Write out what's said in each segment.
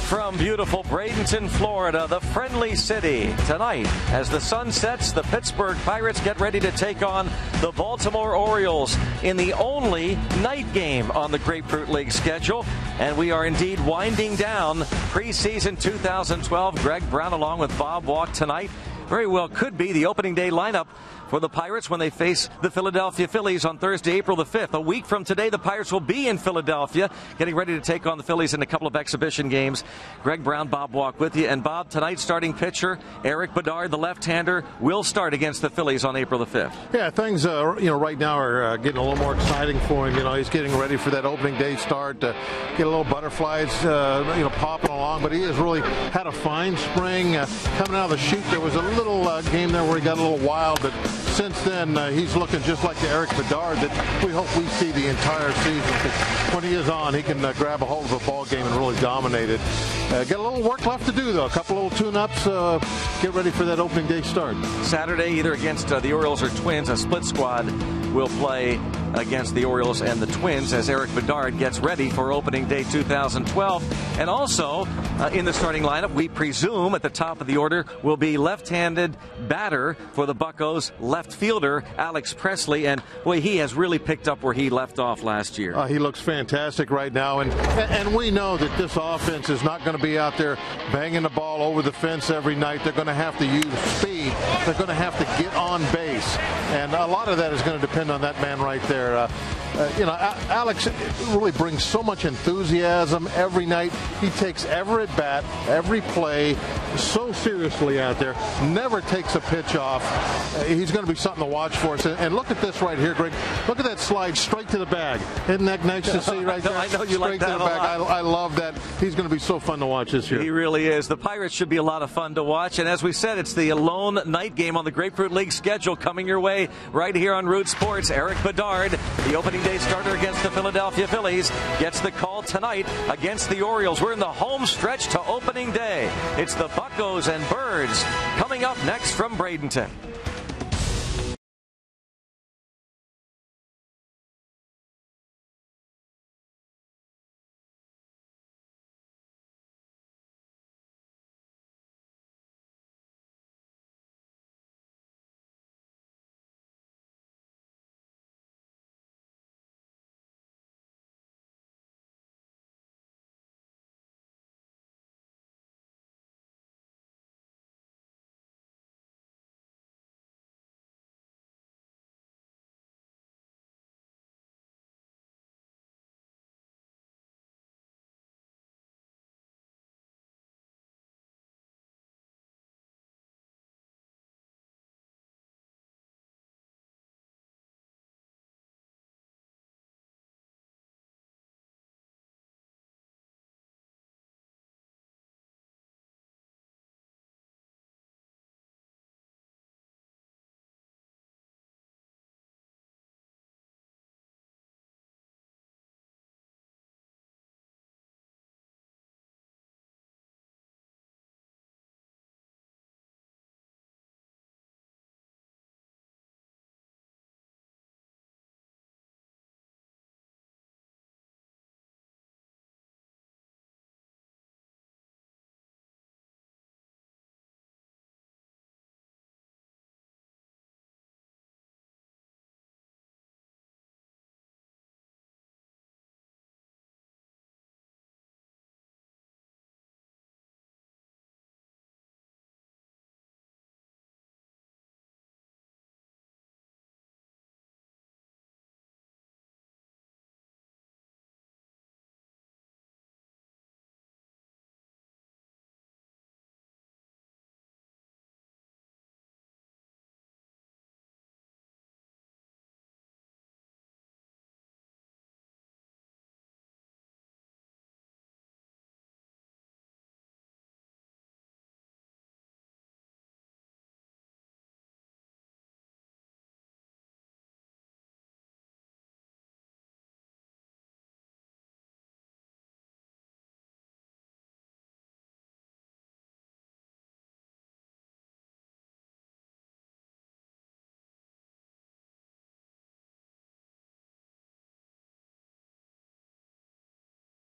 from beautiful Bradenton, Florida, the friendly city. Tonight, as the sun sets, the Pittsburgh Pirates get ready to take on the Baltimore Orioles in the only night game on the Grapefruit League schedule. And we are indeed winding down preseason 2012. Greg Brown along with Bob Walk tonight. Very well could be the opening day lineup for the Pirates when they face the Philadelphia Phillies on Thursday, April the 5th. A week from today, the Pirates will be in Philadelphia, getting ready to take on the Phillies in a couple of exhibition games. Greg Brown, Bob Walk with you. And Bob, tonight's starting pitcher, Eric Bedard, the left-hander, will start against the Phillies on April the 5th. Yeah, things, right now are getting a little more exciting for him. He's getting ready for that opening day start, get a little butterflies, popping along. But he has really had a fine spring. Coming out of the chute, there was a little game there where he got a little wild, but since then, he's looking just like the Eric Bedard that we hope we see the entire season. When he is on, he can grab a hold of a ball game and really dominate it. Got a little work left to do, though. A couple little tune-ups. Get ready for that opening day start. Saturday, either against the Orioles or Twins, a split squad will play against the Orioles and the Twins as Eric Bedard gets ready for opening day 2012. And also, in the starting lineup, we presume at the top of the order will be left-handed batter for the Buccos, left fielder Alex Presley. And boy, he has really picked up where he left off last year. He looks fantastic right now. And we know that this offense is not going to be out there banging the ball over the fence every night. They're going to have to use speed. They're going to have to get on base. And a lot of that is going to depend on that man right there. Alex really brings so much enthusiasm every night. He takes every at bat, every play so seriously out there. Never takes a pitch off. He's going to be something to watch for us. And look at this right here, Greg. Look at that slide straight to the bag. Isn't that nice to see right there? I know you like that a lot. I love that. He's going to be so fun to watch this year. He really is. The Pirates should be a lot of fun to watch. And as we said, it's the lone night game on the Grapefruit League schedule coming your way right here on Root Sports. Eric Bedard, the opening day starter against the Philadelphia Phillies, gets the call tonight against the Orioles. We're in the home stretch to opening day. It's the Buccos and Birds coming up next from Bradenton.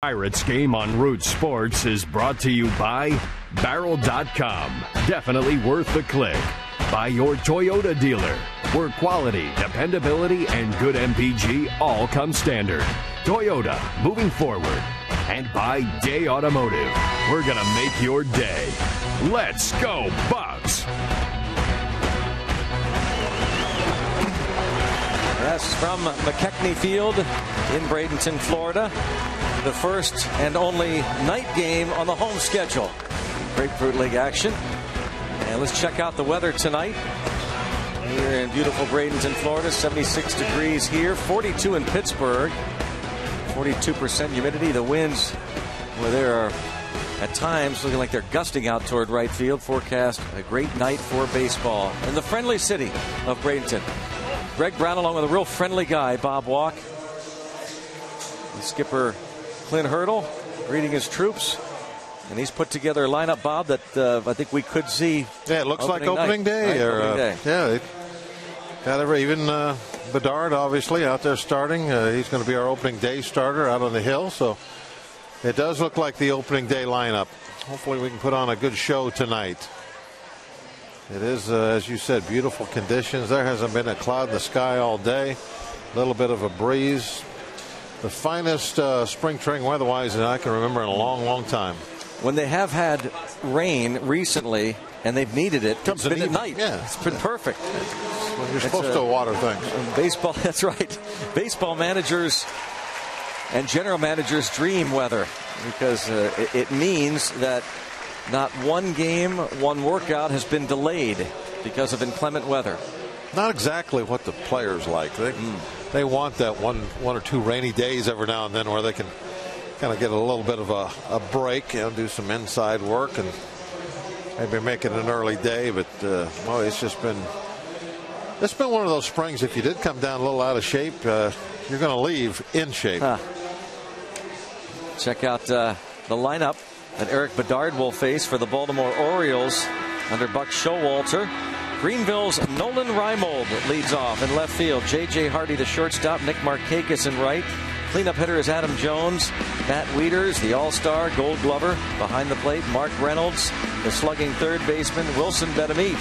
Pirates game on Root Sports is brought to you by Barrel.com. Definitely worth the click. By your Toyota dealer, where quality, dependability, and good MPG all come standard. Toyota, moving forward. And by Day Automotive, we're going to make your day. Let's go, Bucks! Yes, from McKechnie Field in Bradenton, Florida. The first and only night game on the home schedule. Grapefruit League action. And let's check out the weather tonight. Here in beautiful Bradenton, Florida, 76 degrees here, 42 in Pittsburgh, 42% humidity. The winds, well, there are at times looking like they're gusting out toward right field. Forecast a great night for baseball in the friendly city of Bradenton. Greg Brown along with a real friendly guy, Bob Walk. The skipper Clint Hurdle greeting his troops. And he's put together a lineup, Bob, that I think we could see. Yeah, it looks like opening day. Right, opening day. Yeah, got even Bedard obviously out there starting. He's going to be our opening day starter out on the hill. So it does look like the opening day lineup. Hopefully we can put on a good show tonight. It is, as you said, beautiful conditions. There hasn't been a cloud in the sky all day. A little bit of a breeze. The finest spring training weather-wise that I can remember in a long, long time. When they have had rain recently and they've needed it, it's been at night. Yeah, it's been perfect. When you're supposed to water things. Baseball, that's right. Baseball managers and general managers dream weather because it means that not one game, one workout has been delayed because of inclement weather. Not exactly what the players like. They want that one or two rainy days every now and then where they can kind of get a little bit of a break, do some inside work and maybe make it an early day. But well, it's been one of those springs. If you did come down a little out of shape, you're going to leave in shape. Check out the lineup that Eric Bedard will face for the Baltimore Orioles under Buck Showalter. Greenville's Nolan Reimold leads off in left field. J.J. Hardy, the shortstop. Nick Markakis in right. Cleanup hitter is Adam Jones. Matt Wieters, the all-star Gold Glover, behind the plate. Mark Reynolds, the slugging third baseman. Wilson Betemit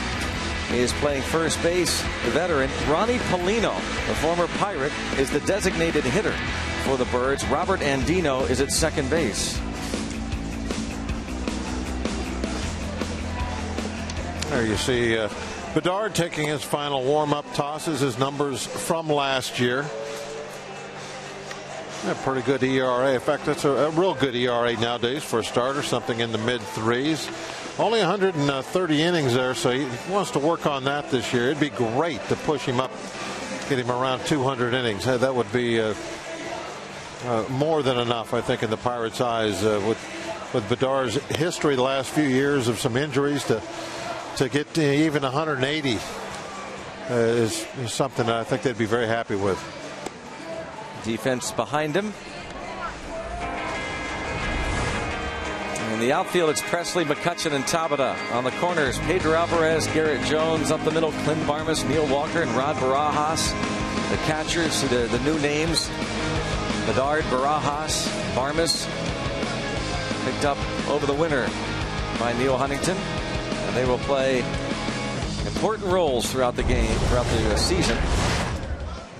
is playing first base. The veteran Ronnie Polino, the former Pirate, is the designated hitter for the Birds. Robert Andino is at second base. There you see Bedard taking his final warm-up tosses, his numbers from last year. A pretty good ERA. In fact, that's a real good ERA nowadays for a starter, something in the mid-threes. Only 130 innings there, so he wants to work on that this year. It'd be great to push him up, get him around 200 innings. That would be more than enough, I think, in the Pirates' eyes. With Bedard's history the last few years of some injuries, to get even 180 is something that I think they'd be very happy with. Defense behind him. In the outfield, it's Presley, McCutcheon, and Tabata. On the corners, Pedro Alvarez, Garrett Jones. Up the middle, Clint Barmas, Neil Walker, and Rod Barajas. The catchers, the new names: Bedard, Barajas, Barmas, picked up over the winter by Neil Huntington. And they will play important roles throughout the game, throughout the season.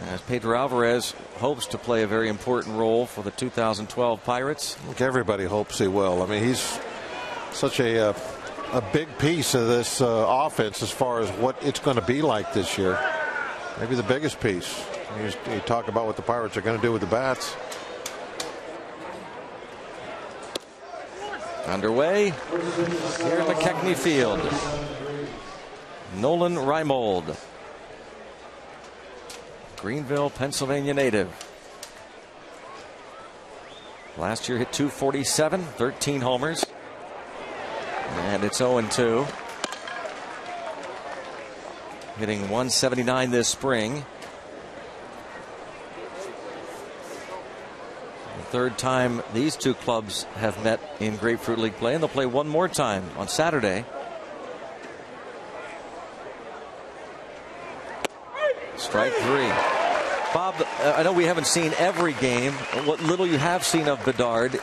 As Pedro Alvarez hopes to play a very important role for the 2012 Pirates. I think everybody hopes he will. I mean, he's such a big piece of this offense as far as what it's going to be like this year. Maybe the biggest piece. You talk about what the Pirates are going to do with the bats. Underway here at McKechnie Field. Nolan Reimold, Greenville, Pennsylvania native. Last year hit .247, 13 homers. And it's 0-2. Hitting .179 this spring. Third time these two clubs have met in Grapefruit League play, and they'll play one more time on Saturday. Strike three. Bob, I know we haven't seen every game. What little you have seen of Bedard, he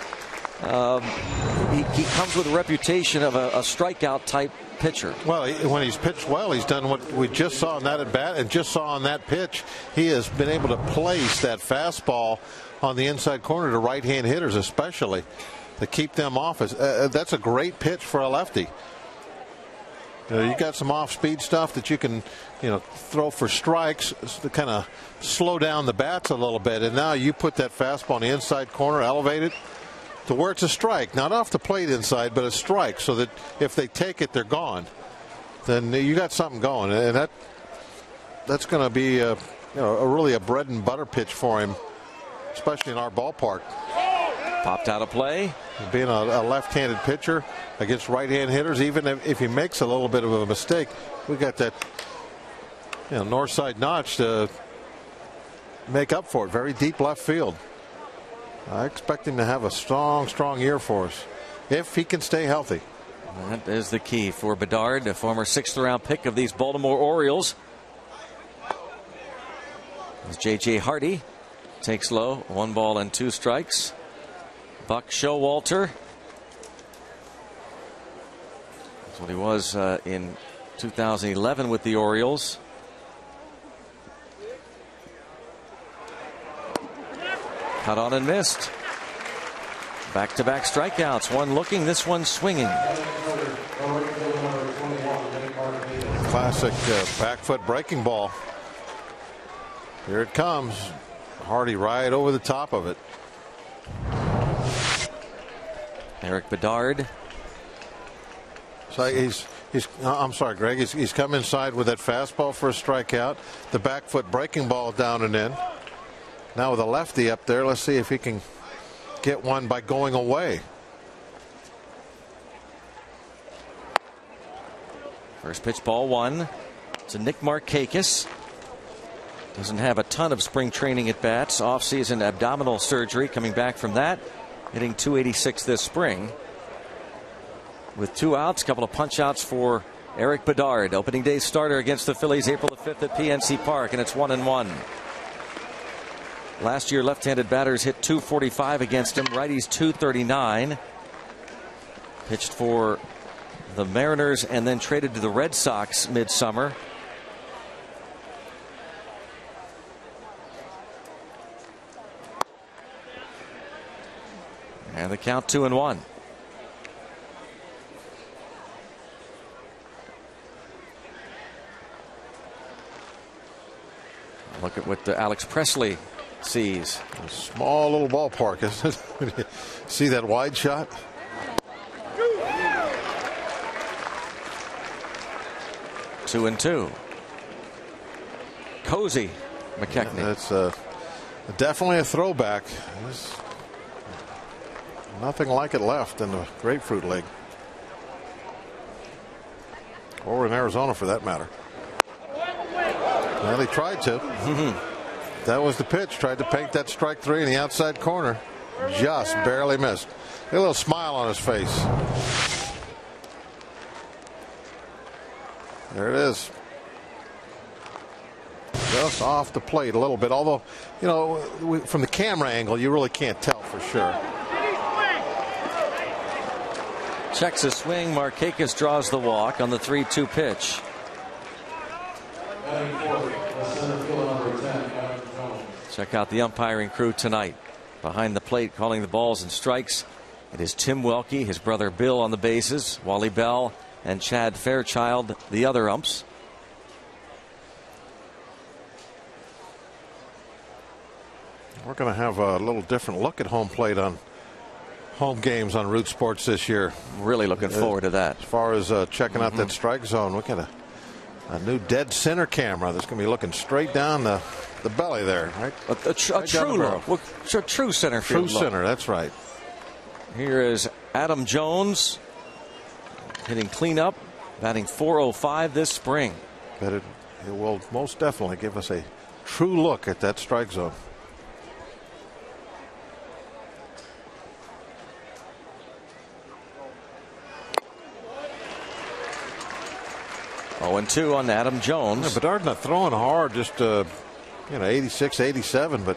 comes with a reputation of a strikeout type pitcher. Well, when he's pitched well, he's done what we just saw in that at bat and just saw on that pitch. He has been able to place that fastball on the inside corner to right-hand hitters, especially to keep them off. That's a great pitch for a lefty. You got some off-speed stuff that you can, throw for strikes to kind of slow down the bats a little bit. And now you put that fastball on the inside corner, elevate it to where it's a strike, not off the plate inside, but a strike, so that if they take it, they're gone. Then you got something going, and that's going to be really a bread and butter pitch for him, especially in our ballpark. Popped out of play. Being a left-handed pitcher against right-hand hitters, even if he makes a little bit of a mistake, we got that north side notch to make up for it. Very deep left field. I expect him to have a strong year for us if he can stay healthy. That is the key for Bedard, a former 6th-round pick of these Baltimore Orioles. As J.J. Hardy takes low, 1 ball and 2 strikes. Buck Showalter. That's what he was in 2011 with the Orioles. Cut on and missed. Back-to-back strikeouts. One looking, this one swinging. Classic back foot breaking ball. Here it comes. Hardy right over the top of it. Eric Bedard. So I'm sorry, Greg. He's come inside with that fastball for a strikeout. The back foot breaking ball down and in. Now with a lefty up there, let's see if he can get one by going away. First pitch, ball 1. It's a Nick Markakis. Doesn't have a ton of spring training at bats. Off-season abdominal surgery, coming back from that. Hitting .286 this spring. With 2 outs, a couple of punch outs for Eric Bedard. Opening day starter against the Phillies April the 5th at PNC Park, and it's 1-1. Last year, left-handed batters hit .245 against him. Righties .239. Pitched for the Mariners and then traded to the Red Sox midsummer. And the count 2-1. Look at what Alex Presley sees. A small little ballpark, isn't it? See that wide shot? Two and 2. Cozy McKechnie. Yeah, that's definitely a throwback. There's nothing like it left in the Grapefruit League, or in Arizona for that matter. Well, he tried to. That was the pitch. Tried to paint that strike 3 in the outside corner. Just barely missed. A little smile on his face. There it is. Just off the plate a little bit. Although, from the camera angle, you really can't tell for sure. Checks a swing. Markakis draws the walk on the 3-2 pitch. Check out the umpiring crew tonight. Behind the plate, calling the balls and strikes, it is Tim Welke, his brother Bill on the bases, Wally Bell and Chad Fairchild, the other umps. We're going to have a little different look at home plate on home games on Root Sports this year. Really looking forward to that. As far as checking out that strike zone, look at a new dead center camera that's going to be looking straight down the belly there, right? A true look. A true center field. True center, that's right. Here is Adam Jones hitting cleanup, batting .405 this spring. But it will most definitely give us a true look at that strike zone. Oh, 0-2 on Adam Jones. Yeah, Bedard not throwing hard, just 86, 87, but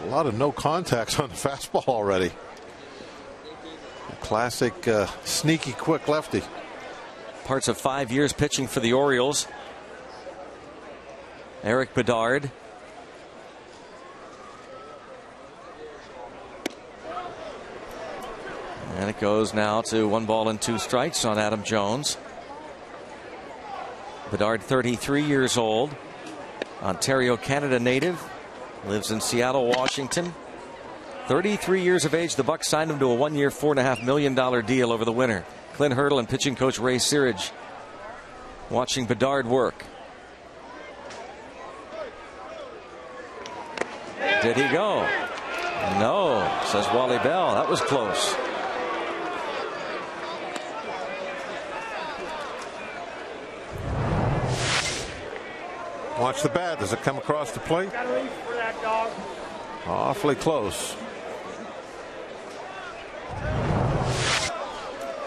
a lot of no contacts on the fastball already. Classic sneaky quick lefty. Parts of 5 years pitching for the Orioles. Eric Bedard. And it goes now to 1 ball and 2 strikes on Adam Jones. Bedard, 33 years old, Ontario, Canada native, lives in Seattle, Washington. 33 years of age. The Bucs signed him to a 1-year, $4.5 million deal over the winter. Clint Hurdle and pitching coach Ray Searage watching Bedard work. Did he go? No, says Wally Bell. That was close. Watch the bat. Does it come across the plate? Awfully close.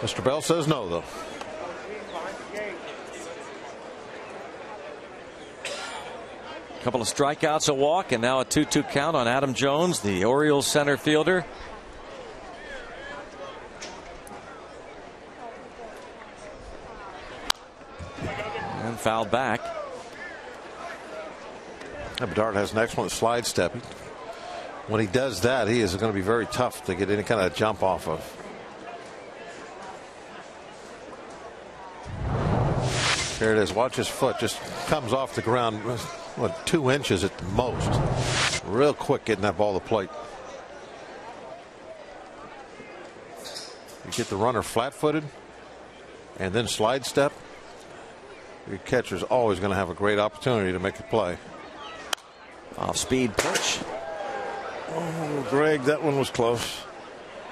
Mr. Bell says no, though. A couple of strikeouts, a walk, and now a 2-2 count on Adam Jones, the Orioles center fielder. And fouled back. Bedard has an excellent slide step. When he does that, he is going to be very tough to get any kind of jump off of. There it is. Watch his foot. Just comes off the ground, what, 2 inches at the most. Real quick getting that ball to the plate. You get the runner flat-footed and then slide step, your catcher's always going to have a great opportunity to make a play. Off-speed pitch. Oh, Greg, that one was close.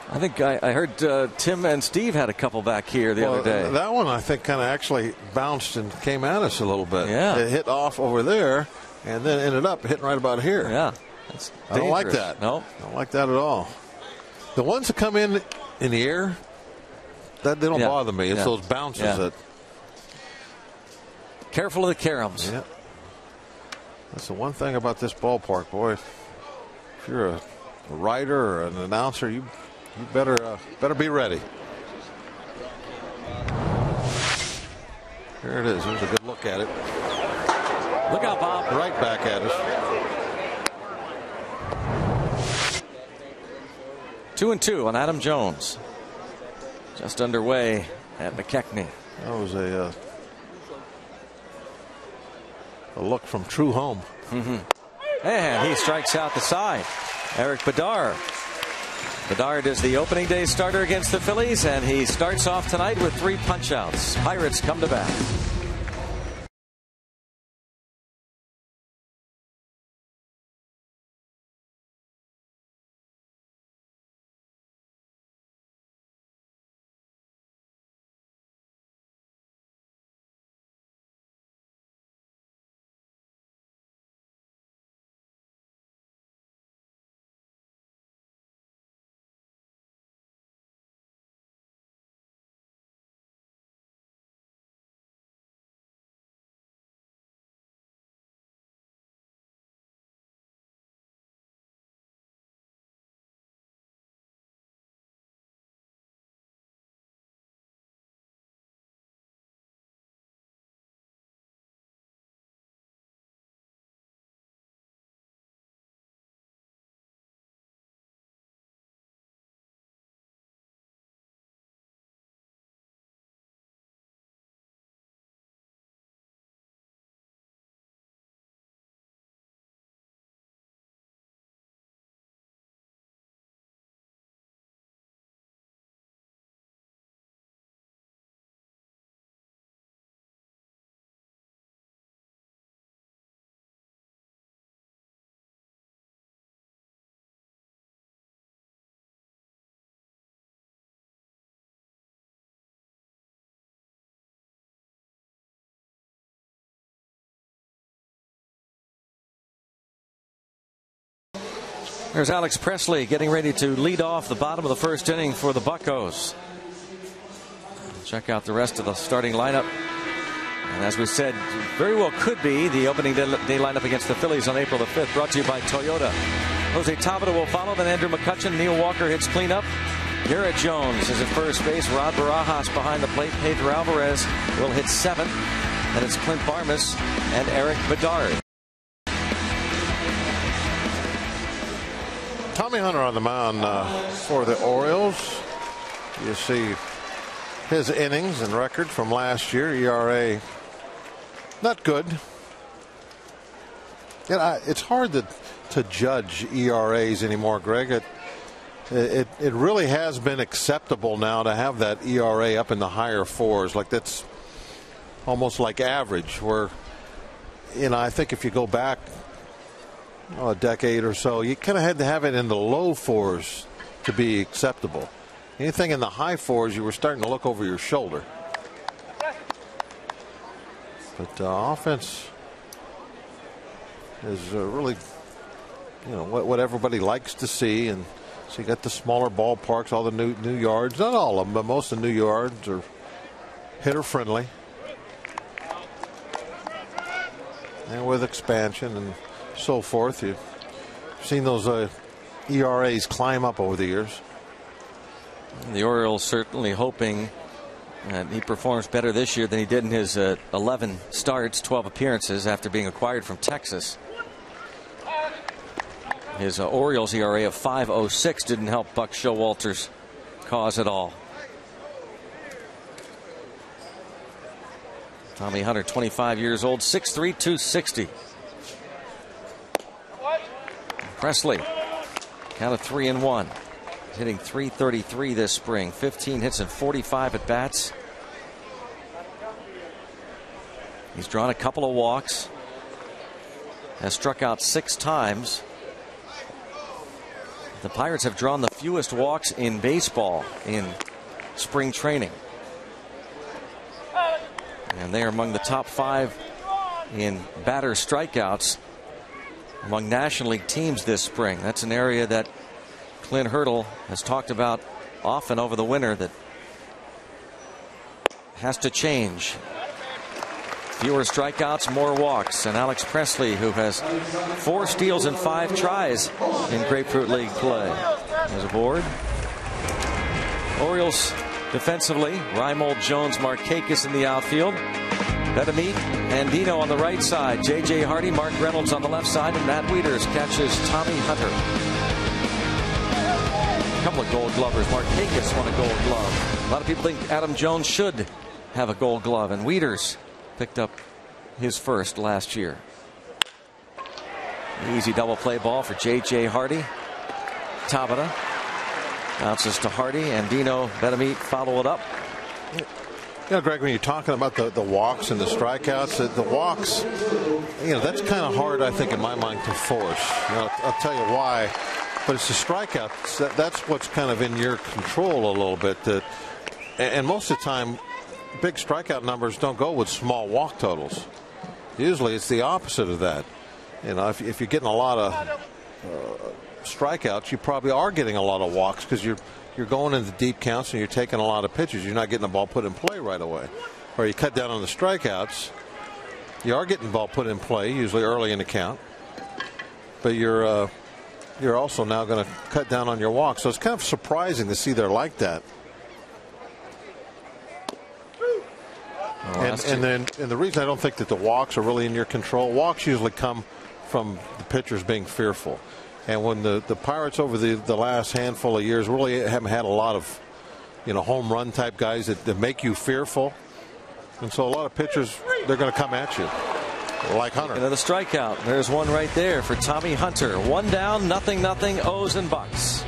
I think I heard Tim and Steve had a couple back here the other day. That one, I think, kind of actually bounced and came at us a little bit. Yeah. It hit off over there and then ended up hitting right about here. Yeah. That's I don't like that. No. I don't like that at all. The ones that come in the air, that they don't bother me. It's those bounces that. Careful of the caroms. Yeah. That's the one thing about this ballpark, boy. If you're a writer or an announcer, you better be ready. There it is. Here's a good look at it. Look out, Bob. Right back at us. 2-2 on Adam Jones. Just underway at McKechnie. That was a look from true home. And he strikes out the side. Eric Bedard. Bedard is the opening day starter against the Phillies, and he starts off tonight with 3 punch-outs. Pirates come to bat. There's Alex Presley getting ready to lead off the bottom of the first inning for the Buccos. Check out the rest of the starting lineup. And as we said, very well could be the opening day lineup against the Phillies on April the 5th, brought to you by Toyota. Jose Tabata will follow, then Andrew McCutchen. Neil Walker hits cleanup. Garrett Jones is at first base. Rod Barajas behind the plate. Pedro Alvarez will hit 7th. And it's Clint Barmas and Eric Bedard. Tommy Hunter on the mound for the Orioles. You see his innings and record from last year. ERA not good. It's hard to judge ERAs anymore, Greg. It really has been acceptable now to have that ERA up in the higher 4s. Like that's almost like average, where I think if you go back a decade or so, you kind of had to have it in the low 4s to be acceptable. Anything in the high 4s, you were starting to look over your shoulder. But offense is really, what everybody likes to see. And so you got the smaller ballparks, all the new yards, not all of them, but most of the new yards are hitter friendly. And with expansion and so forth, you've seen those ERAs climb up over the years. The Orioles certainly hoping that he performs better this year than he did in his 11 starts, 12 appearances after being acquired from Texas. His Orioles ERA of 5.06 didn't help Buck Showalter's cause at all. Tommy Hunter, 25 years old, 6'3", 260. Presley, count of 3-1. Hitting .333 this spring, 15 hits and 45 at bats. He's drawn a couple of walks, has struck out 6 times. The Pirates have drawn the fewest walks in baseball in spring training. And they are among the top 5 in batter strikeouts among National League teams this spring. That's an area that Clint Hurdle has talked about often over the winter that has to change. Fewer strikeouts, more walks. And Alex Presley, who has 4 steals and 5 tries in Grapefruit League play, is aboard. Orioles defensively, Reimold, Jones, Markakis in the outfield. Betamit, Andino on the right side. J.J. Hardy, Mark Reynolds on the left side. And Matt Wieters catches Tommy Hunter. A couple of Gold Glovers. Markakis won a Gold Glove. A lot of people think Adam Jones should have a Gold Glove, and Wieters picked up his first last year. Easy double play ball for J.J. Hardy. Tabata bounces to Hardy, and Dino Betamit follow it up. Greg, when you're talking about the walks and the strikeouts, the walks, that's kind of hard, I think, in my mind, to force. I'll tell you why. But it's the strikeouts. That's what's kind of in your control a little bit. And most of the time, big strikeout numbers don't go with small walk totals. Usually it's the opposite of that. If you're getting a lot of strikeouts, you probably are getting a lot of walks because you're going into deep counts and you're taking a lot of pitches. You're not getting the ball put in play right away. Or you cut down on the strikeouts, you are getting the ball put in play, usually early in the count. But you're also now going to cut down on your walks. So it's kind of surprising to see they're like that. And the reason I don't think that the walks are really in your control, walks usually come from the pitchers being fearful. And when the Pirates over the last handful of years really haven't had a lot of home run type guys that make you fearful. And so a lot of pitchers, they're going to come at you. Like Hunter. Another strikeout. There's one right there for Tommy Hunter. 1 down, 0-0, O's and Bucks.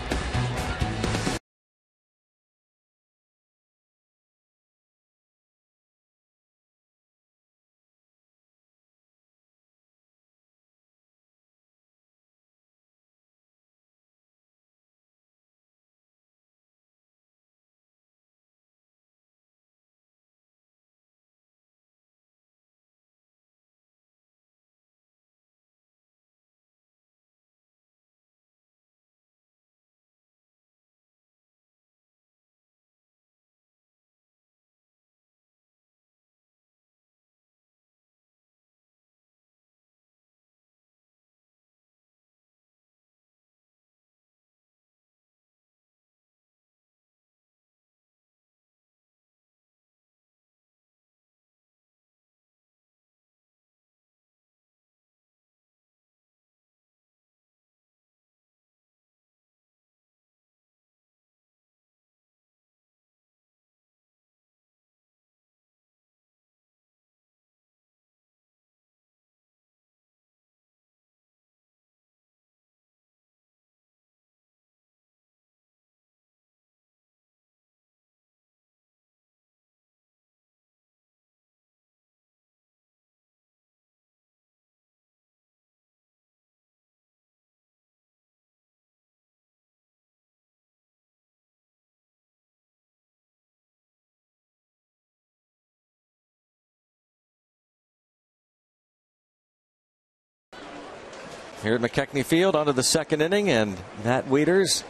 here at McKechnie Field onto the second inning, and Matt Wieters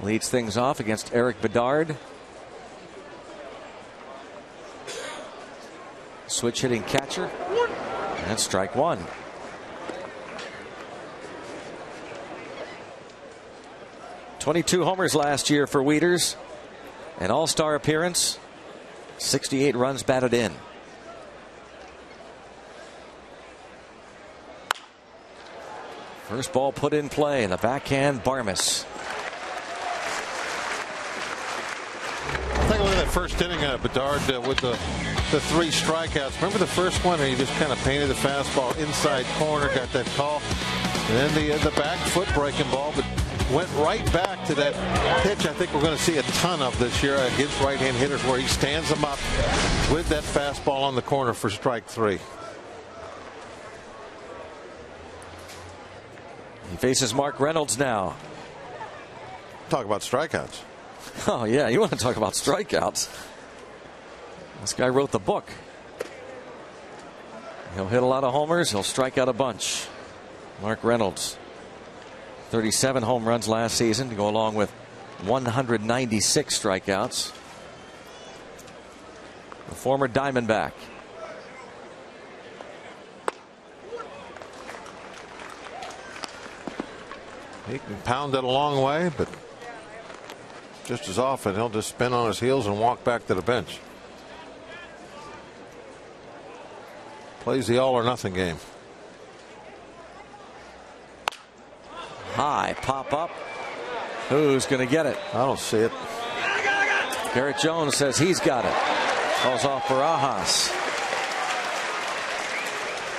leads things off against Eric Bedard. Switch hitting catcher. And strike one. .22 homers last year for Wieters. An all-star appearance. 68 runs batted in. First ball put in play, and the backhand, Barmes. Take a look at that first inning, Bedard with the 3 strikeouts. Remember the first one, he just kind of painted the fastball inside corner, got that call. And then the back foot breaking ball, but went right back to that pitch I think we're going to see a ton of this year against right-hand hitters, where he stands them up with that fastball on the corner for strike 3. He faces Mark Reynolds now. Talk about strikeouts. Oh, yeah, you want to talk about strikeouts. This guy wrote the book. He'll hit a lot of homers. He'll strike out a bunch. Mark Reynolds. 37 home runs last season to go along with 196 strikeouts. The former Diamondback. He can pound it a long way, but just as often he'll just spin on his heels and walk back to the bench. Plays the all or nothing game. High pop up. Who's going to get it? I don't see it. Garrett Jones says he's got it. Calls off Barajas.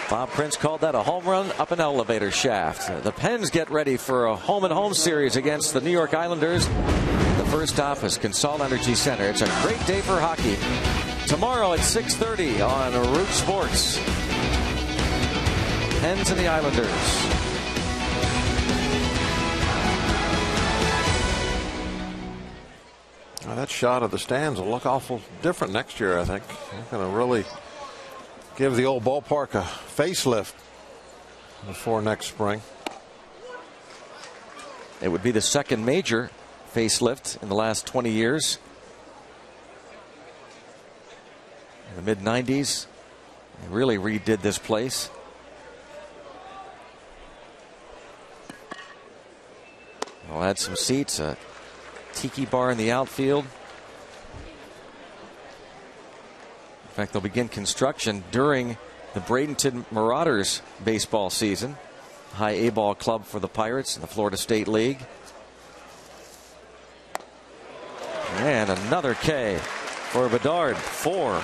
Bob Prince called that a home run up an elevator shaft. The Pens get ready for a home-and-home series against the New York Islanders. The first stop is Consol Energy Center. It's a great day for hockey. Tomorrow at 6:30 on Root Sports. Pens and the Islanders. Now that shot of the stands will look awful different next year, I think. They're going to really give the old ballpark a facelift before next spring. It would be the second major facelift in the last 20 years. In the mid-90s, they really redid this place. We'll add some seats, a tiki bar in the outfield. In fact, they'll begin construction during the Bradenton Marauders baseball season. High A-ball club for the Pirates in the Florida State League. And another K for Bedard. 4-0.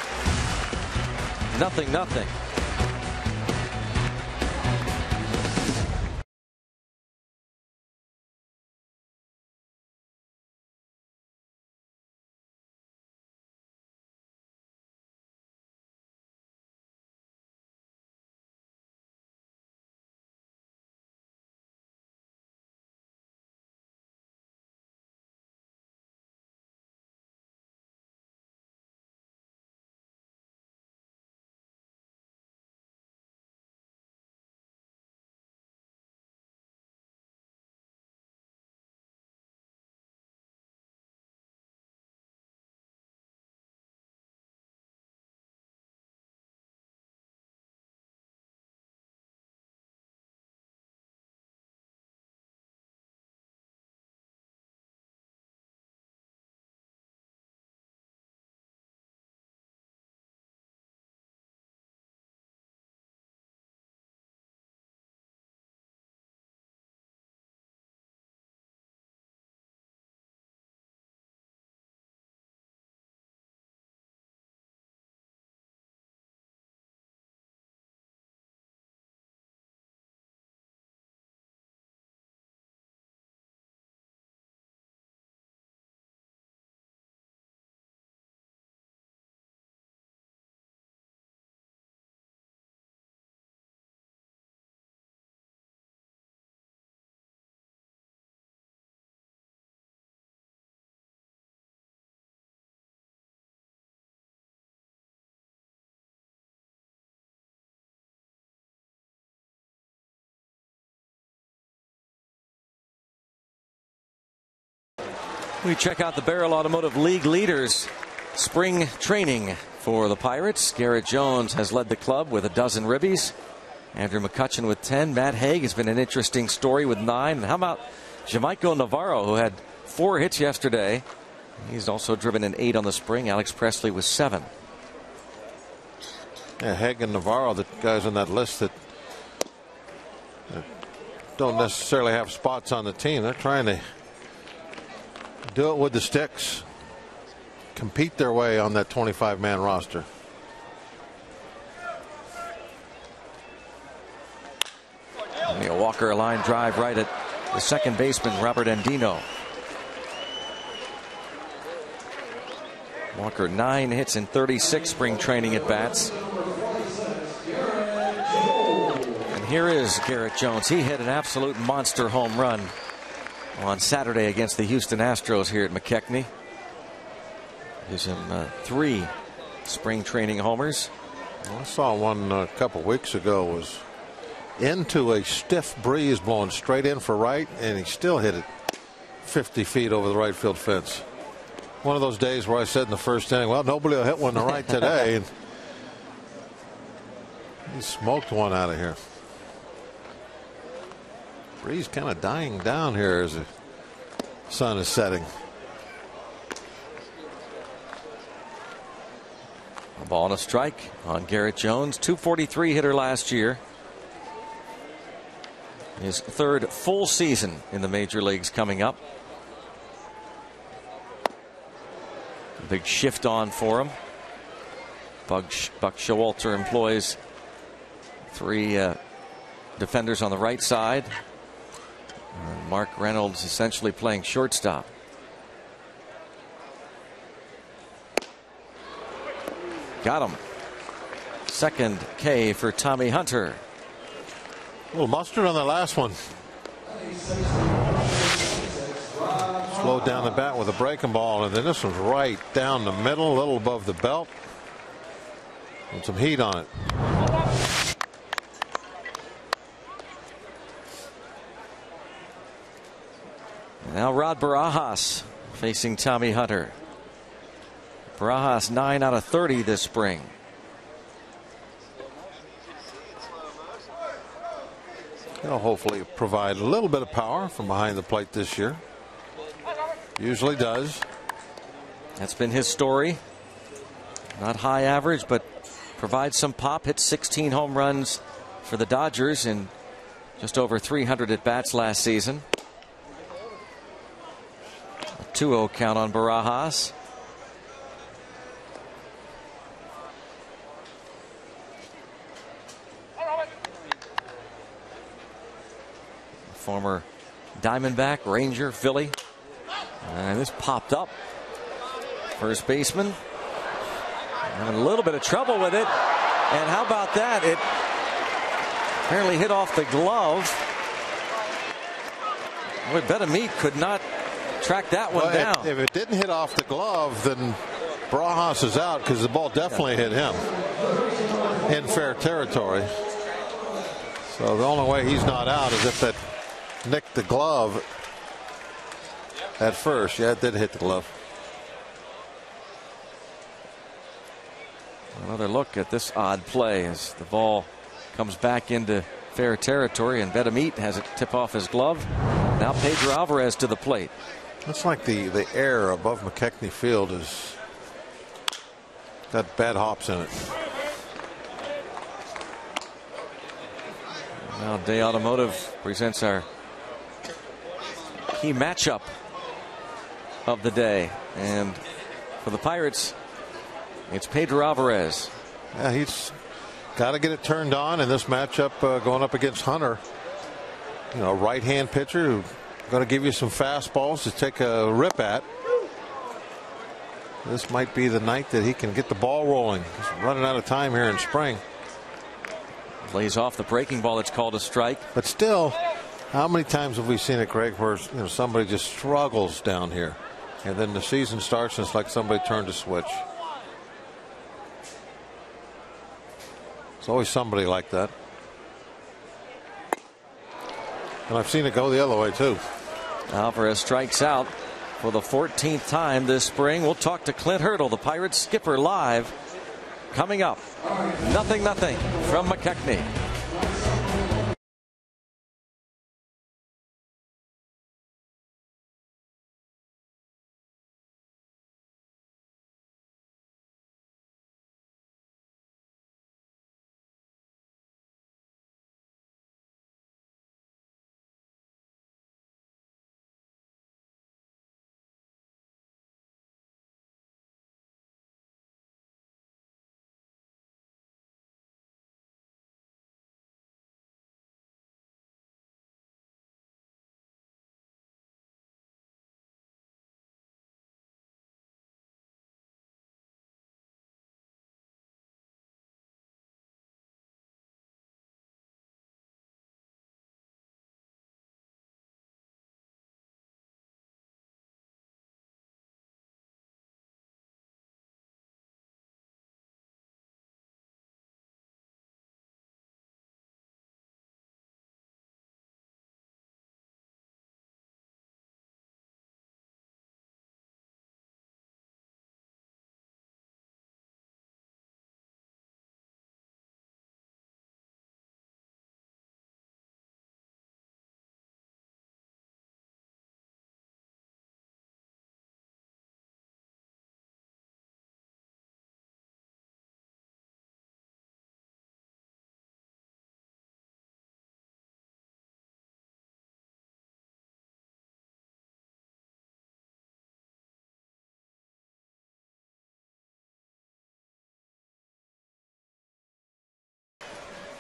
We check out the Barrel Automotive League leaders spring training for the Pirates. Garrett Jones has led the club with 12 ribbies. Andrew McCutchen with 10. Matt Haig has been an interesting story with 9. And how about Jamaico Navarro, who had 4 hits yesterday? He's also driven an 8 on the spring. Alex Presley with 7. Yeah, Haig and Navarro, the guys on that list that don't necessarily have spots on the team. They're trying to do it with the sticks, compete their way on that 25-man roster. A Walker, a line drive right at the second baseman, Robert Andino. Walker 9 hits in 36 spring training at bats. And here is Garrett Jones. He hit an absolute monster home run on Saturday against the Houston Astros here at McKechnie. Gives him 3 spring training homers. Well, I saw one a couple weeks ago, was into a stiff breeze blowing straight in for right, and he still hit it 50 feet over the right field fence. One of those days where I said in the first inning, well, nobody will hit one to right today. And he smoked one out of here. Breeze kind of dying down here as the sun is setting. A ball and a strike on Garrett Jones. .243 hitter last year. His 3rd full season in the major leagues coming up. Big shift on for him. Buck Showalter employs 3 defenders on the right side. Mark Reynolds essentially playing shortstop. Got him. Second K for Tommy Hunter. A little mustard on the last one. Slowed down the bat with a breaking ball, and then this one's right down the middle, a little above the belt, and some heat on it. Now Rod Barajas facing Tommy Hunter. Barajas 9 out of 30 this spring. He'll hopefully provide a little bit of power from behind the plate this year. Usually does. That's been his story. Not high average, but provides some pop. Hit 16 home runs for the Dodgers in just over 300 at bats last season. A 2-0 count on Barajas. Former Diamondback, Ranger, Philly. And this popped up. First baseman having a little bit of trouble with it. And how about that? It apparently hit off the glove. Boy, Betamit could not track that one down. If it didn't hit off the glove, then Barajas is out, because the ball definitely hit him in fair territory. So the only way he's not out is if that nicked the glove at first. Yeah, it did hit the glove. Another look at this odd play as the ball comes back into fair territory, and Betamit has it tip off his glove. Now Pedro Alvarez to the plate. Looks like the air above McKechnie Field has got bad hops in it. Now Day Automotive presents our key matchup of the day, and for the Pirates it's Pedro Alvarez. Yeah, he's got to get it turned on in this matchup, going up against Hunter. You know, right-hand pitcher who's going to give you some fastballs to take a rip at. This might be the night that he can get the ball rolling. He's running out of time here in spring. Lays off the breaking ball. It's called a strike. But still, how many times have we seen it, Greg, where somebody just struggles down here, and then the season starts and it's like somebody turned a switch. It's always somebody like that. And I've seen it go the other way too. Alvarez strikes out. for the 14th time this spring. We'll talk to Clint Hurdle, the Pirates skipper, live coming up. 0-0 from McKechnie.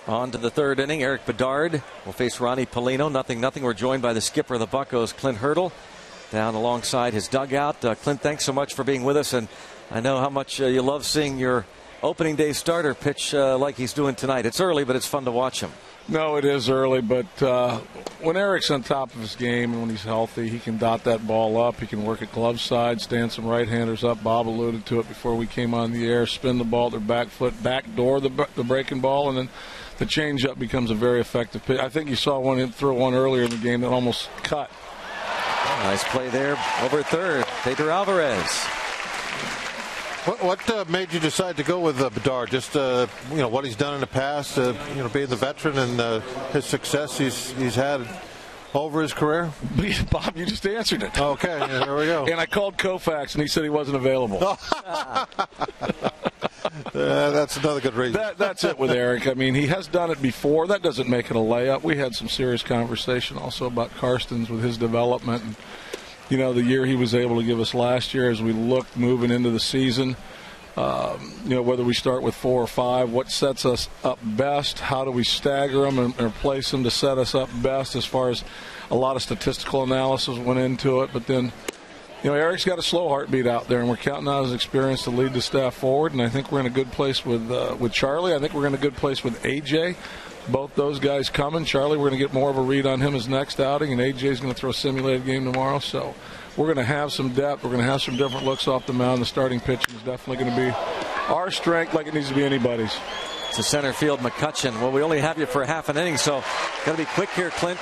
On to the third inning. Eric Bedard will face Ronnie Polino. 0-0. We're joined by the skipper of the Buccos, Clint Hurdle, down alongside his dugout. Clint, thanks so much for being with us. And I know how much you love seeing your opening day starter pitch like he's doing tonight. It's early, but it's fun to watch him. No, it is early, but when Eric's on top of his game and when he's healthy, he can dot that ball up. He can work at glove side, stand some right-handers up. Bob alluded to it before we came on the air. Spin the ball, their back foot, backdoor the breaking ball, and then the changeup becomes a very effective pitch. I think you saw one throw one earlier in the game that almost cut. Nice play there over third. Pedro Alvarez. What made you decide to go with Bedard? Just what he's done in the past, being the veteran and his success he's had over his career? Bob, you just answered it. Okay, yeah, there we go. And I called Koufax, and he said he wasn't available. That's another good reason. That's it with Eric. I mean, he has done it before. That doesn't make it a layup. We had some serious conversation also about Karstens with his development. And, the year he was able to give us last year as we looked moving into the season, whether we start with 4 or 5, what sets us up best, how do we stagger them and replace them to set us up best, as far as a lot of statistical analysis went into it. But then, Eric's got a slow heartbeat out there, and we're counting on his experience to lead the staff forward, and I think we're in a good place with Charlie. I think we're in a good place with AJ. Both those guys coming. Charlie, we're going to get more of a read on him his next outing, and AJ's going to throw a simulated game tomorrow. So we're going to have some depth. We're going to have some different looks off the mound. The starting pitching is definitely going to be our strength, like it needs to be anybody's. To center field, McCutcheon. Well, we only have you for half an inning, so got to be quick here, Clint.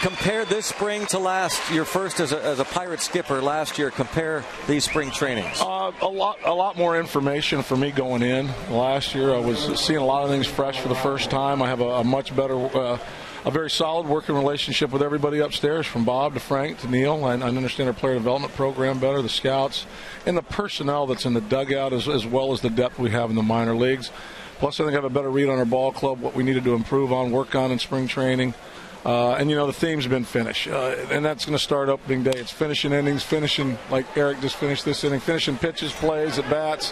Compare this spring to your first as a Pirate skipper last year. Compare these spring trainings. A lot more information for me going in. Last year, I was seeing a lot of things fresh for the first time. I have a much better, a very solid working relationship with everybody upstairs, from Bob to Frank to Neil. I understand our player development program better, the scouts, and the personnel that's in the dugout, as well as the depth we have in the minor leagues. Plus, I think I have a better read on our ball club, what we needed to improve on, work on in spring training. And, the theme's been finish. And that's going to start opening day. It's finishing innings, finishing like Eric just finished this inning, finishing pitches, plays, at-bats,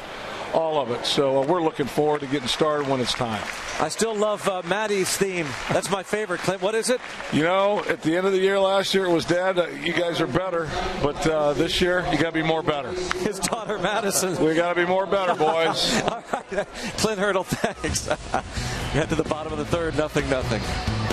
all of it. So we're looking forward to getting started when it's time. I still love Maddie's theme. That's my favorite, Clint. What is it? At the end of the year last year, it was, Dad, you guys are better. But this year, you got to be more better. His daughter, Madison. We got to be more better, boys. All right. Clint Hurdle, thanks. Head to the bottom of the third, 0-0.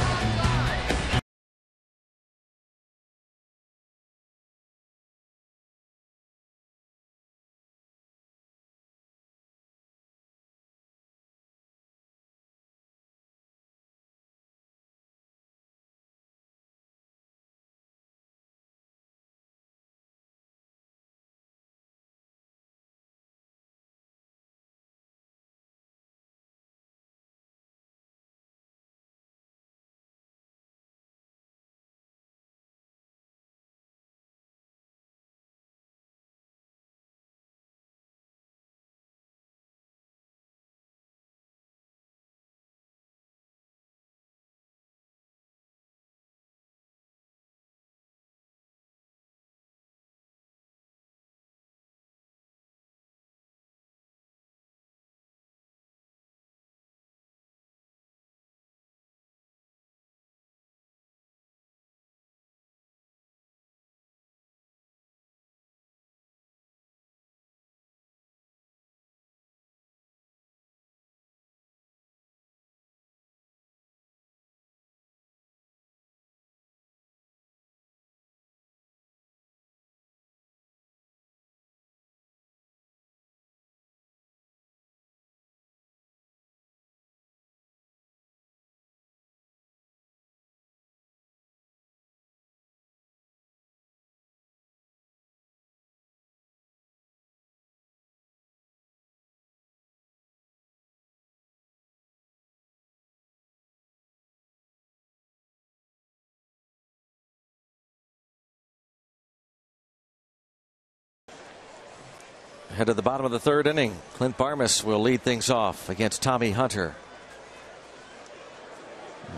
Head to the bottom of the third inning. Clint Barmas will lead things off against Tommy Hunter.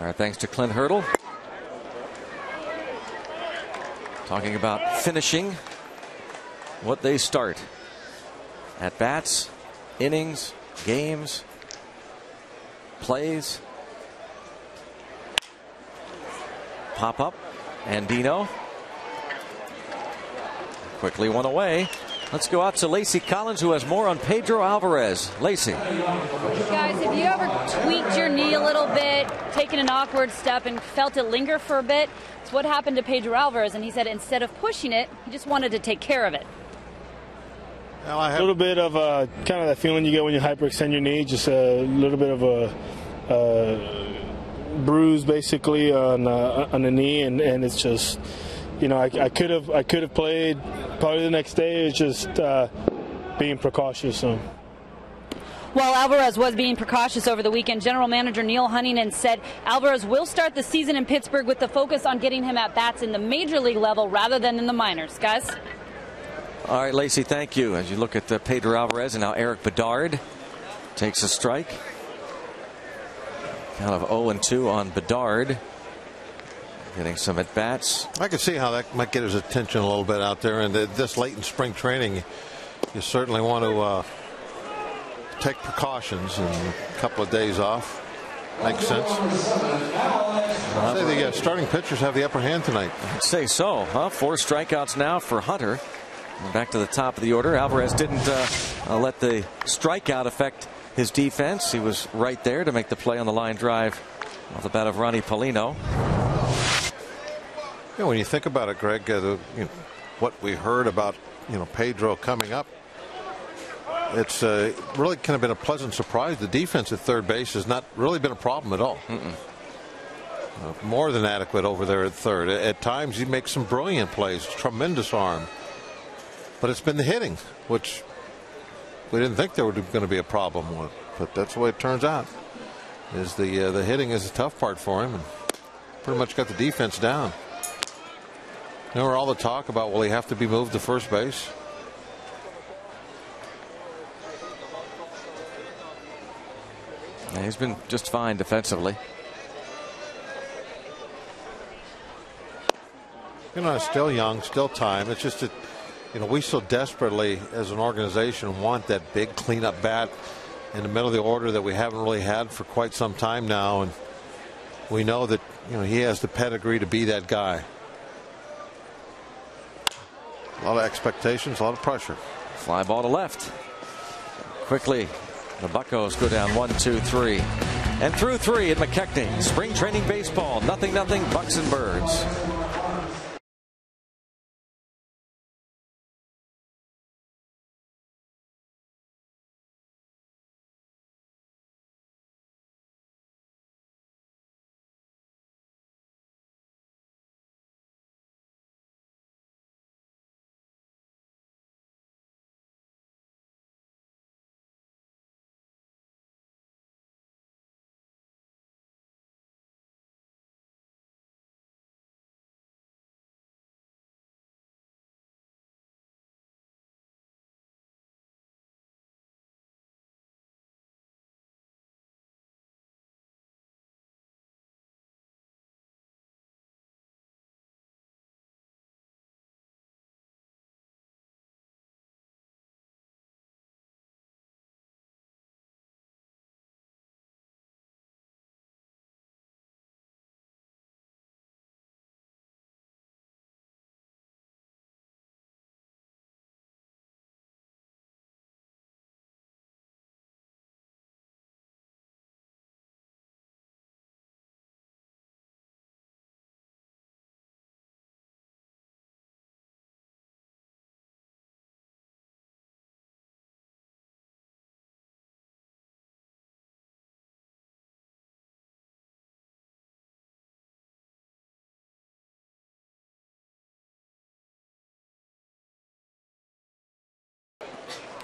Our thanks to Clint Hurdle. Talking about finishing what they start. At bats, innings, games, plays. Pop up. Andino. Quickly one away. Let's go out to Lacey Collins, who has more on Pedro Alvarez. Lacey. Guys, have you ever tweaked your knee a little bit, taken an awkward step, and felt it linger for a bit? It's what happened to Pedro Alvarez, and he said instead of pushing it, he just wanted to take care of it. Well, I have a little bit of kind of that feeling you get when you hyperextend your knee, just a little bit of a bruise basically on the knee, and it's just, you know, I could have played probably the next day. It's just being precautious. So. Well, Alvarez was being precautious over the weekend. General Manager Neil Huntington said Alvarez will start the season in Pittsburgh with the focus on getting him at bats in the major league level rather than in the minors. Guys. All right, Lacey, thank you. As you look at Pedro Alvarez, and now Eric Bedard takes a strike. Count of 0-2 on Bedard. Getting some at bats. I can see how that might get his attention a little bit out there. And this late in spring training, you certainly want to take precautions and a couple of days off. Makes sense. I'd say the starting pitchers have the upper hand tonight. I'd say so. 4 strikeouts now for Hunter. And back to the top of the order. Alvarez didn't let the strikeout affect his defense. He was right there to make the play on the line drive off the bat of Ronnie Paulino. Yeah, when you think about it, Greg, what we heard about Pedro coming up, it's really kind of been a pleasant surprise. The defense at third base has not really been a problem at all. More than adequate over there at third. At times he makes some brilliant plays, tremendous arm. But it's been the hitting, which we didn't think there was going to be a problem with. But that's the way it turns out. Is the hitting is a tough part for him, and pretty much got the defense down. Remember all the talk about, will he have to be moved to first base? Yeah, he's been just fine defensively. Still young, still time. It's just that, we so desperately as an organization want that big cleanup bat in the middle of the order that we haven't really had for quite some time now. And we know that, he has the pedigree to be that guy. A lot of expectations, a lot of pressure. Fly ball to left. Quickly, the Buccos go down 1-2-3. And through 3 at McKechnie. Spring training baseball. 0-0 Bucks and Birds.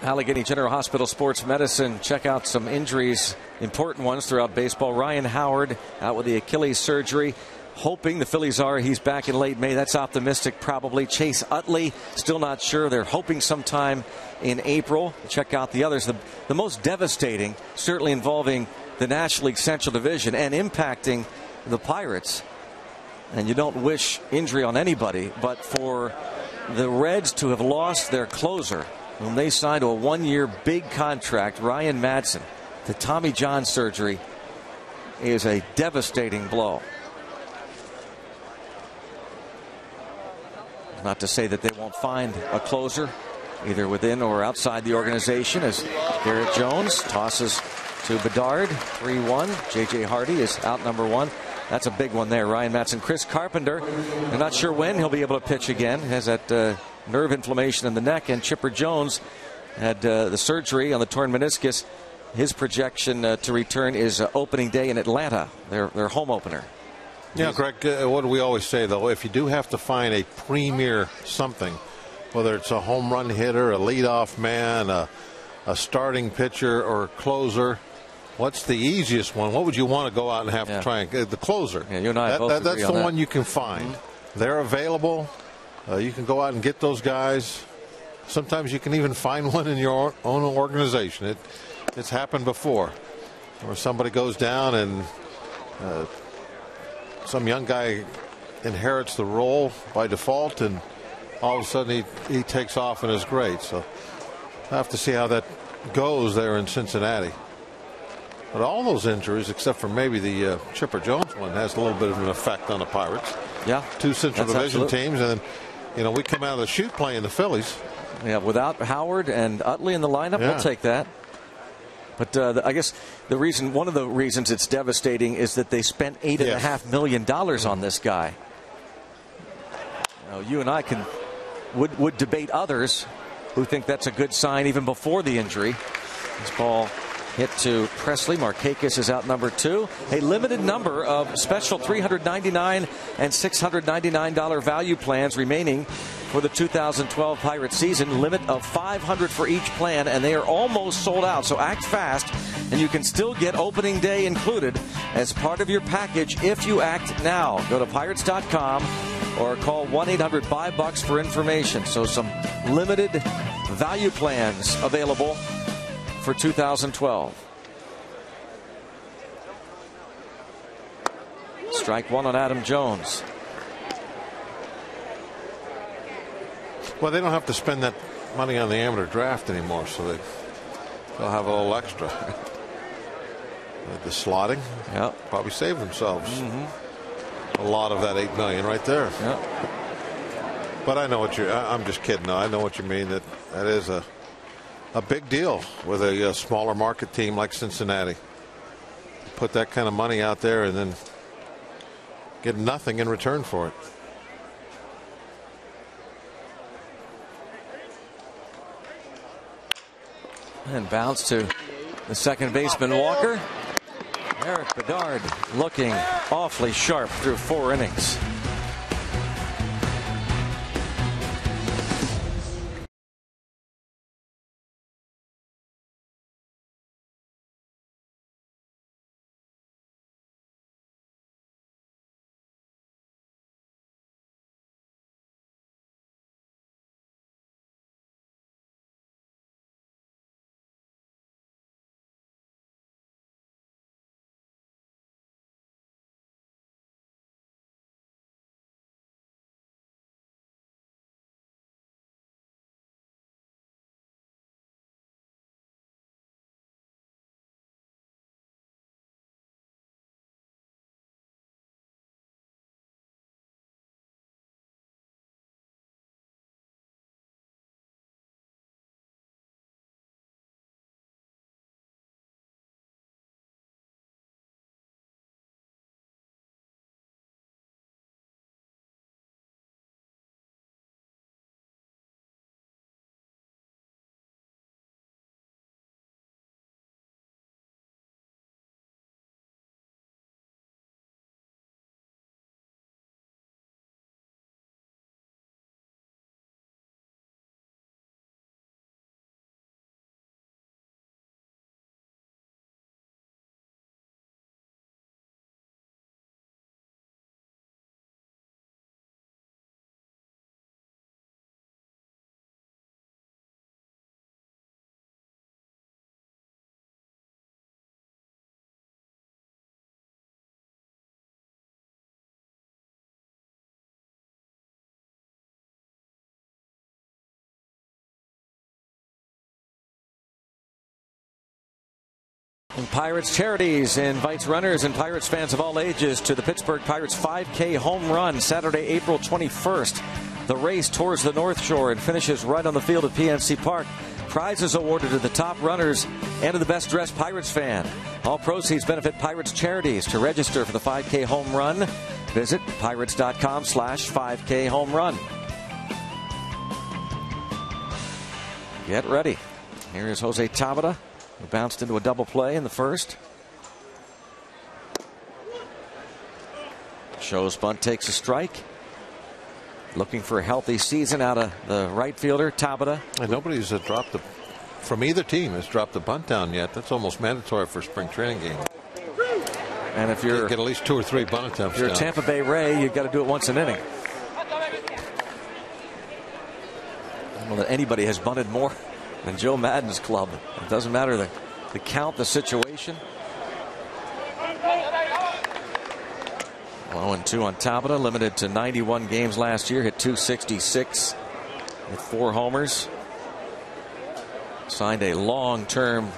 Allegheny General Hospital Sports Medicine. Check out some injuries, important ones throughout baseball. Ryan Howard out with the Achilles surgery. hoping. The Phillies are. He's back in late May. That's optimistic, probably. Chase Utley, still not sure. They're hoping sometime in April. Check out the others. The most devastating, certainly involving the National League Central Division and impacting the Pirates. And you don't wish injury on anybody, but for the Reds to have lost their closer, whom they signed to a 1-year big contract, Ryan Madsen, to Tommy John surgery, is a devastating blow. Not to say that they won't find a closer, either within or outside the organization, as Garrett Jones tosses to Bedard, 3-1. J.J. Hardy is out number 1. That's a big one there. Ryan Madsen. Chris Carpenter, I'm not sure when he'll be able to pitch again. He has that nerve inflammation in the neck. And Chipper Jones had the surgery on the torn meniscus. His projection to return is opening day in Atlanta, their home opener. Yeah, Greg, what do we always say, though? If you do have to find a premier something, whether it's a home run hitter, a leadoff man, a starting pitcher, or a closer, what's the easiest one? What would you want to go out and have to try and get? The closer. Yeah, you and I both agree that's on the that. one you can find. They're available. You can go out and get those guys. Sometimes you can even find one in your own organization. It's happened before, where somebody goes down and some young guy inherits the role by default, and all of a sudden he takes off and is great. So I have to see how that goes there in Cincinnati. But all those injuries, except for maybe the Chipper Jones one, has a little bit of an effect on the Pirates. Yeah, 2 Central Division teams, and then we come out of the chute playing the Phillies. Yeah, without Howard and Utley in the lineup, we'll take that. But I guess one of the reasons it's devastating is that they spent $8.5 million on this guy. You and I would debate others who think that's a good sign even before the injury. This ball hit to Presley. Markakis is out number 2. A limited number of special $399 and $699 value plans remaining for the 2012 Pirates season. Limit of 500 for each plan, and they are almost sold out. So act fast, and you can still get opening day included as part of your package if you act now. Go to Pirates.com or call 1-800-5-BUCKS for information. So some limited value plans available for 2012. Strike 1 on Adam Jones. Well, they don't have to spend that money on the amateur draft anymore, so they'll have a little extra. The slotting, probably save themselves a lot of that $8 million right there. But I know what I'm just kidding. I know what you mean. That is a big deal with a smaller market team like Cincinnati. Put that kind of money out there and then get nothing in return for it. And bounce to the second baseman, Walker. Eric Bedard looking awfully sharp through 4 innings. And Pirates Charities invites runners and Pirates fans of all ages to the Pittsburgh Pirates 5K home run Saturday, April 21st. The race tours the North Shore and finishes right on the field at PNC Park. Prizes awarded to the top runners and to the best dressed Pirates fan. All proceeds benefit Pirates Charities. To register for the 5K home run, visit pirates.com/5K home run. Get ready. Here is Jose Tabata, who bounced into a double play in the first. Shows bunt takes a strike. Looking for a healthy season out of the right fielder, Tabata. And nobody's dropped from either team has dropped the bunt down yet. That's almost mandatory for a spring training game. And if you're get at least 2 or 3 bunt attempts. If you're down. Tampa Bay Ray, you've got to do it once an inning. I don't know that anybody has bunted more than Joe Madden's club. It doesn't matter the count, the situation. 0-2 on Tabata, limited to 91 games last year, hit .266 with 4 homers. Signed a long-term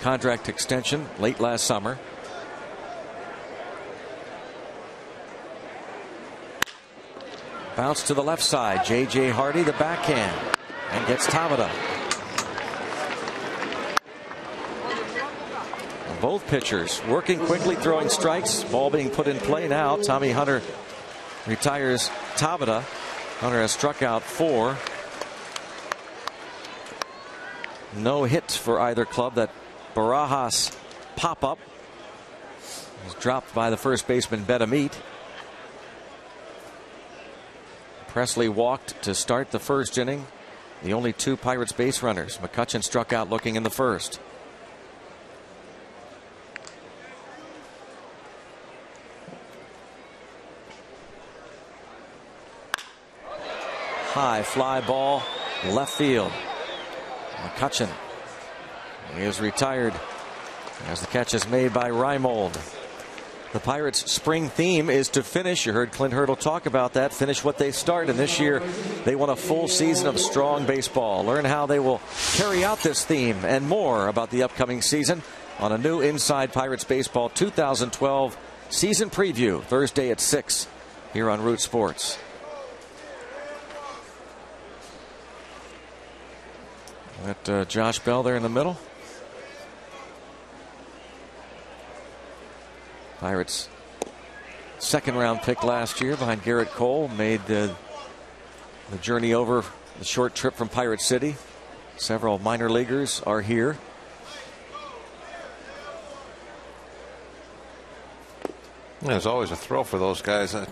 contract extension late last summer. Bounce to the left side. J.J. Hardy, the backhand, and gets Tabata. Both pitchers working quickly, throwing strikes. Ball being put in play now. Tommy Hunter retires Tabata. Hunter has struck out 4. No hits for either club. That Barajas pop-up was dropped by the first baseman Bedamit. Presley walked to start the first inning. The only 2 Pirates base runners. McCutchen struck out looking in the first. High fly ball left field. McCutchen is retired as the catch is made by Reimold. The Pirates' spring theme is to finish. You heard Clint Hurdle talk about that. Finish what they start. And this year they want a full season of strong baseball. Learn how they will carry out this theme and more about the upcoming season on a new Inside Pirates Baseball 2012 season preview Thursday at 6 here on Root Sports. Got Josh Bell there in the middle. Pirates' second-round pick last year behind Garrett Cole made the journey over the short trip from Pirate City. Several minor leaguers are here. Yeah, it's always a thrill for those guys. I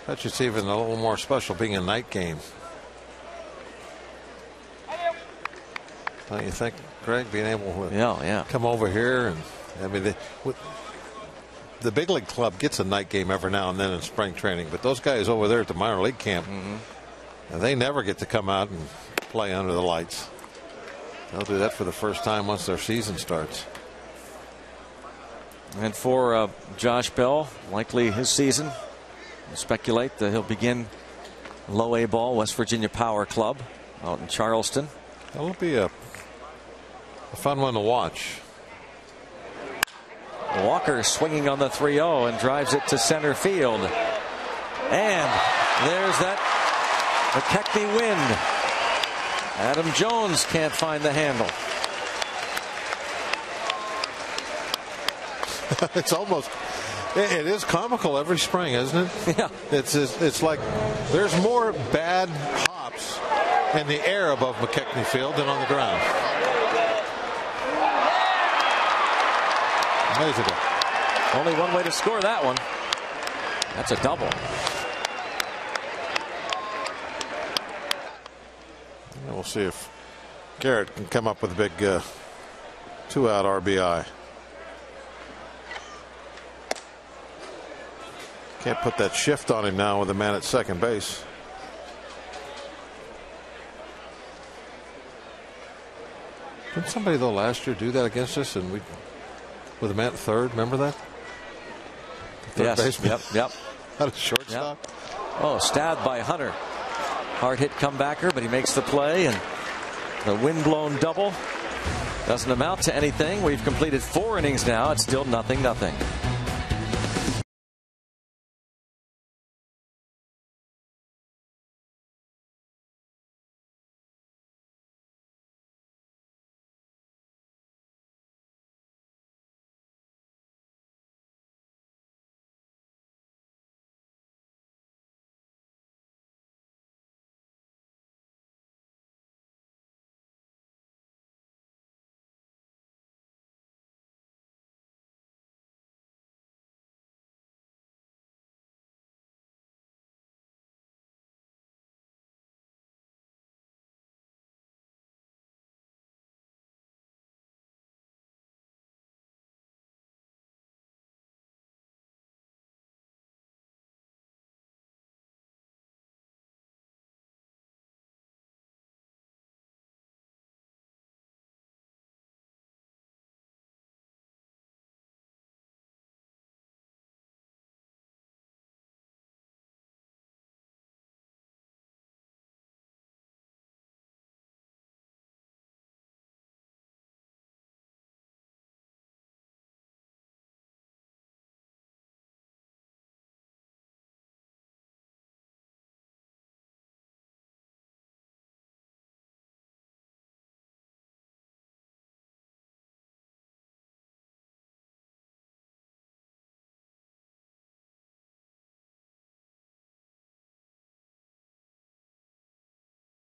bet it's even a little more special being a night game. Don't you think, Greg, being able to come over here? And I mean, the big league club gets a night game every now and then in spring training, but those guys over there at the minor league camp, they never get to come out and play under the lights. They'll do that for the first time once their season starts. And for Josh Bell, likely his season, we'll speculate that he'll begin low A ball, West Virginia Power Club out in Charleston. That'll be a fun one to watch. Walker swinging on the 3-0 and drives it to center field. And there's that McKechnie wind. Adam Jones can't find the handle. It's almost, it is comical every spring, isn't it? Yeah. It's like there's more bad hops in the air above McKechnie Field than on the ground. Amazing. Only one way to score that one. That's a double. And we'll see if Garrett can come up with a big 2-out RBI. Can't put that shift on him now with a man at second base. Didn't somebody though last year do that against us and we with a man at third? Remember that? Yes. Baseman. Yep. Out of shortstop. Yep. Oh, stabbed by Hunter. Hard hit comebacker, but he makes the play and the windblown double. Doesn't amount to anything. We've completed 4 innings now. It's still 0-0.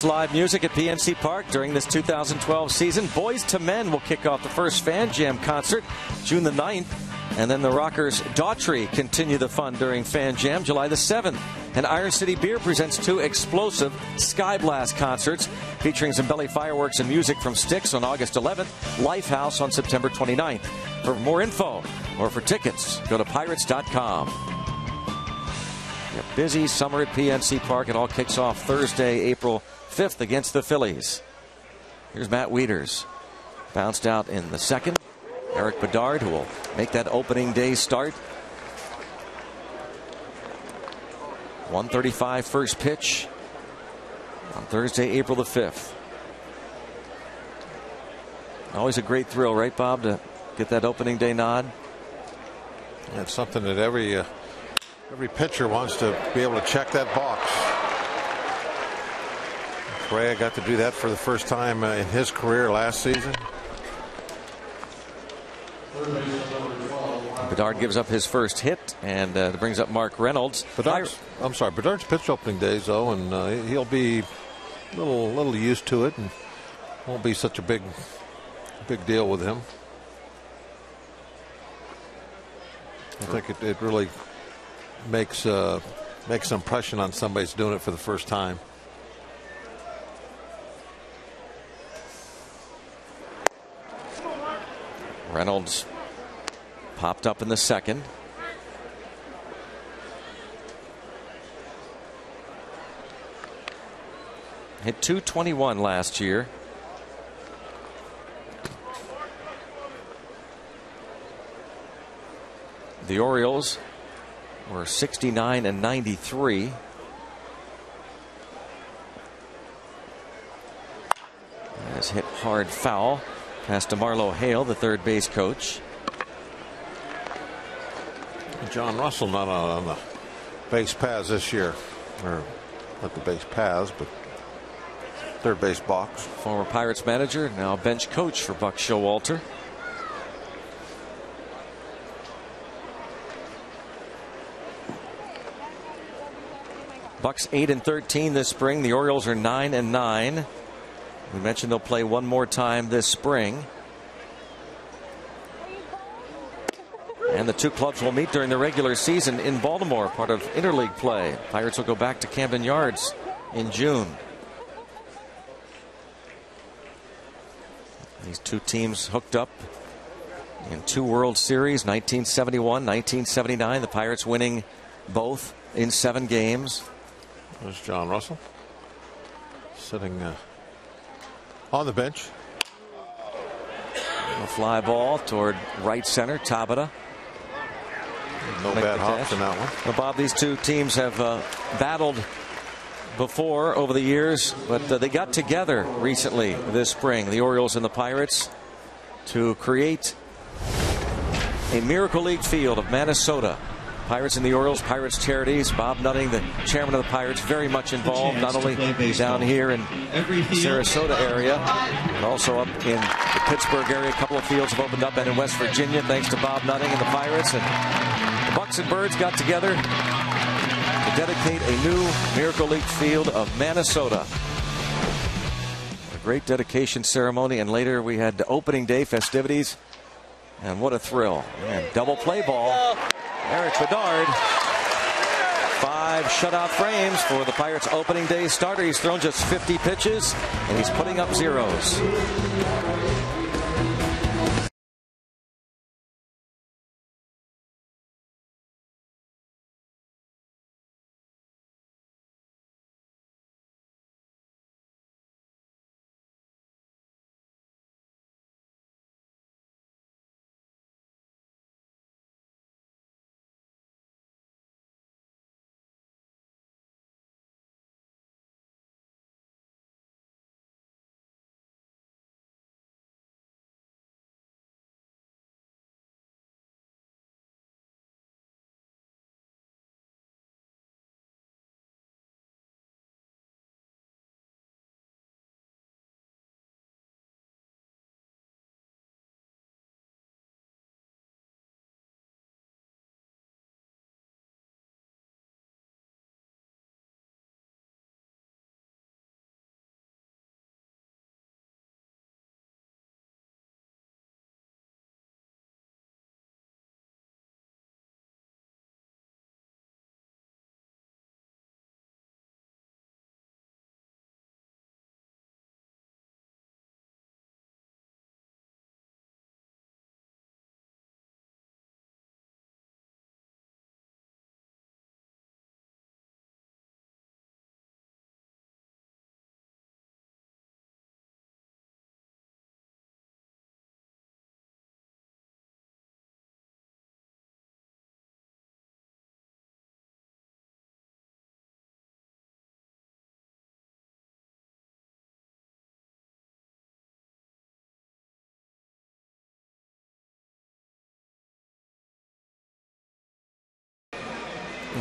Live music at PNC Park during this 2012 season. Boys to Men will kick off the first Fan Jam concert June the 9th. And then the Rockers Daughtry continue the fun during Fan Jam July the 7th. And Iron City Beer presents 2 explosive Sky Blast concerts featuring some belly fireworks and music from Styx on August 11th, Lifehouse on September 29th. For more info or for tickets, go to pirates.com. A busy summer at PNC Park. It all kicks off Thursday, April 5th against the Phillies. Here's Matt Wieters. Bounced out in the second. Eric Bedard, who will make that opening day start. 1:35 first pitch on Thursday, April the 5th. Always a great thrill, right, Bob, to get that opening day nod? It's something that every pitcher wants to be able to check that box. Correa got to do that for the first time in his career last season. Bedard gives up his first hit and brings up Mark Reynolds. Bedard's pitch opening days, though, and he'll be a little used to it and won't be such a big deal with him. I think it really makes an impression on somebody who's doing it for the first time. Reynolds popped up in the second. Hit .221 last year. The Orioles were 69 and 93. Has hit hard foul past DeMarlo Hale, the third base coach. John Russell not on the base paths this year, or not the base paths, but third base box. Former Pirates manager, now bench coach for Buck Showalter. Bucks 8-13 this spring. The Orioles are 9-9. We mentioned they'll play one more time this spring. And the 2 clubs will meet during the regular season in Baltimore, part of interleague play. Pirates will go back to Camden Yards in June. These 2 teams hooked up in 2 World Series, 1971, 1979. The Pirates winning both in 7 games. There's John Russell sitting on the bench. A fly ball toward right center. Tabata. No bad hops in that one. Well, Bob, these 2 teams have battled before over the years, but they got together recently this spring, the Orioles and the Pirates. to create a Miracle League field of Minnesota. Pirates and the Orioles, Pirates Charities. Bob Nutting, the chairman of the Pirates, very much involved, not only down here in the Sarasota area, but also up in the Pittsburgh area. A couple of fields have opened up, and in West Virginia, thanks to Bob Nutting and the Pirates. And the Bucks and Birds got together to dedicate a new Miracle League field of Minnesota. A great dedication ceremony, and later we had the opening day festivities. And what a thrill. And double play ball. Eric Bedard. 5 shutout frames for the Pirates opening day starter. He's thrown just 50 pitches, and he's putting up zeros.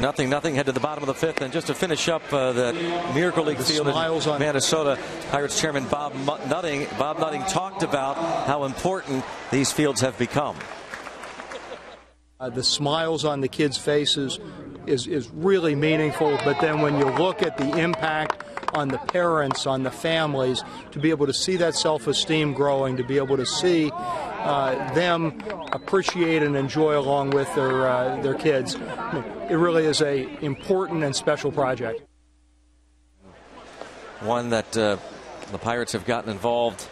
Nothing. Head to the bottom of the 5th. And just to finish up that Miracle League field in Minnesota, Pirates chairman Bob Nutting talked about how important these fields have become. The smiles on the kids' faces is really meaningful. But then when you look at the impact on the parents, on the families, to be able to see that self-esteem growing, to be able to see them appreciate and enjoy along with their kids, it really is a important and special project. One that the Pirates have gotten involved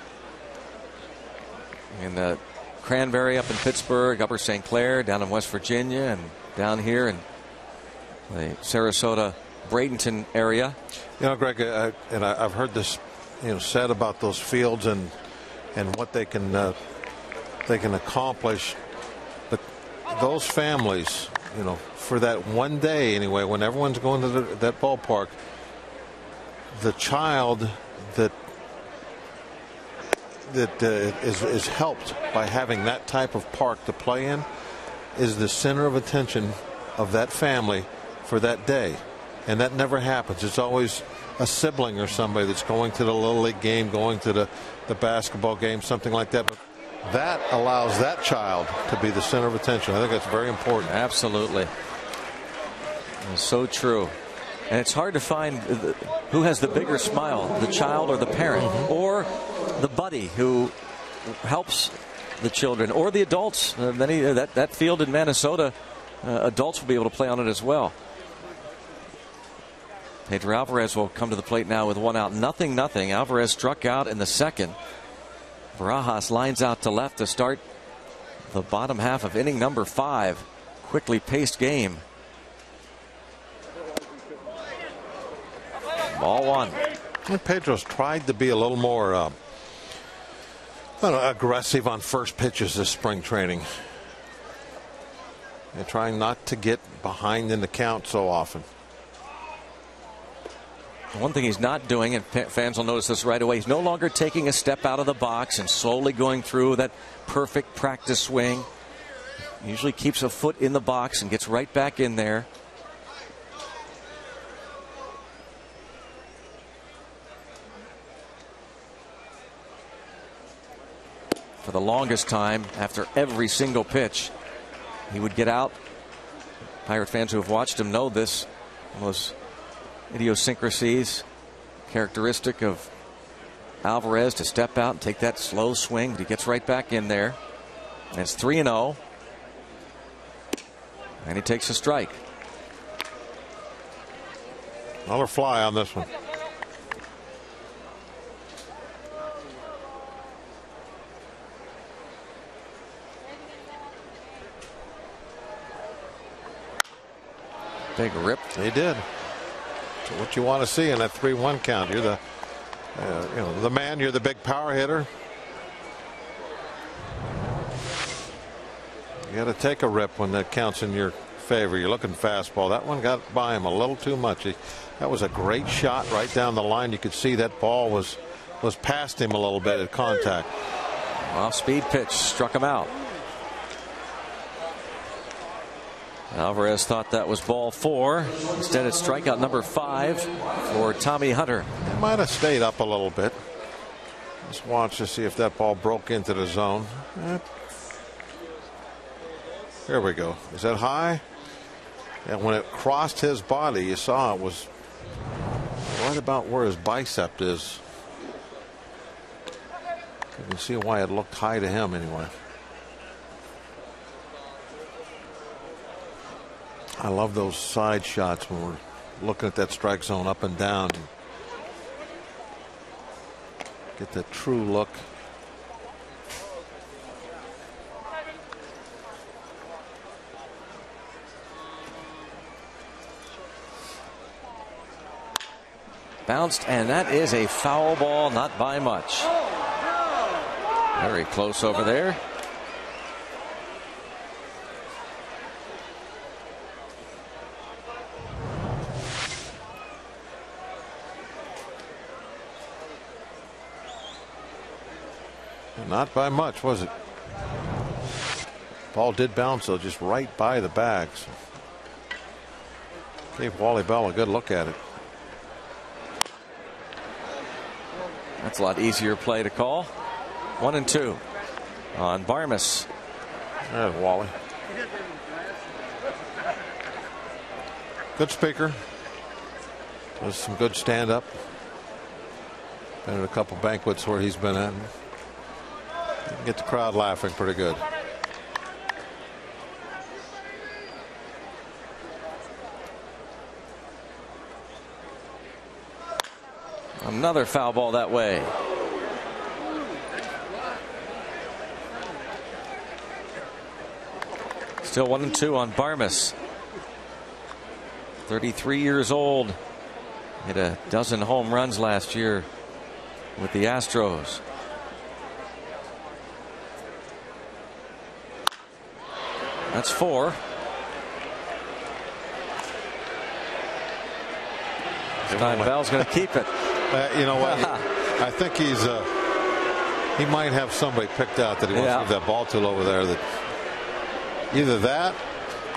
in Cranberry up in Pittsburgh, Upper St. Clair down in West Virginia, and down here in the Sarasota, Bradenton area. You know, Greg, and I've heard this, said about those fields and what they can accomplish. But those families, for that one day anyway, when everyone's going to that ballpark, the child that is helped by having that type of park to play in is the center of attention of that family for that day. And that never happens. It's always a sibling or somebody that's going to the Little League game, going to the basketball game, something like that. But that allows that child to be the center of attention. I think that's very important. Absolutely. It's so true. And it's hard to find who has the bigger smile, the child or the parent, or the buddy who helps the children, or the adults. That field in Minnesota, adults will be able to play on it as well. Pedro Alvarez will come to the plate now with 1 out. 0-0. Alvarez struck out in the 2nd. Barajas lines out to left to start the bottom half of inning number 5. Quickly paced game. Ball 1. Pedro's tried to be a little more aggressive on first pitches this spring training. And trying not to get behind in the count so often. One thing he's not doing, and fans will notice this right away, he's no longer taking a step out of the box and slowly going through that perfect practice swing. He usually keeps a foot in the box and gets right back in there. For the longest time, after every single pitch, he would get out. Pirate fans who have watched him know this. Those idiosyncrasies characteristic of Alvarez to step out and take that slow swing, but he gets right back in there. And it's 3-0. And he takes a strike. Another fly on this one. Big rip. They did. So what you want to see in that 3-1 count. You're the, the man. You're the big power hitter. You got to take a rip when that counts in your favor. You're looking fastball. That one got by him a little too much. That was a great shot right down the line. You could see that ball was past him a little bit at contact. Off speed pitch struck him out. Alvarez thought that was ball 4. Instead, it's strikeout number 5 for Tommy Hunter. It might have stayed up a little bit. Let's watch to see if that ball broke into the zone. There we go. Is that high? And when it crossed his body, you saw it was right about where his bicep is. You can see why it looked high to him anyway. I love those side shots when we're looking at that strike zone up and down. Get the true look. Bounced, and that is a foul ball, not by much. Very close over there. Not by much, was it? Ball did bounce, though, just right by the bags. Gave Wally Bell a good look at it. That's a lot easier play to call. 1-2 on Barmes. There's Wally. Good speaker. Does some good stand up. Been at a couple banquets where he's been at. Get the crowd laughing pretty good. Another foul ball that way. Still 1-2 on Barmes. 33 years old. Hit a dozen home runs last year with the Astros. That's 4. Bell's going to keep it. You know what? I think he might have somebody picked out that he wants to give that ball to over there. That either that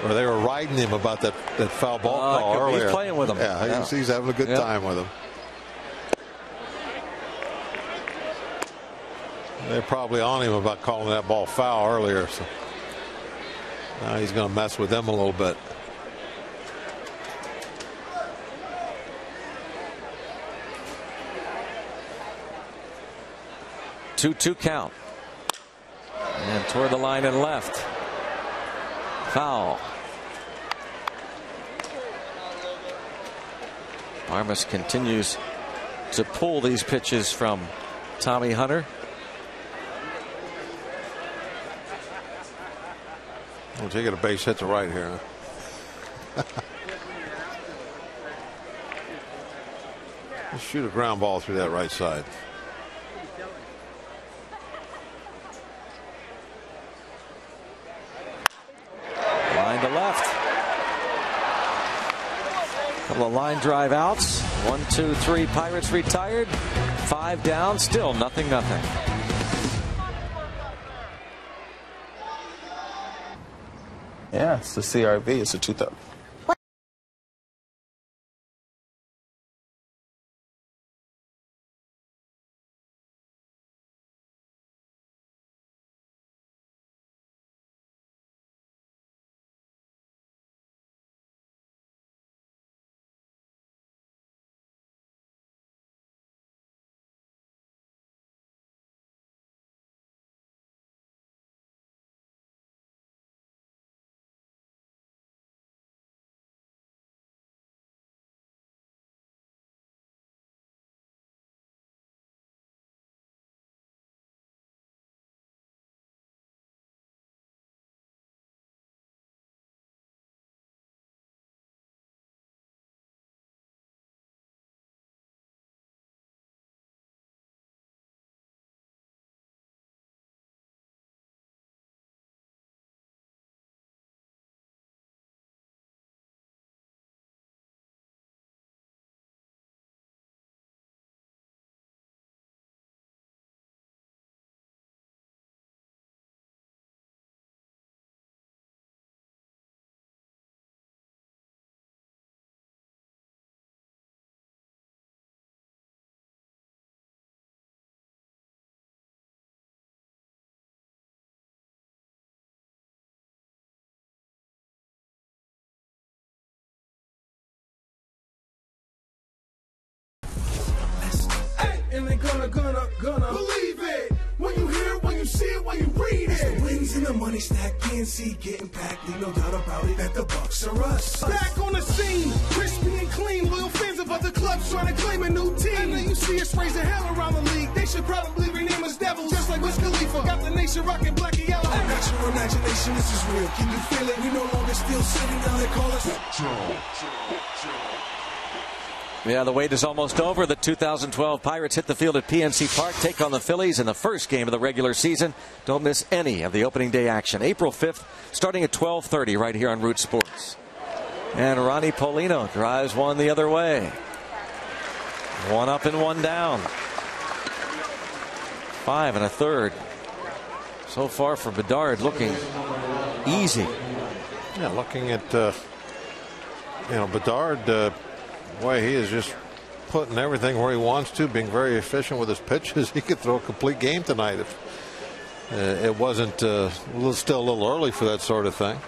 or they were riding him about that foul ball call earlier. He's playing with him. Yeah, he's having a good time with him. They're probably on him about calling that ball foul earlier. So now he's going to mess with them a little bit. Two count. And toward the line and left. Foul. Barmes continues to pull these pitches from Tommy Hunter. We'll take it a base hit to right here. Let's shoot a ground ball through that right side. Line to left. Couple of line drive outs. 1, 2, 3 Pirates retired. 5 down. Still nothing. Yeah, it's the CRV. It's a 2000. And they gonna believe it when you hear it, when you see it, when you read it. The wins and the money stack, PNC getting packed. Ain't no doubt about it that the Bucks are us. Back on the scene, crispy and clean. Loyal fans of other clubs trying to claim a new team. And then you see us raising hell around the league. They should probably rename us Devils, just like Wiz Khalifa. Got the nation rocking black and yellow. Not your imagination, this is real. Can you feel it? We no longer still sitting down. They call us. Yeah, the wait is almost over. The 2012 Pirates hit the field at PNC Park, take on the Phillies in the first game of the regular season. Don't miss any of the opening day action. April 5th, starting at 12:30 right here on Root Sports. And Ronnie Polino drives one the other way. 1 up and 1 down. 5 1/3. So far for Bedard, looking easy. Yeah, looking at Bedard. Boy, he is just putting everything where he wants to, being very efficient with his pitches. He could throw a complete game tonight if it wasn't still a little early for that sort of thing.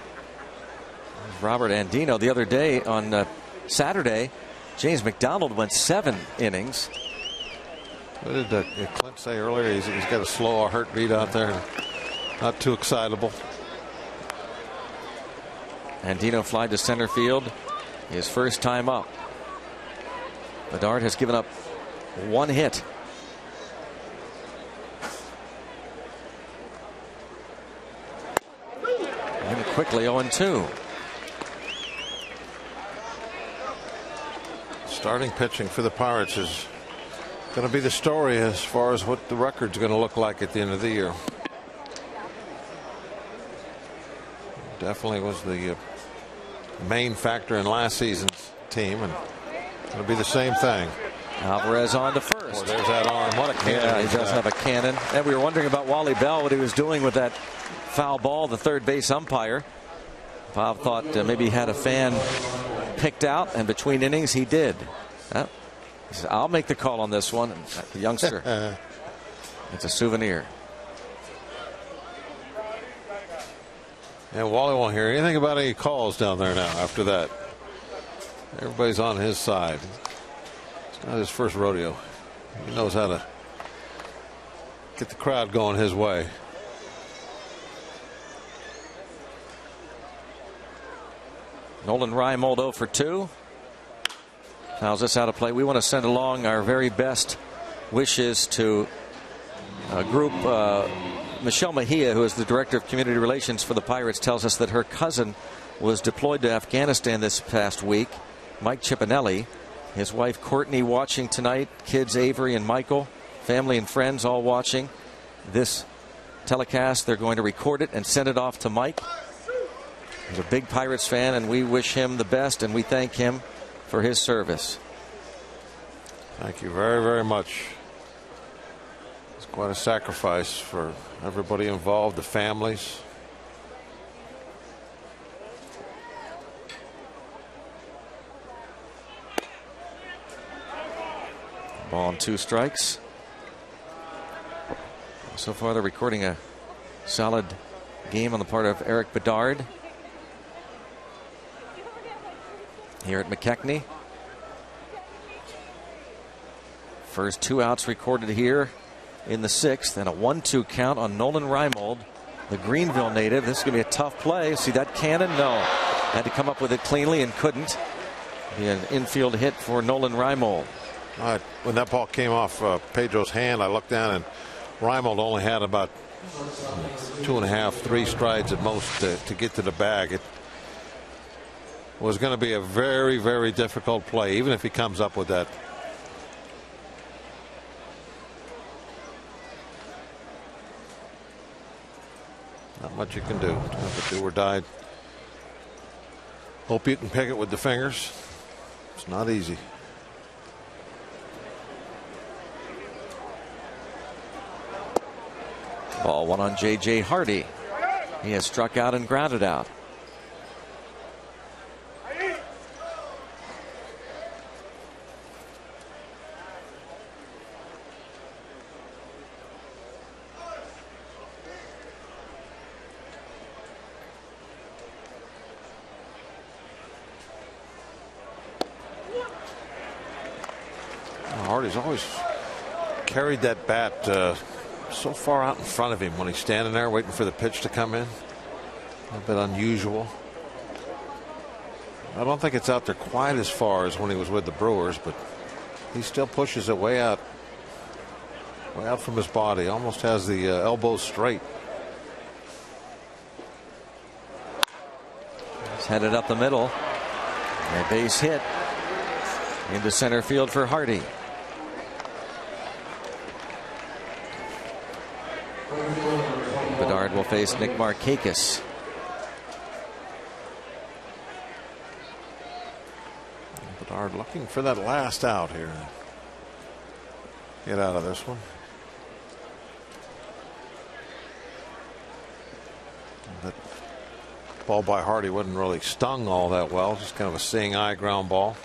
Robert Andino the other day on Saturday. James McDonald went 7 innings. What did Clint say earlier? He's got a slow heartbeat out there. Not too excitable. Andino fly to center field. His first time up. Bedard has given up 1 hit. And quickly 0-2. Starting pitching for the Pirates is going to be the story as far as what the record's going to look like at the end of the year. Definitely was the main factor in last season's team, and it'll be the same thing. Alvarez on to first. Oh, there's that arm. What a cannon. Yeah, he does have a cannon. And we were wondering about Wally Bell, what he was doing with that foul ball, the third base umpire. Bob thought maybe he had a fan picked out, and between innings he did. He said, I'll make the call on this one. The youngster. It's a souvenir. And Wally won't hear anything about any calls down there now after that. Everybody's on his side. It's not his first rodeo. He knows how to get the crowd going his way. Nolan Reimold 0 for 2. Fouls us out of play. We want to send along our very best wishes to a group. Michelle Mejia, who is the director of community relations for the Pirates, tells us that her cousin was deployed to Afghanistan this past week. Mike Cippinelli, his wife Courtney watching tonight, kids Avery and Michael, family and friends all watching this telecast. They're going to record it and send it off to Mike. He's a big Pirates fan, and we wish him the best, and we thank him for his service. Thank you very, very much. It's quite a sacrifice for everybody involved, the families. Ball and 2 strikes. So far, they're recording a solid game on the part of Eric Bedard here at McKechnie. First 2 outs recorded here in the 6th, and a 1-2 count on Nolan Reimold, the Greenville native. This is going to be a tough play. See that cannon? No. Had to come up with it cleanly and couldn't. Be an infield hit for Nolan Reimold. When that ball came off Pedro's hand, I looked down and Reimold only had about 2.5, 3 strides at most to get to the bag. It was going to be a very, very difficult play, even if he comes up with that. Not much you can do. Have to do or die. Hope you can pick it with the fingers. It's not easy. Ball 1 on J.J. Hardy. He has struck out and grounded out. Hardy's always carried that bat so far out in front of him when he's standing there waiting for the pitch to come in. A little bit unusual. I don't think it's out there quite as far as when he was with the Brewers, but he still pushes it way out from his body. Almost has the elbows straight. He's headed up the middle. A base hit into center field for Hardy. Bedard will face Nick Markakis. Bedard looking for that last out here. Get out of this one. That ball by Hardy wasn't really stung all that well. Just kind of a seeing eye ground ball.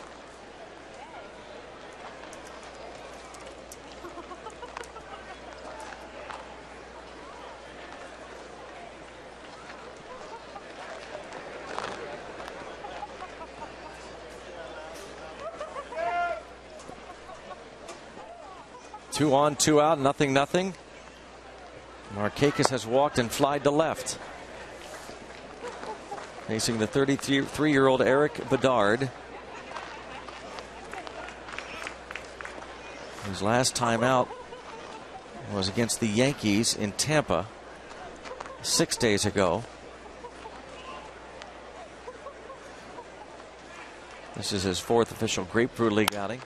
Two on, 2 out, nothing. Markakis has walked and flied to left. Facing the 33-year-old Eric Bedard. His last time out was against the Yankees in Tampa 6 days ago. This is his 4th official Grapefruit League outing.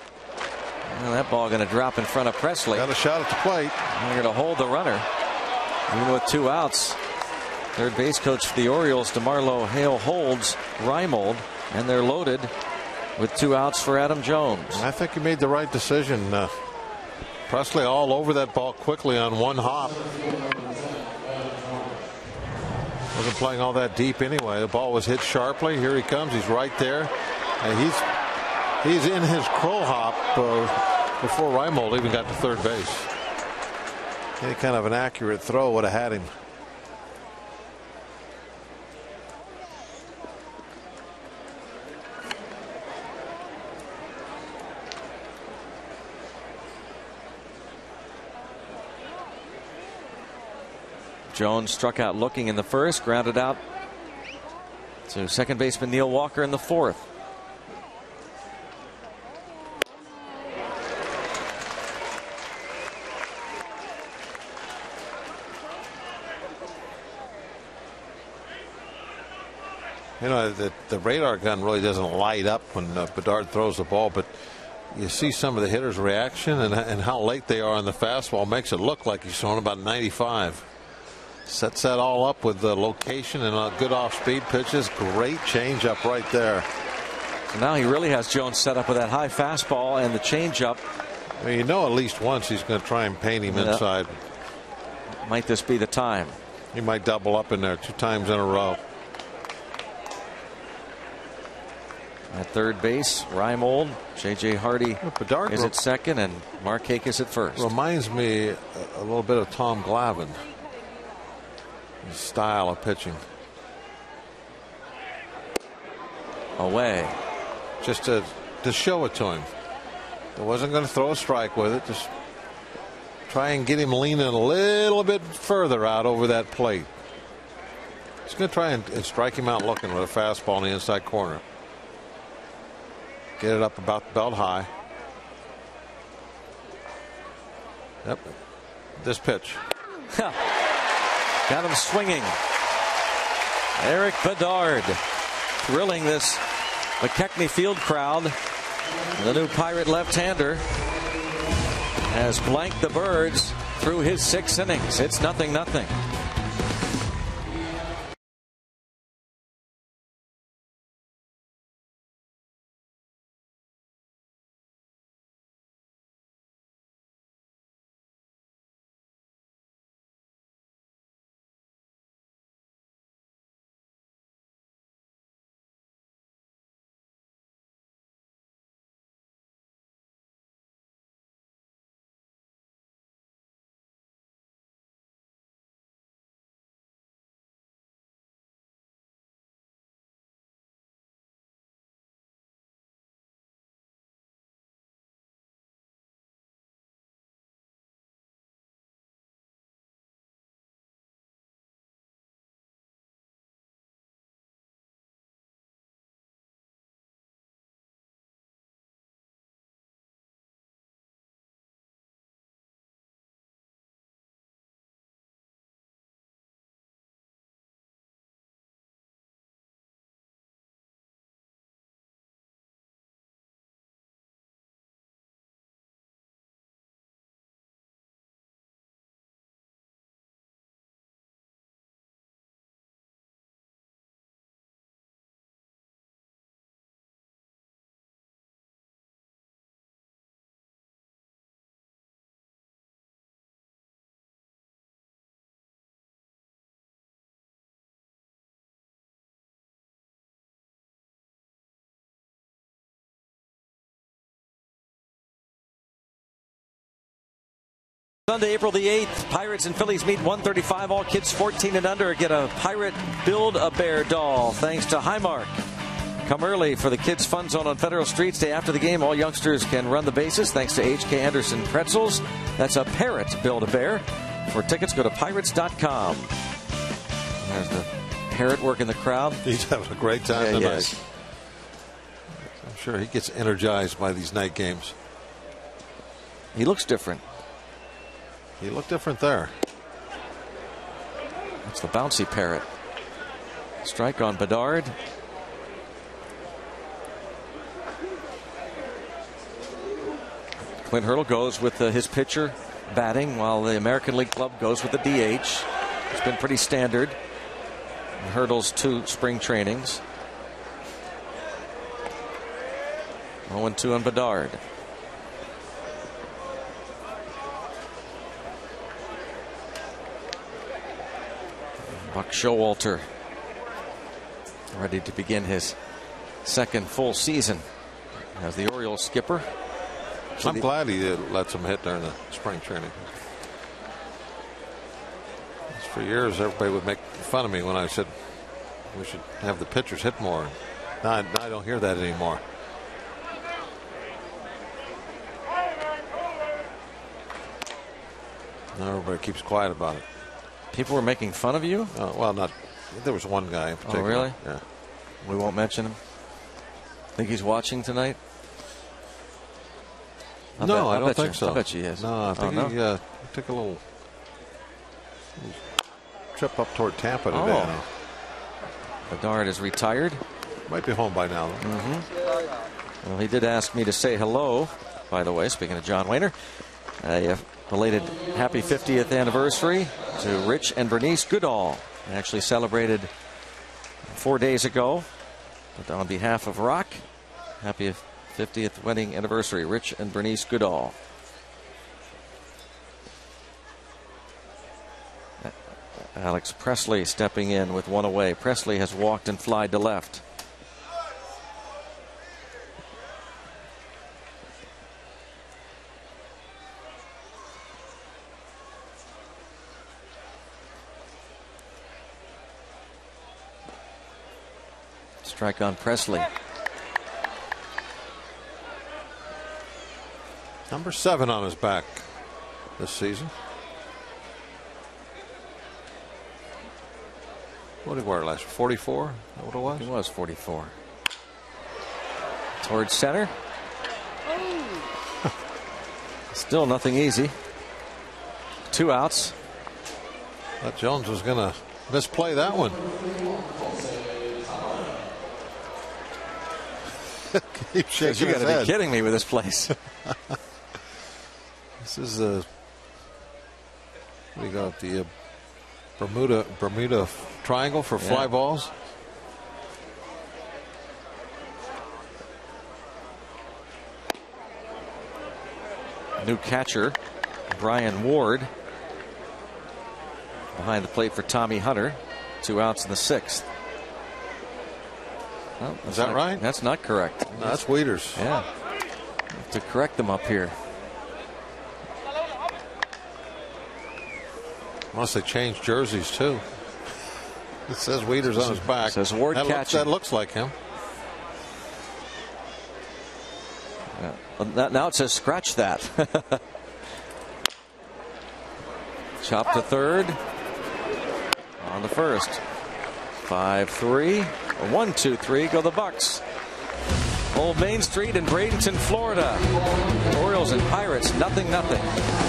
Well, that ball going to drop in front of Presley. Got a shot at the plate. They're going to hold the runner. Even with 2 outs. Third base coach for the Orioles, DeMarlo Hale, holds Reimold, and they're loaded with 2 outs for Adam Jones. I think he made the right decision. Presley all over that ball quickly on one hop. Wasn't playing all that deep anyway. The ball was hit sharply. Here he comes. He's right there. And he's in his crow hop before Reimold even got to third base. Any kind of an accurate throw would have had him. Jones struck out looking in the first, grounded out to second baseman Neil Walker in the 4th. You know, the radar gun really doesn't light up when Bedard throws the ball, but you see some of the hitters' reaction and how late they are on the fastball makes it look like he's throwing about 95. Sets that all up with the location and good off-speed pitches. Great changeup right there. Now he really has Jones set up with that high fastball and the changeup. Well, you know, at least once he's going to try and paint him inside. Might this be the time? He might double up in there 2 times in a row. At third base, Reimold, J.J. Hardy is at second, and Mark Hake is at first. Reminds me a little bit of Tom Glavine. His style of pitching. Away. Just to show it to him. I wasn't going to throw a strike with it. Just try and get him leaning a little bit further out over that plate. He's going to try and strike him out looking with a fastball in the inside corner. Get it up about belt high. Yep. This pitch. Got him swinging. Eric Bedard thrilling this McKechnie Field crowd. The new Pirate left-hander has blanked the Birds through his 6 innings. It's 0-0. Sunday, April the 8th, Pirates and Phillies meet 1:35. All kids 14 and under get a Pirate Build-A-Bear doll thanks to Highmark. Come early for the Kids Fun Zone on Federal Street. Stay after the game. All youngsters can run the bases thanks to H.K. Anderson Pretzels. That's a Parrot Build-A-Bear. For tickets, go to pirates.com. There's the parrot working the crowd. He's having a great time tonight. Yes. I'm sure he gets energized by these night games. He looks different. He looked different there. That's the bouncy parrot. Strike on Bedard. Clint Hurdle goes with his pitcher batting, while the American League club goes with the DH. It's been pretty standard in Hurdle's 2 spring trainings. 0-2 on Bedard. Buck Showalter ready to begin his 2nd full season as the Orioles skipper. I'm glad he lets him hit during the spring training. For years, everybody would make fun of me when I said we should have the pitchers hit more. Now I don't hear that anymore. Now everybody keeps quiet about it. People were making fun of you? Well, not. There was one guy in particular. Oh, really? Yeah. We won't mention him. Think he's watching tonight? I don't think so. I bet he is. No, I think he took a little trip up toward Tampa today. Bedard is retired. Might be home by now. Well, he did ask me to say hello, by the way, speaking of John Wehner. A belated happy 50th anniversary to Rich and Bernice Goodall. They actually celebrated 4 days ago. But on behalf of Rock, Happy 50th wedding anniversary, Rich and Bernice Goodall. Alex Presley stepping in with one away. Presley has walked and flied to left. Strike on Presley. Number 7 on his back this season. What did he wear last year? 44? Is that what it was? It was 44. Towards center. Still nothing easy. 2 outs. Thought Jones was going to misplay that one. Keep shaking You his got to head. be kidding me with this place. This is the what do you got? The Bermuda Triangle for fly balls. New catcher, Brian Ward, behind the plate for Tommy Hunter. 2 outs in the 6th. Well, is that right? That's not correct. No, that's Wieters. Yeah. Have to correct them up here. Unless they changed jerseys too. It says Wieters on his back. It says Ward catching. That looks like him. Yeah. Now it says scratch that. Chop to third. On the first. 5-3. 1-2-3. Go the Bucks. Old Main Street in Bradenton, Florida. Orioles and Pirates 0-0.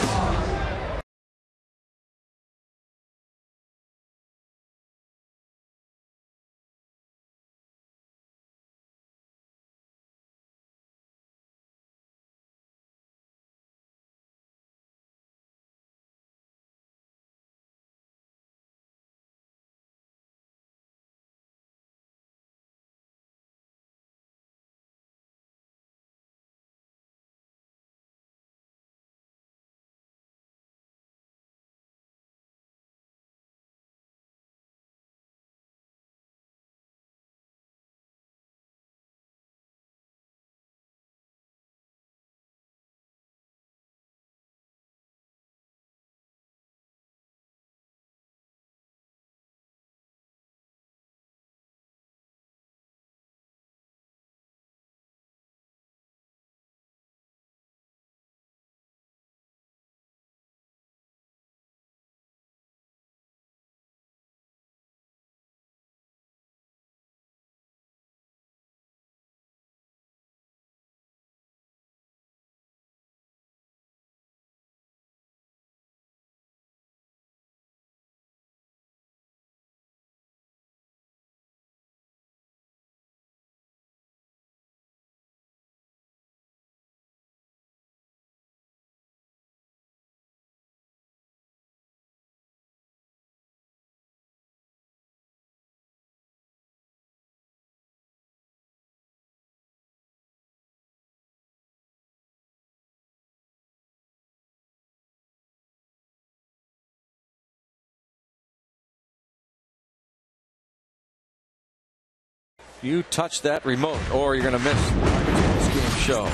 You touch that remote or you're going to miss this game show.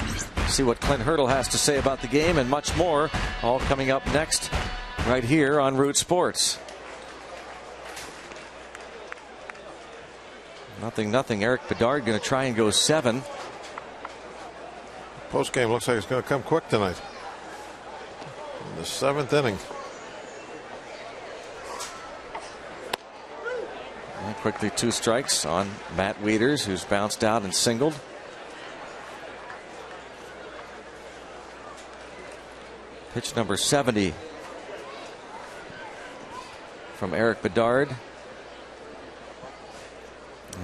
See what Clint Hurdle has to say about the game and much more, all coming up next right here on Root Sports. 0-0. Eric Bedard going to try and go 7. Post game looks like it's going to come quick tonight. In the 7th inning. And quickly 2 strikes on Matt Wieters, who's bounced out and singled. Pitch number 70 from Eric Bedard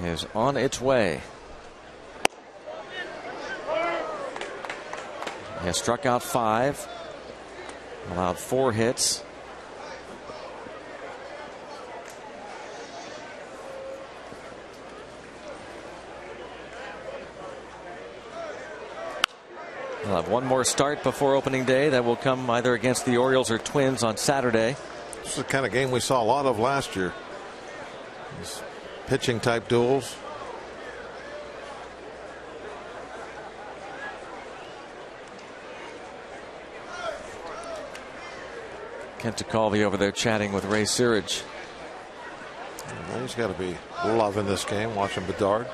is on its way. He has struck out 5, allowed 4 hits. He'll have one more start before opening day. That will come either against the Orioles or Twins on Saturday. This is the kind of game we saw a lot of last year. These pitching type duels. Kent DeCalvi over there chatting with Ray Searage. He's got to be loving this game, watching Bedard.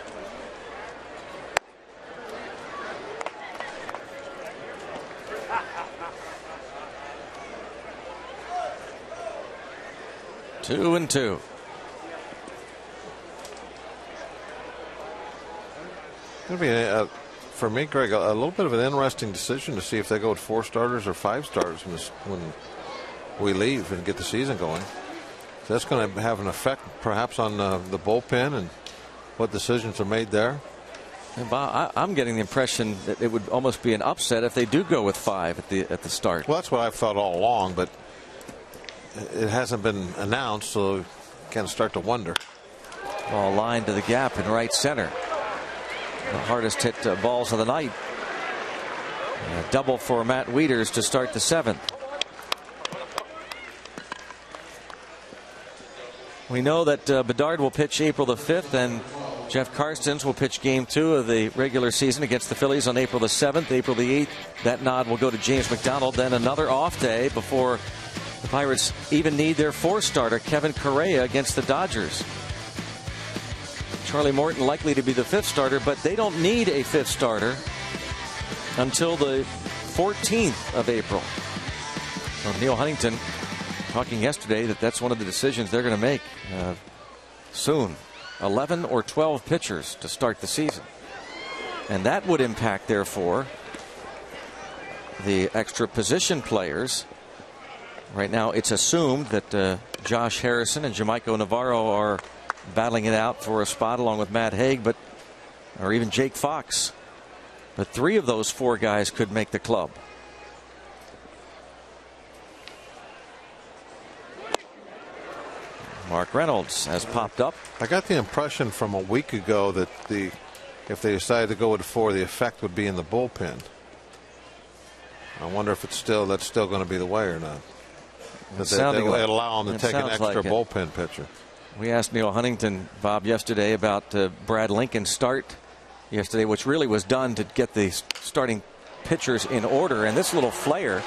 Two and two. It's going to be, for me, Greg, a little bit of an interesting decision to see if they go with 4 starters or 5 starters when we leave and get the season going. So that's going to have an effect perhaps on the bullpen and what decisions are made there. And Bob, I'm getting the impression that it would almost be an upset if they do go with 5 at the start. Well, that's what I've thought all along, but it hasn't been announced, so you kind of start to wonder. Ball lined to the gap in right center. The hardest hit balls of the night. A double for Matt Wieters to start the 7th. We know that Bedard will pitch April the 5th, and Jeff Karstens will pitch Game 2 of the regular season against the Phillies on April the 7th. April the 8th, that nod will go to James McDonald. Then another off day before the Pirates even need their 4th starter, Kevin Correa, against the Dodgers. Charlie Morton likely to be the 5th starter, but they don't need a 5th starter until the 14th of April. So Neil Huntington talking yesterday that's one of the decisions they're going to make soon. 11 or 12 pitchers to start the season. And that would impact, therefore, the extra position players. Right now, it's assumed that Josh Harrison and Jamaico Navarro are battling it out for a spot along with Matt Haig, or even Jake Fox. But 3 of those 4 guys could make the club. Mark Reynolds has popped up. I got the impression from a week ago that if they decided to go with 4, the effect would be in the bullpen. I wonder if that's still going to be the way or not. That they allow them to take an extra bullpen pitcher. We asked Neil Huntington, Bob, yesterday about Brad Lincoln's start yesterday, which really was done to get the starting pitchers in order. And this little flare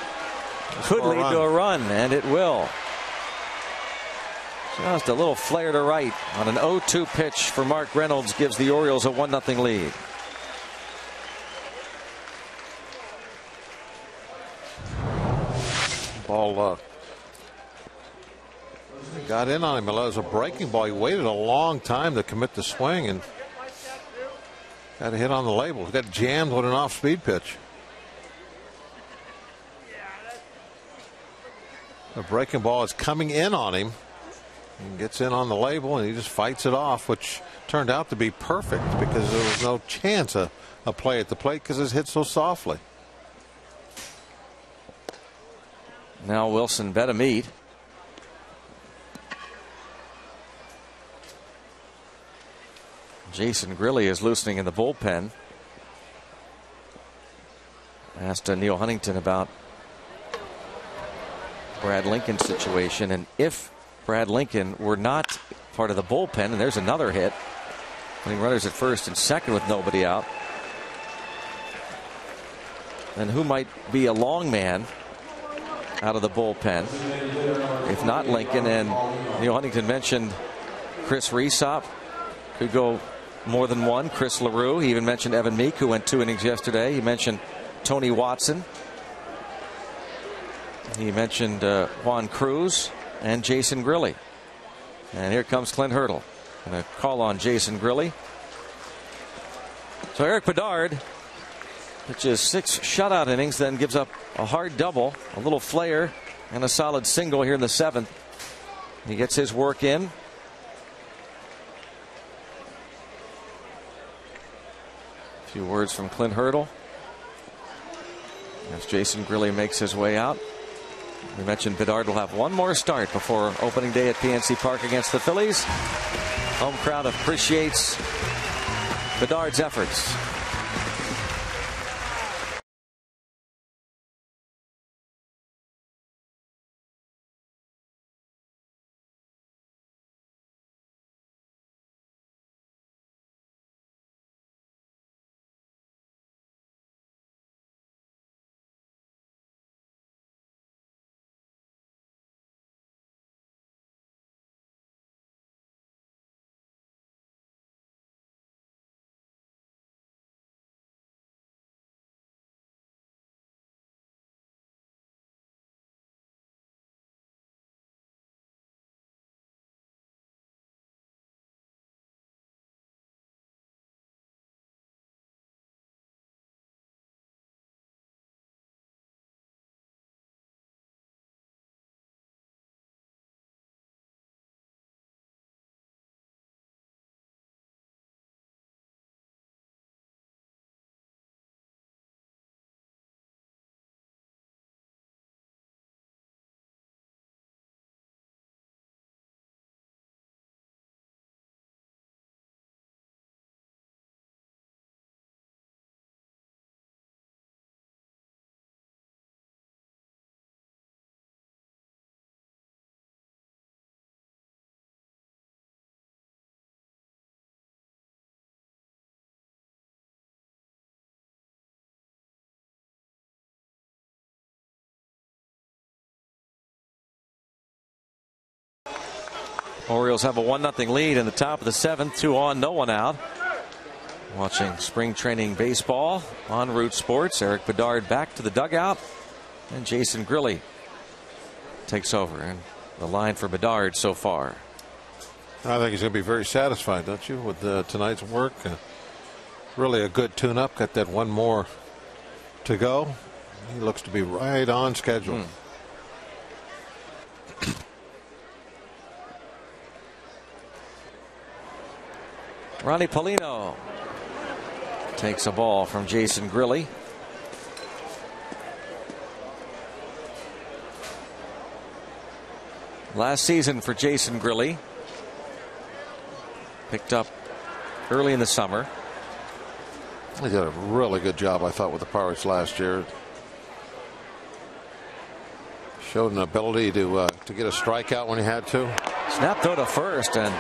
could lead to a run, and it will. Just a little flare to right on an 0-2 pitch for Mark Reynolds gives the Orioles a 1-0 lead. Ball got in on him. It was a breaking ball. He waited a long time to commit the swing and got a hit on the label. He got jammed with an off-speed pitch. The breaking ball is coming in on him. He gets in on the label and he just fights it off, which turned out to be perfect because there was no chance of a play at the plate because it's hit so softly. Now Wilson Betemit. Jason Grilli is loosening in the bullpen. Asked Neil Huntington about Brad Lincoln's situation, and if Brad Lincoln were not part of the bullpen, and there's another hit, putting runners at first and second with nobody out, then who might be a long man out of the bullpen if not Lincoln? And Neil Huntington mentioned Chris Rhysop could go more than one. Chris LaRue. He even mentioned Evan Meek, who went 2 innings yesterday. He mentioned Tony Watson. He mentioned Juan Cruz and Jason Grilli. And here comes Clint Hurdle. Going to call on Jason Grilli. So Eric Bedard pitches 6 shutout innings, then gives up a hard double, a little flare, and a solid single here in the 7th. He gets his work in. A few words from Clint Hurdle as Jason Grilli makes his way out. We mentioned Bedard will have one more start before opening day at PNC Park against the Phillies. Home crowd appreciates Bedard's efforts. Orioles have a 1-0 lead in the top of the 7th. 2 on, no one out. Watching spring training baseball on Root Sports. Eric Bedard back to the dugout, and Jason Grilli takes over. And the line for Bedard so far. I think he's going to be very satisfied, don't you, with tonight's work? Really a good tune-up. Got that one more to go. He looks to be right on schedule. Ronnie Paulino takes a ball from Jason Grilli. Last season for Jason Grilli. Picked up early in the summer. He did a really good job, I thought, with the Pirates last year. Showed an ability to get a strikeout when he had to. Snap throw to first, and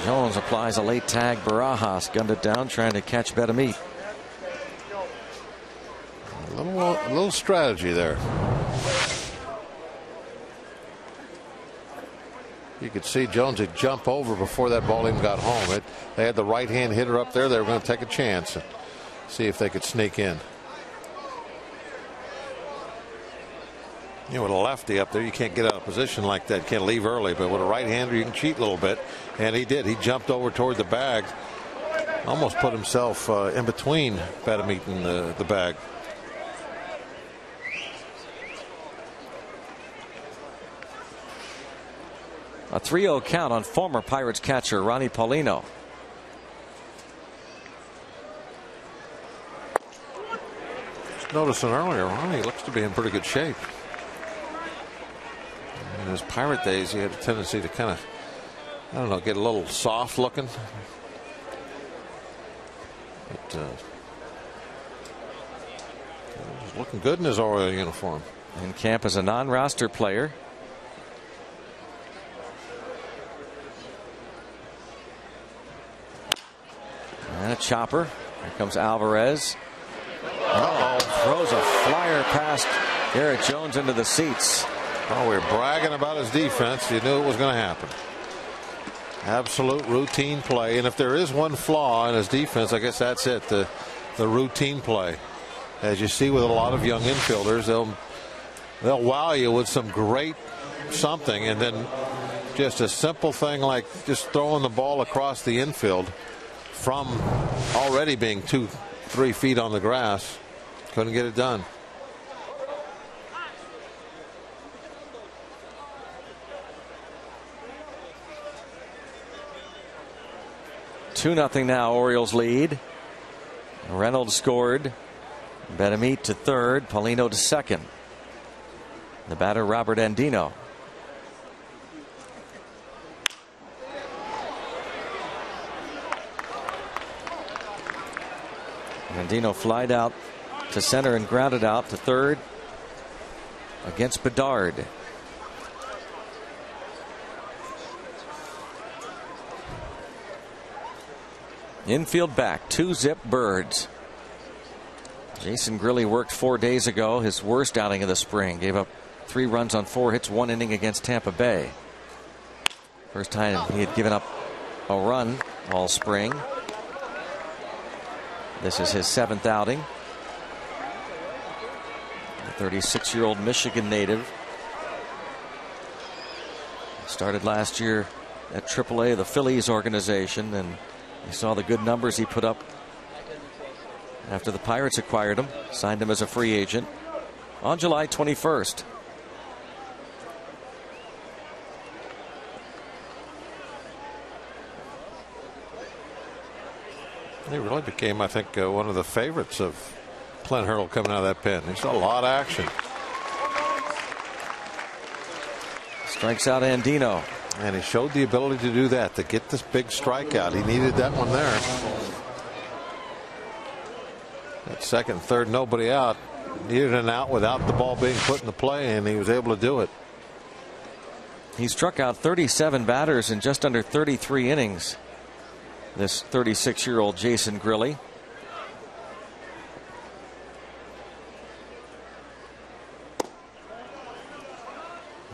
Jones applies a late tag. Barajas gunned it down, trying to catch Betamit. A little strategy there. You could see Jones had jump over before that ball even got home. They had the right-hand hitter up there. They were going to take a chance and see if they could sneak in. You know, with a lefty up there, you can't get out of position like that. You can't leave early. But with a right-hander, you can cheat a little bit. And he did. He jumped over toward the bag. Almost put himself in between Betamit and the bag. A 3-0 count on former Pirates catcher Ronnie Paulino. Just noticing earlier, Ronnie looks to be in pretty good shape. In his Pirate days, he had a tendency to kind of, I don't know, get a little soft looking. But he's looking good in his Oriole uniform. In camp as a non-roster player. And a chopper. Here comes Alvarez. Throws a flyer past Garrett Jones into the seats. Oh, we were bragging about his defense. You knew it was going to happen. Absolute routine play. And if there is one flaw in his defense, I guess that's it. The routine play. As you see with a lot of young infielders, they'll wow you with some great something, and then just a simple thing like just throwing the ball across the infield from already being 2-3 feet on the grass. Couldn't get it done. Two 2-0 now, Orioles lead. Reynolds scored. Betamit to third, Paulino to second. The batter, Robert Andino. Andino flied out to center and grounded out to third against Bedard. Infield back, 2-zip birds. Jason Grilli worked 4 days ago, his worst outing of the spring. Gave up 3 runs on 4 hits, 1 inning against Tampa Bay. First time he had given up a run all spring. This is his 7th outing. The 36-year-old Michigan native started last year at AAA, the Phillies organization, and you saw the good numbers he put up after the Pirates acquired him, signed him as a free agent on July 21st. He really became, I think, one of the favorites of Clint Hurdle coming out of that pen. He saw a lot of action. Strikes out Andino. And he showed the ability to do that, to get this big strikeout. He needed that one there. That second, third, nobody out. Needed an out without the ball being put in the play, and he was able to do it. He struck out 37 batters in just under 33 innings. This 36-year-old Jason Grilli.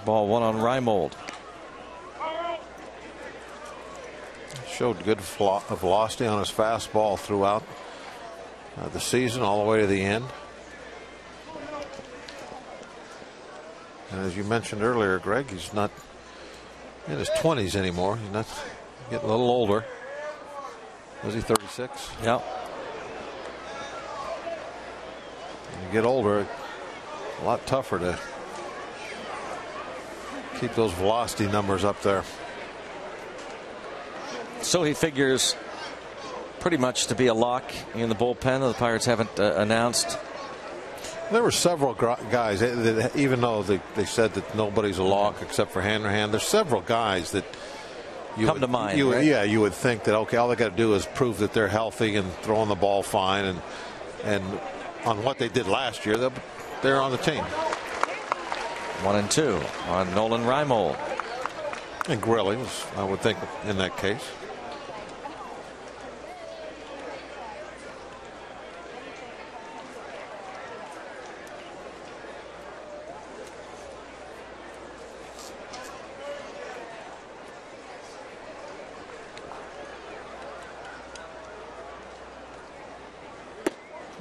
Ball 1 on Reimold. showed good velocity on his fastball throughout the season, all the way to the end. And as you mentioned earlier, Greg, he's not in his 20s anymore. He's not getting a little older. Was he 36? Yeah. When you get older, a lot tougher to keep those velocity numbers up there. So he figures pretty much to be a lock in the bullpen. The Pirates haven't announced. There were several guys that, even though they said that nobody's a lock except for Hanrahan, there's several guys that you come would, to mind. Right? Yeah, you would think that, okay, all they got to do is prove that they're healthy and throwing the ball fine, and on what they did last year, they're on the team. 1-2 on Nolan Reimold. And Grilly was, I would think, in that case.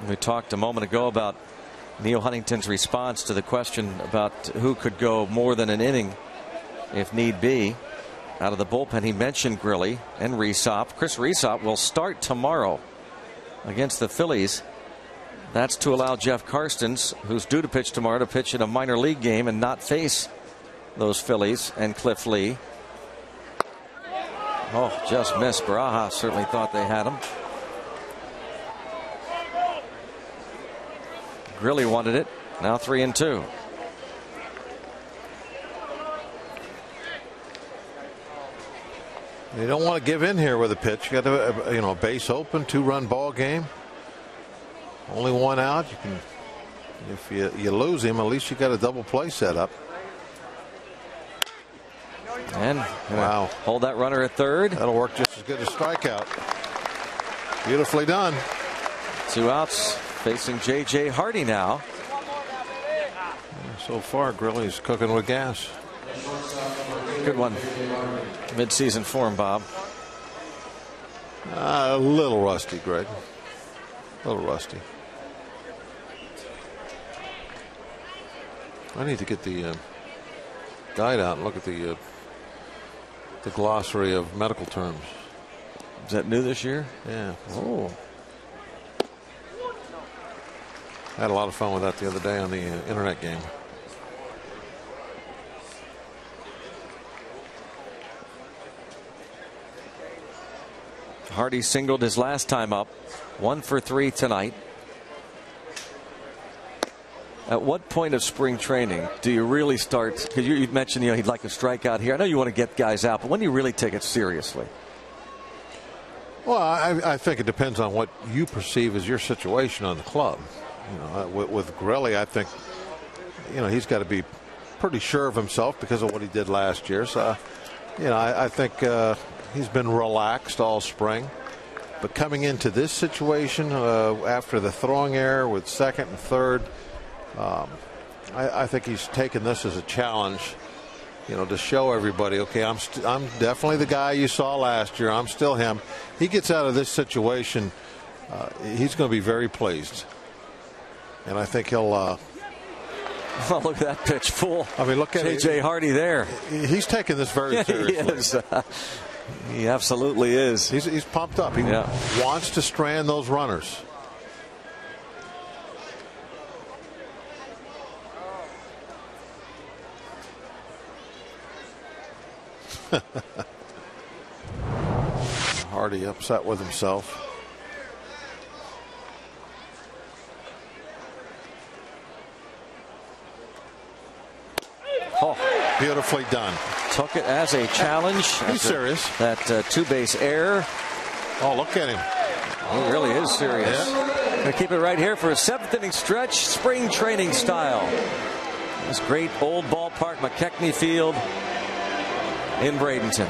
We talked a moment ago about Neil Huntington's response to the question about who could go more than an inning if need be out of the bullpen. He mentioned Grilly and Rhysop. Chris Rhysop will start tomorrow against the Phillies. That's to allow Jeff Karstens, who's due to pitch tomorrow, to pitch in a minor league game and not face those Phillies and Cliff Lee. Oh, just missed. Barajas certainly thought they had him. Grilly wanted it. Now 3-2. You don't want to give in here with a pitch. You got to, a base open, 2-run ball game. Only one out. You can, if you lose him, at least you got a double play set up. And wow, hold that runner at third. That'll work just as good as strikeout. Beautifully done. 2 outs. Facing J.J. Hardy now. So far, Grilly's cooking with gas. Good one. Mid-season form, Bob. A little rusty, Greg. A little rusty. I need to get the guide out and look at the glossary of medical terms. Is that new this year? Yeah. Oh. I had a lot of fun with that the other day on the internet game. Hardy singled his last time up. 1 for 3 tonight. At what point of spring training do you really start? Because you mentioned he'd like a strikeout here. I know you want to get guys out, but when do you really take it seriously? Well, I think it depends on what you perceive as your situation on the club. With Grilly, I think he's got to be pretty sure of himself because of what he did last year. So, I think he's been relaxed all spring. But coming into this situation after the throwing error with second and third, I think he's taken this as a challenge, to show everybody, okay, I'm definitely the guy you saw last year. I'm still him. He gets out of this situation, he's going to be very pleased. And I think he'll. Oh, look at that pitch, full. I mean, look at J.J. Hardy there. He's taking this very seriously. He is. He absolutely is. He's pumped up. He wants to strand those runners. Hardy upset with himself. Oh, beautifully done. Took it as a challenge. He's serious. That two-base error. Oh, look at him. He really is serious. Yeah. Gonna keep it right here for a 7th inning stretch, spring training style. This great old ballpark, McKechnie Field in Bradenton.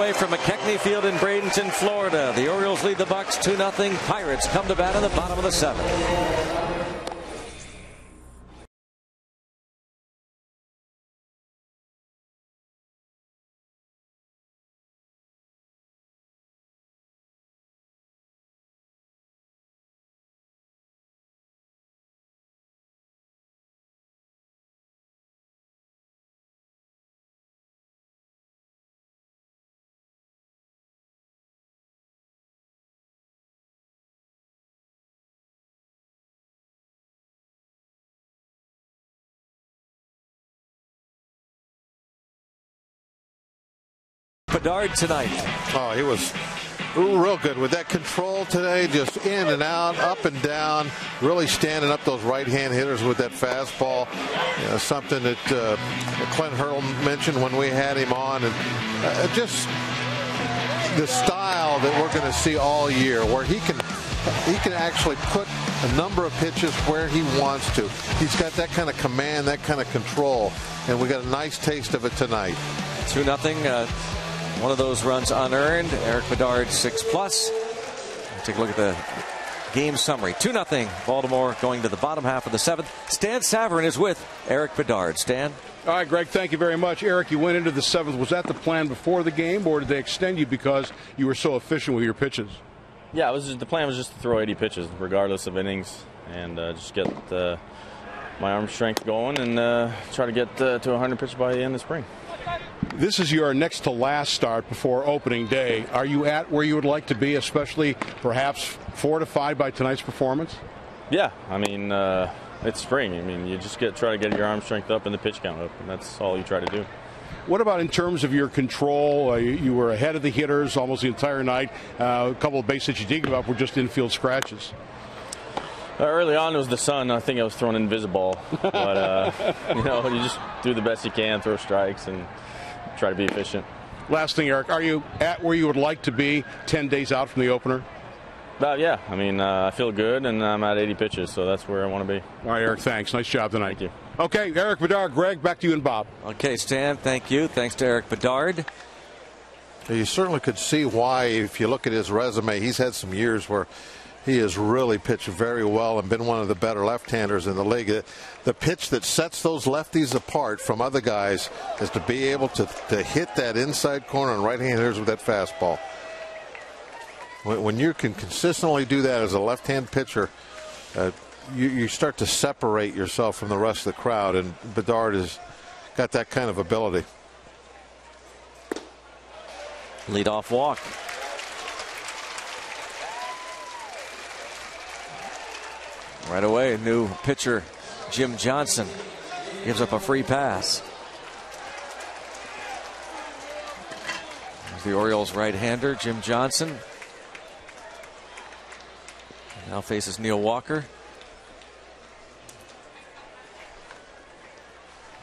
underway from McKechnie Field in Bradenton, Florida. The Orioles lead the Bucks 2-0. Pirates come to bat in the bottom of the 7th. Bedard tonight. Oh, he was real good with that control today, just in and out, up and down, really standing up those right-hand hitters with that fastball. You know, something that Clint Hurdle mentioned when we had him on, and just the style that we're going to see all year, where he can actually put a number of pitches where he wants to. He's got that kind of command, that kind of control, and we got a nice taste of it tonight. 2-0. One of those runs unearned. Eric Bedard 6+. Take a look at the game summary. 2-0 Baltimore going to the bottom half of the 7th. Stan Savran is with Eric Bedard. Stan? All right, Greg, thank you very much. Eric, you went into the 7th. Was that the plan before the game, or did they extend you because you were so efficient with your pitches? Yeah, the plan was just to throw 80 pitches, regardless of innings, and just get my arm strength going and try to get to 100 pitches by the end of spring. This is your next to last start before opening day. Are you at where you would like to be, especially perhaps fortified by tonight's performance? Yeah, I mean, it's spring. I mean, you just try to get your arm strength up and the pitch count up, and that's all you try to do. What about in terms of your control? You were ahead of the hitters almost the entire night. A couple of bases you did give up were just infield scratches. Early on, it was the sun. I think I was throwing invisible, but you know, you just do the best you can, throw strikes, and try to be efficient. Last thing, Eric, are you at where you would like to be 10 days out from the opener? Yeah, I mean, I feel good, and I'm at 80 pitches, so that's where I want to be. All right, Eric, thanks. Nice job tonight. Thank you. Okay, Eric Bedard, Greg, back to you and Bob. Okay, Stan, thank you. Thanks to Eric Bedard. You certainly could see why, if you look at his resume, he's had some years where he has really pitched very well and been one of the better left-handers in the league. The pitch that sets those lefties apart from other guys is to be able to hit that inside corner on right-hand hitters with that fastball. When you can consistently do that as a left-hand pitcher, you start to separate yourself from the rest of the crowd, and Bedard has got that kind of ability. Leadoff walk. Right away, new pitcher Jim Johnson gives up a free pass. There's the Orioles right-hander, Jim Johnson. Now faces Neil Walker.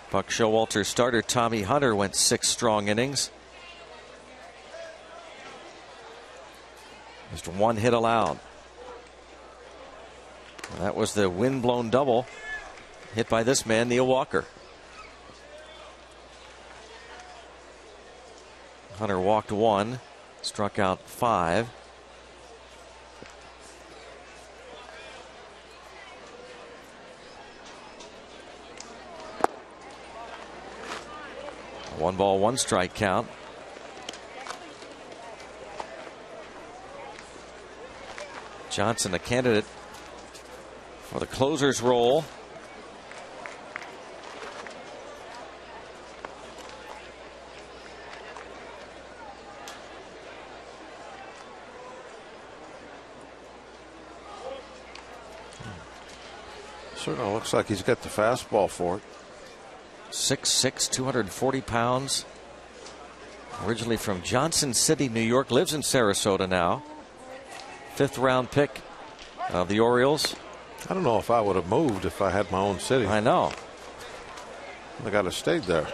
Buck Showalter starter Tommy Hunter went 6 strong innings. Just 1 hit allowed. That was the wind-blown double hit by this man, Neil Walker. Hunter walked 1, struck out 5. A 1-ball, 1-strike count. Johnson, a candidate for the closer's role. Certainly looks like he's got the fastball for it. 6'6", 240 pounds. Originally from Johnson City, New York. Lives in Sarasota now. 5th round pick of the Orioles. I don't know if I would have moved if I had my own city. I know. I got to stay there.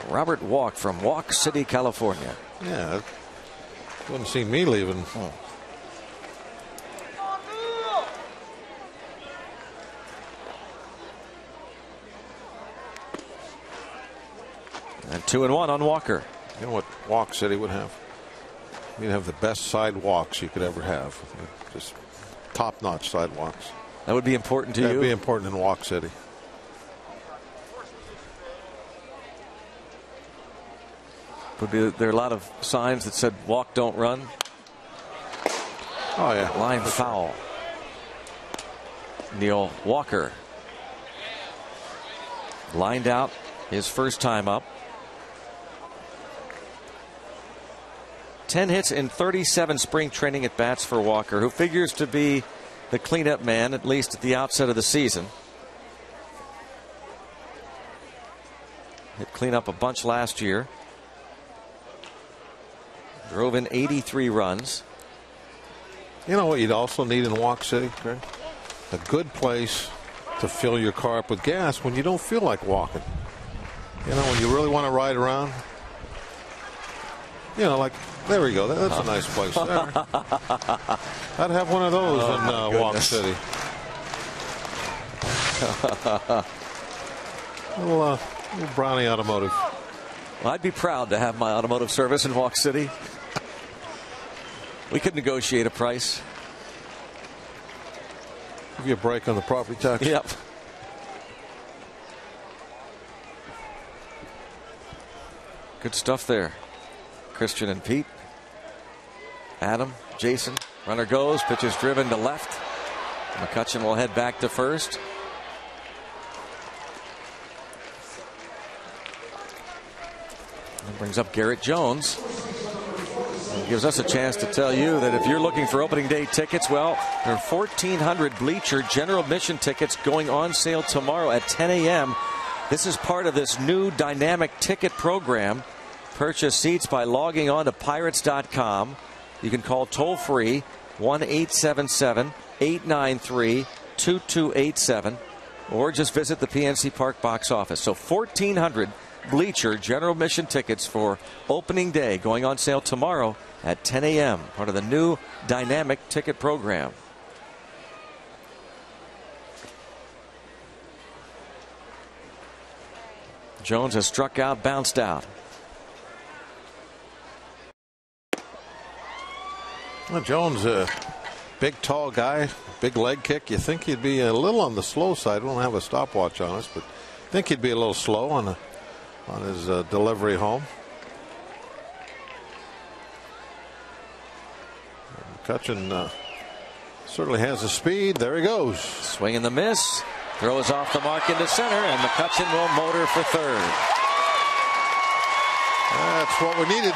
Robert Walk from Walk City, California. Yeah, wouldn't see me leaving. And 2-1 on Walker. You know what Walk City would have? You'd have the best sidewalks you could ever have. Just top-notch sidewalks. That would be important to you? That would be important in Walk City. There are a lot of signs that said walk, don't run. Oh, yeah. Line foul. Neil Walker lined out his first time up. 10 hits in 37 spring training at bats for Walker, who figures to be the cleanup man, at least at the outset of the season. Hit cleanup a bunch last year. Drove in 83 runs. You know what you'd also need in Walk City, Greg? A good place to fill your car up with gas when you don't feel like walking. You know, when you really want to ride around. You know, like, there we go. That's a nice place there. I'd have one of those in Walk City. little Brownie Automotive. Well, I'd be proud to have my automotive service in Walk City. We could negotiate a price. Give you a break on the property tax. Yep. Good stuff there. Christian and Pete. Adam, Jason. Runner goes. Pitch is driven to left. McCutchen will head back to first. And brings up Garrett Jones. And gives us a chance to tell you that if you're looking for opening day tickets, well, there are 1,400 bleacher general admission tickets going on sale tomorrow at 10 a.m. This is part of this new dynamic ticket program. Purchase seats by logging on to Pirates.com. You can call toll-free 1-877-893-2287 or just visit the PNC Park box office. So 1,400 bleacher general admission tickets for opening day going on sale tomorrow at 10 a.m. Part of the new dynamic ticket program. Jones has struck out, bounced out. Well, Jones, a big, tall guy, big leg kick. You think he'd be a little on the slow side. We don't have a stopwatch on us, but I think he'd be a little slow on his delivery home. McCutchen certainly has the speed. There he goes. Swing and the miss. Throws off the mark into center, and McCutchen will motor for third. That's what we needed.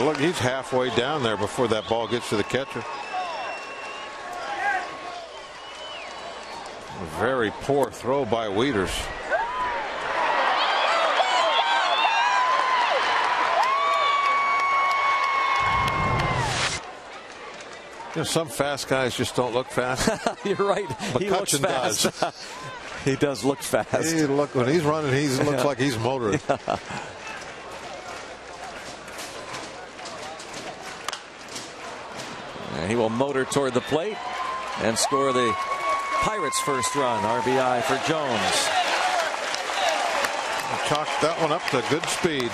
Look, he's halfway down there before that ball gets to the catcher. A very poor throw by Wieters. You know, some fast guys just don't look fast. You're right. He looks fast. Does. He does look fast. When he's running, he looks like he's motoring. Yeah. And he will motor toward the plate and score the Pirates' first run. RBI for Jones. Chalked that one up to good speed.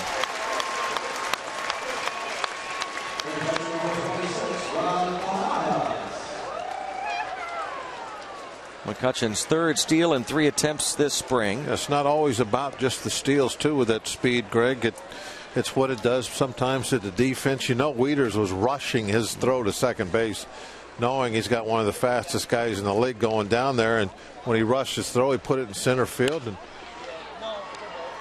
McCutchen's third steal in 3 attempts this spring. It's not always about just the steals, too, with that speed, Greg. It's what it does sometimes to the defense. You know, Wieters was rushing his throw to second base, knowing he's got one of the fastest guys in the league going down there. And when he rushed his throw, he put it in center field. And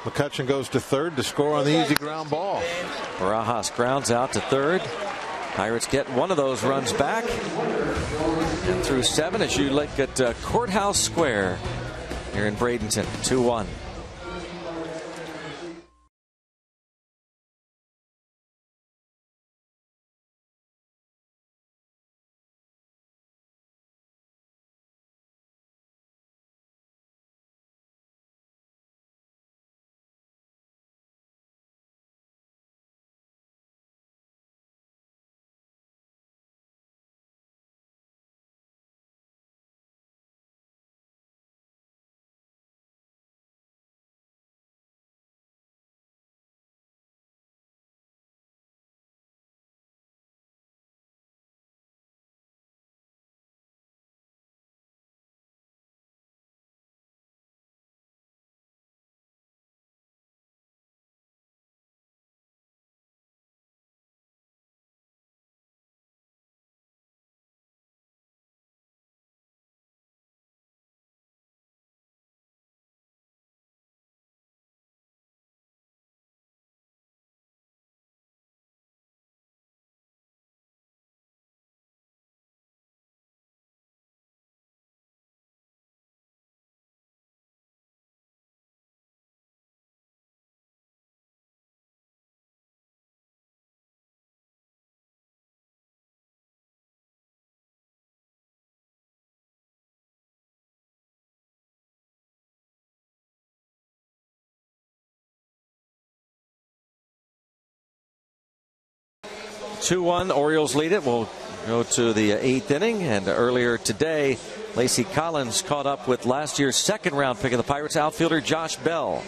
McCutchen goes to third to score on the easy ground ball. Barajas grounds out to third. Pirates get one of those runs back. And through 7 as you look at Courthouse Square here in Bradenton, 2-1. 2-1. Orioles lead it. We'll go to the 8th inning. And earlier today, Lacey Collins caught up with last year's second-round pick of the Pirates, outfielder Josh Bell.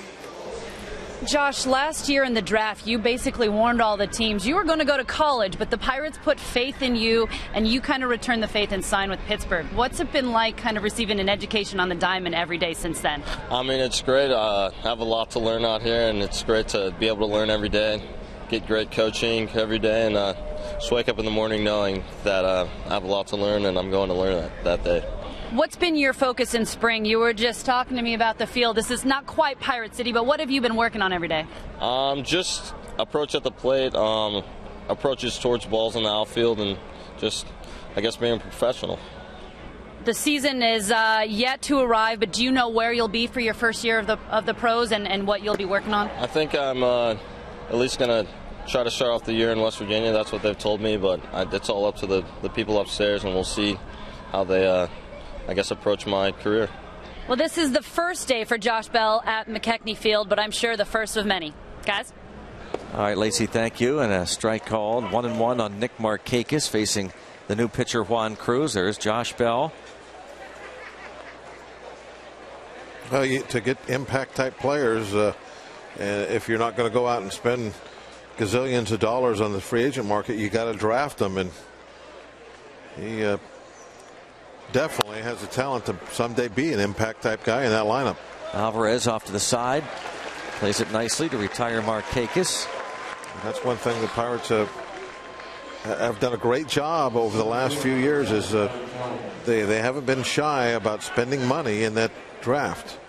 Josh, last year in the draft, you basically warned all the teams you were going to go to college, but the Pirates put faith in you, and you kind of returned the faith and signed with Pittsburgh. What's it been like kind of receiving an education on the diamond every day since then? I mean, it's great. I have a lot to learn out here, and it's great to be able to learn every day, get great coaching every day, and just wake up in the morning knowing that I have a lot to learn, and I'm going to learn that day. What's been your focus in spring? You were just talking to me about the field. This is not quite Pirate City, but what have you been working on every day? Just approach at the plate, approaches towards balls in the outfield, and just, I guess, being professional. The season is yet to arrive, but do you know where you'll be for your first year of the pros and what you'll be working on? I think I'm at least going to try to start off the year in West Virginia. That's what they've told me, but it's all up to the people upstairs, and we'll see how they I guess, approach my career. Well, this is the first day for Josh Bell at McKechnie Field, but I'm sure the first of many. Guys? All right, Lacey, thank you. And a strike called. 1-1 on Nick Markakis facing the new pitcher Juan Cruz. There's Josh Bell. Well, to get impact-type players, and if you're not going to go out and spend gazillions of dollars on the free agent market, you got to draft them. And he definitely has the talent to someday be an impact type guy in that lineup. Alvarez off to the side, plays it nicely to retire Markakis. That's one thing the Pirates have done a great job over the last few years, is they haven't been shy about spending money in that draft.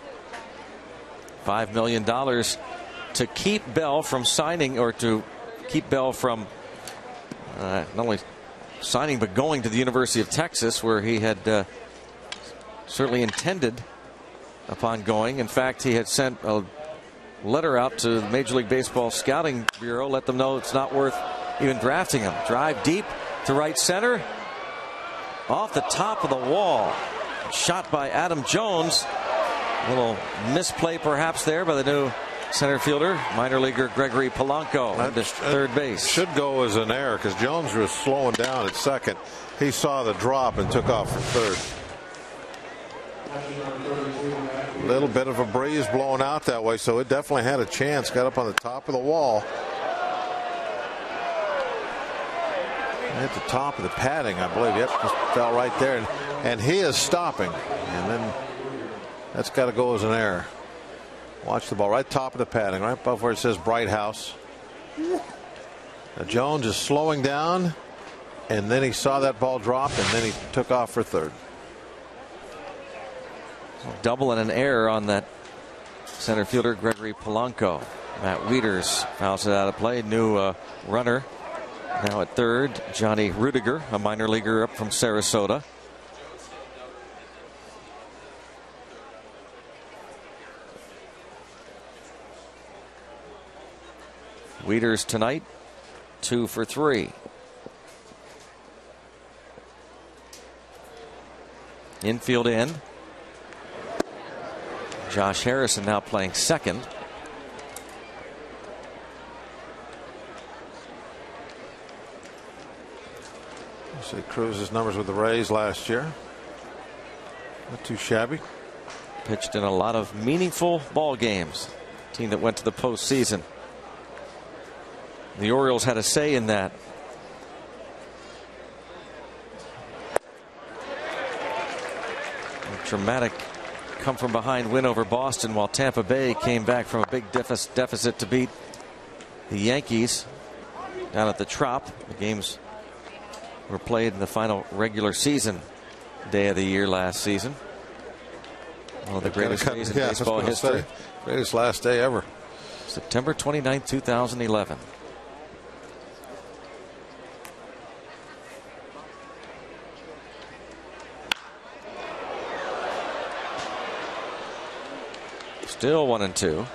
$5 million to keep Bell from signing, or to keep Bell from not only signing but going to the University of Texas, where he had certainly intended upon going. In fact, he had sent a letter out to the Major League Baseball Scouting Bureau, let them know it's not worth even drafting him. Drive deep to right center, off the top of the wall, shot by Adam Jones. A little misplay perhaps there by the new center fielder, minor leaguer Gregory Polanco at third base. Should go as an error because Jones was slowing down at second. He saw the drop and took off for third. A little bit of a breeze blowing out that way, so it definitely had a chance. Got up on the top of the wall. At the top of the padding, I believe. Yep, just fell right there. And he is stopping. And then that's got to go as an error. Watch the ball right top of the padding, right above where it says Bright House. Now Jones is slowing down, and then he saw that ball drop, and then he took off for third. Double and an error on that center fielder Gregory Polanco. Matt Wieters fouls it out of play. New runner now at third, Johnny Rudiger, a minor leaguer up from Sarasota. Wieters tonight 2 for 3. Infield end. Josh Harrison now playing second. See Cruz's numbers with the Rays last year. Not too shabby. Pitched in a lot of meaningful ball games. Team that went to the postseason. The Orioles had a say in that. A dramatic come from behind win over Boston, while Tampa Bay came back from a big deficit to beat the Yankees down at the Trop. The games were played in the final regular season day of the year last season. One of the greatest days in baseball history. Greatest last day ever. September 29, 2011. Still 1-2.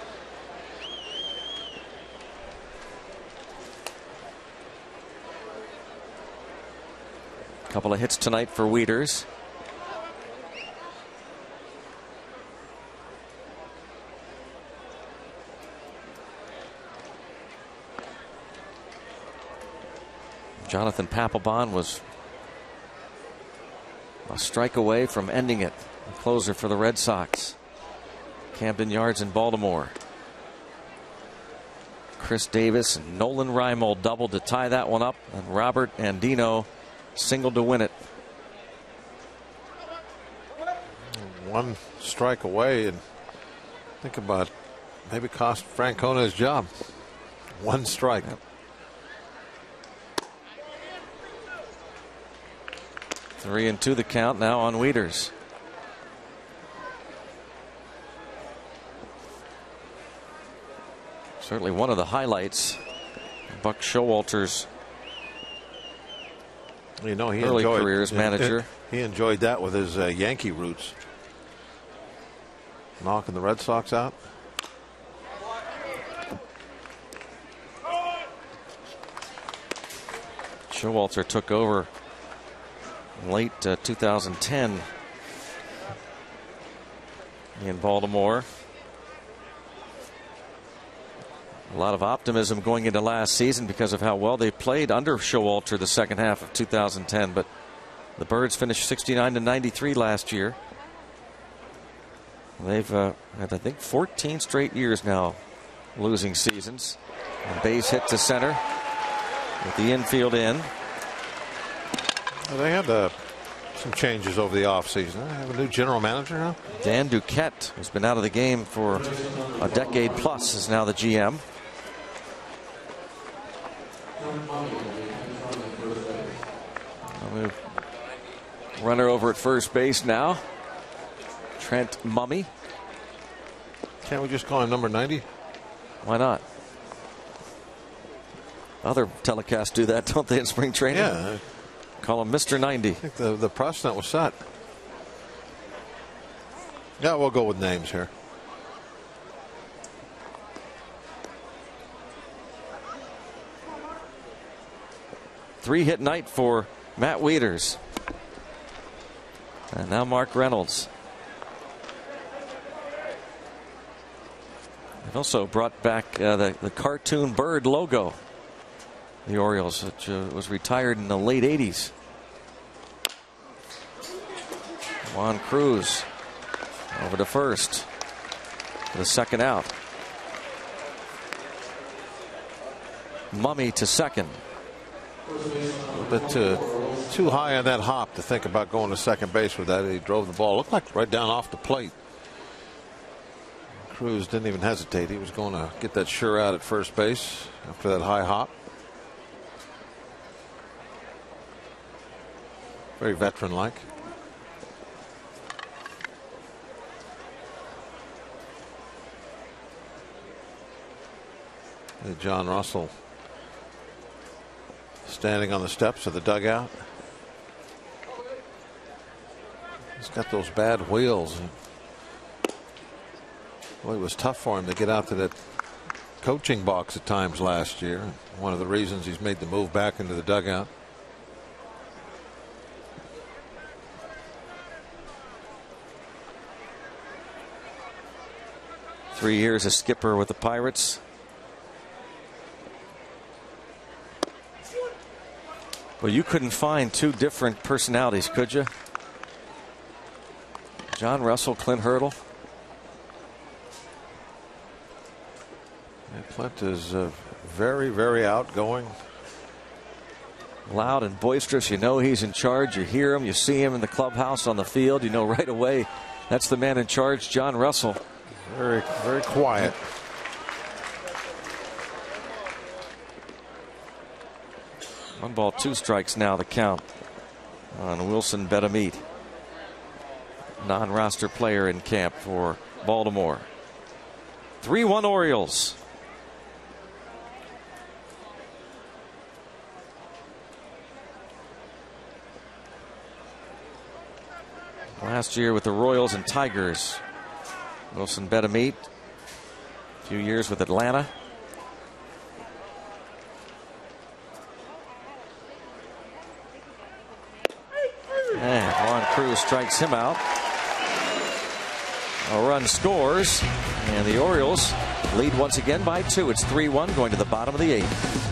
Couple of hits tonight for Wieters. Jonathan Papelbon was a strike away from ending it. A closer for the Red Sox. Camden Yards in Baltimore. Chris Davis and Nolan Reimold doubled to tie that one up, and Robert Andino singled to win it. One strike away, and think about maybe cost Francona his job. One strike. Yep. 3-2 the count now on Wieters. Certainly one of the highlights. Buck Showalter's he early career as manager. He enjoyed that with his Yankee roots. Knocking the Red Sox out. Showalter took over in late 2010 in Baltimore. A lot of optimism going into last season because of how well they played under Showalter the second half of 2010. But the Birds finished 69-93 last year. They've had, I think, 14 straight years now losing seasons. A base hit to center with the infield in. Well, they had some changes over the offseason. They have a new general manager now. Dan Duquette, who's been out of the game for a decade plus, is now the GM. Runner over at first base now. Trent Mummy. Can't we just call him number 90? Why not? Other telecasts do that, don't they, in spring training? Yeah. Call him Mr. 90. I think the precedent was set. Yeah, we'll go with names here. Three-hit night for Matt Wieters. And now Mark Reynolds. They've also brought back the cartoon bird logo. The Orioles, which was retired in the late 80s. Juan Cruz over to first for the second out. Mummy to second. A bit too high on that hop to think about going to second base with that. He drove the ball, looked like right down off the plate. Cruz didn't even hesitate. He was going to get that sure out at first base after that high hop. Very veteran-like. John Russell standing on the steps of the dugout. He's got those bad wheels. Well, it was tough for him to get out to that coaching box at times last year. One of the reasons he's made the move back into the dugout. Three years as skipper with the Pirates. Well, you couldn't find two different personalities, could you? John Russell, Clint Hurdle. And Clint is very, very outgoing. Loud and boisterous. You know he's in charge. You hear him. You see him in the clubhouse, on the field. You know right away that's the man in charge, John Russell. Very, very quiet. One ball, two strikes now the count on Wilson Betamit. Non-roster player in camp for Baltimore. 3-1 Orioles. Last year with the Royals and Tigers. Wilson Betamit, a few years with Atlanta. And Juan Cruz strikes him out. A run scores, and the Orioles lead once again by 2. It's 3-1 going to the bottom of the 8th.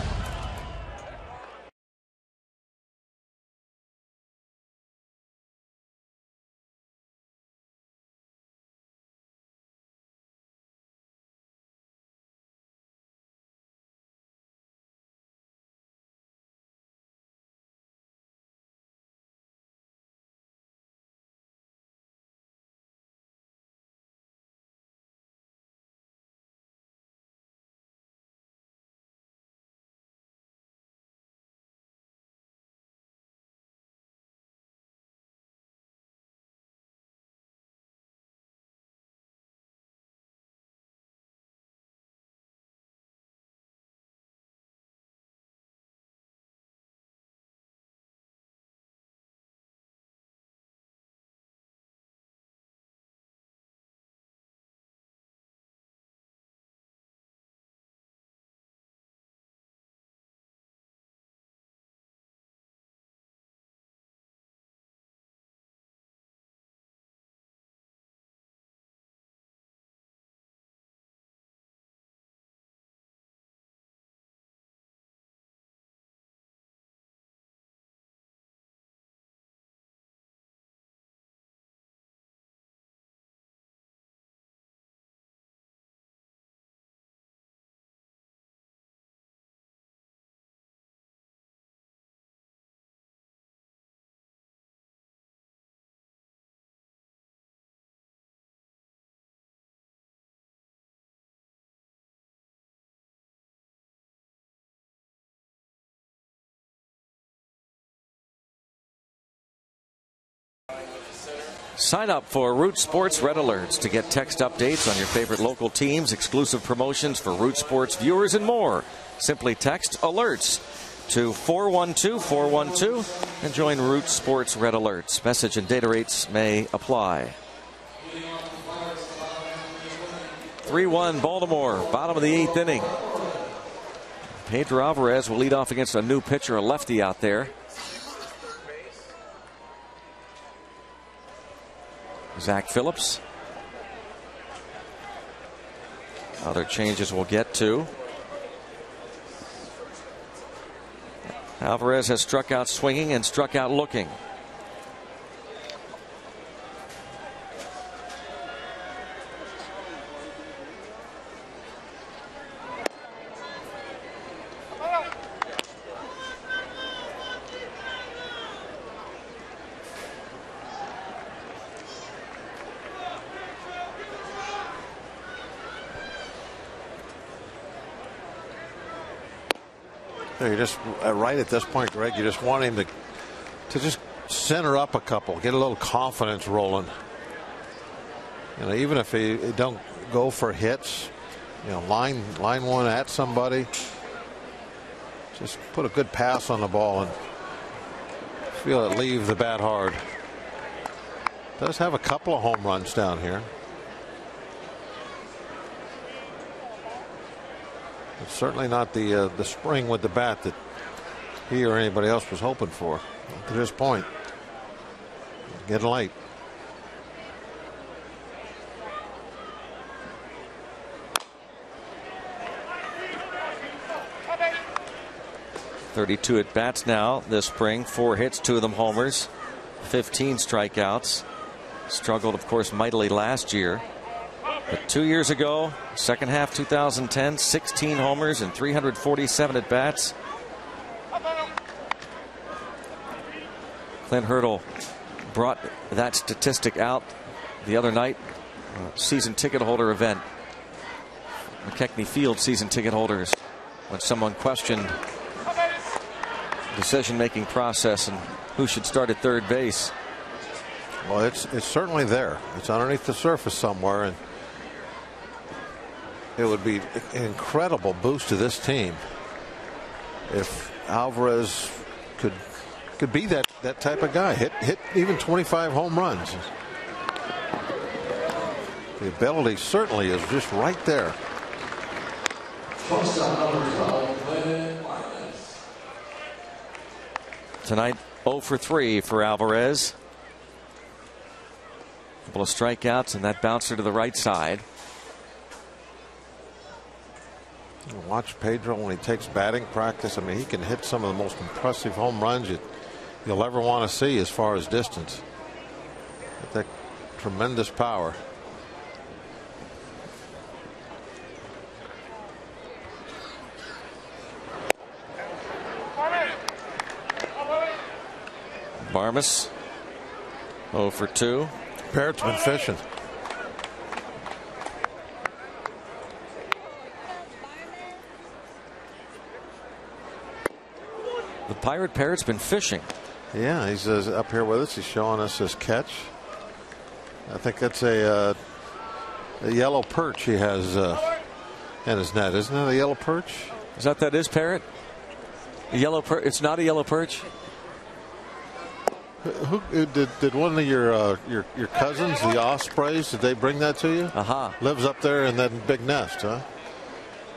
Sign up for Root Sports Red Alerts to get text updates on your favorite local teams, exclusive promotions for Root Sports viewers, and more. Simply text alerts to 412-412 and join Root Sports Red Alerts. Message and data rates may apply. 3-1 Baltimore, bottom of the 8th inning. Pedro Alvarez will lead off against a new pitcher, a lefty out there. Zach Phillips. Other changes we'll get to. Alvarez has struck out swinging and struck out looking. You're just right at this point, Greg. You just want him to just center up a couple, get a little confidence rolling. You know, even if he don't go for hits, you know, line one at somebody. Just put a good pass on the ball and feel it leave the bat hard. Does have a couple of home runs down here. It's certainly not the spring with the bat that he or anybody else was hoping for to this point. Getting late. .32 at bats now this spring. 4 hits, 2 of them homers, 15 strikeouts. Struggled, of course, mightily last year. But 2 years ago, second half 2010, 16 homers and 347 at bats. Clint Hurdle brought that statistic out the other night. Season ticket holder event. McKechnie Field season ticket holders, when someone questioned decision-making process and who should start at third base. Well, it's certainly there. It's underneath the surface somewhere, and it would be an incredible boost to this team if Alvarez could be that type of guy. Hit even 25 home runs. The ability certainly is just right there. Tonight 0 for 3 for Alvarez. A couple of strikeouts and that bouncer to the right side. Watch Pedro when he takes batting practice. I mean, he can hit some of the most impressive home runs you'll ever want to see as far as distance. With that tremendous power. Barmes 0 for 2. Parrott's been fishing. The Pirate Parrot's been fishing. Yeah, he's up here with us. He's showing us his catch. I think that's a yellow perch he has in his net. Isn't that a yellow perch? Is that is, Parrot? A yellow perch? It's not a yellow perch? Who did one of your cousins, the Ospreys, did they bring that to you? Lives up there in that big nest, huh?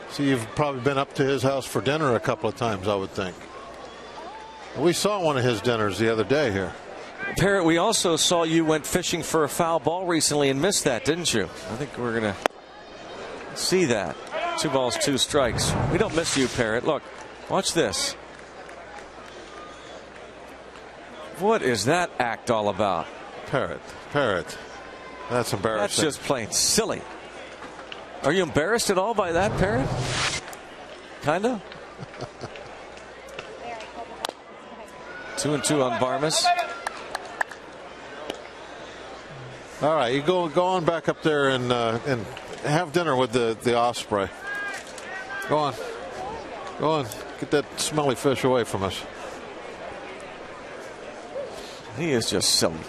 So you've probably been up to his house for dinner a couple of times, I would think. We saw one of his dinners the other day here. Parrot, we also saw you went fishing for a foul ball recently and missed that, didn't you? I think we're going to see that. 2 balls, 2 strikes. We don't miss you, Parrot. Look, watch this. What is that act all about? Parrot. That's embarrassing. That's just plain silly. Are you embarrassed at all by that, Parrot? Kinda. 2-2 on Barmes. All right, you go on back up there and have dinner with the Osprey. Go on. Get that smelly fish away from us. He is just silly.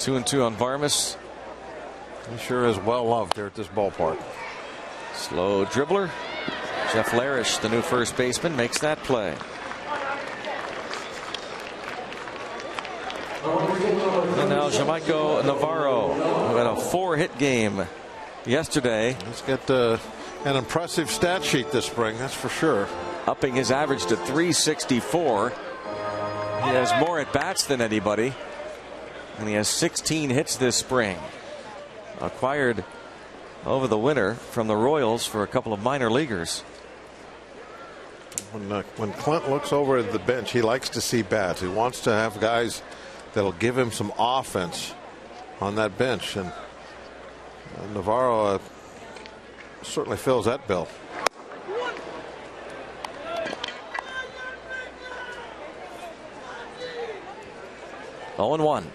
2-2 on Varmus. He sure is well loved here at this ballpark. Slow dribbler. Jeff Larish, the new first baseman, makes that play. And now Jamaico Navarro, who had a 4-hit game yesterday. He's got an impressive stat sheet this spring, that's for sure. Upping his average to 364. He has more at bats than anybody, and he has 16 hits this spring. Acquired over the winter from the Royals for a couple of minor leaguers. When Clint looks over at the bench, he likes to see bats. He wants to have guys that'll give him some offense on that bench, and Navarro certainly fills that bill. Oh, and 1.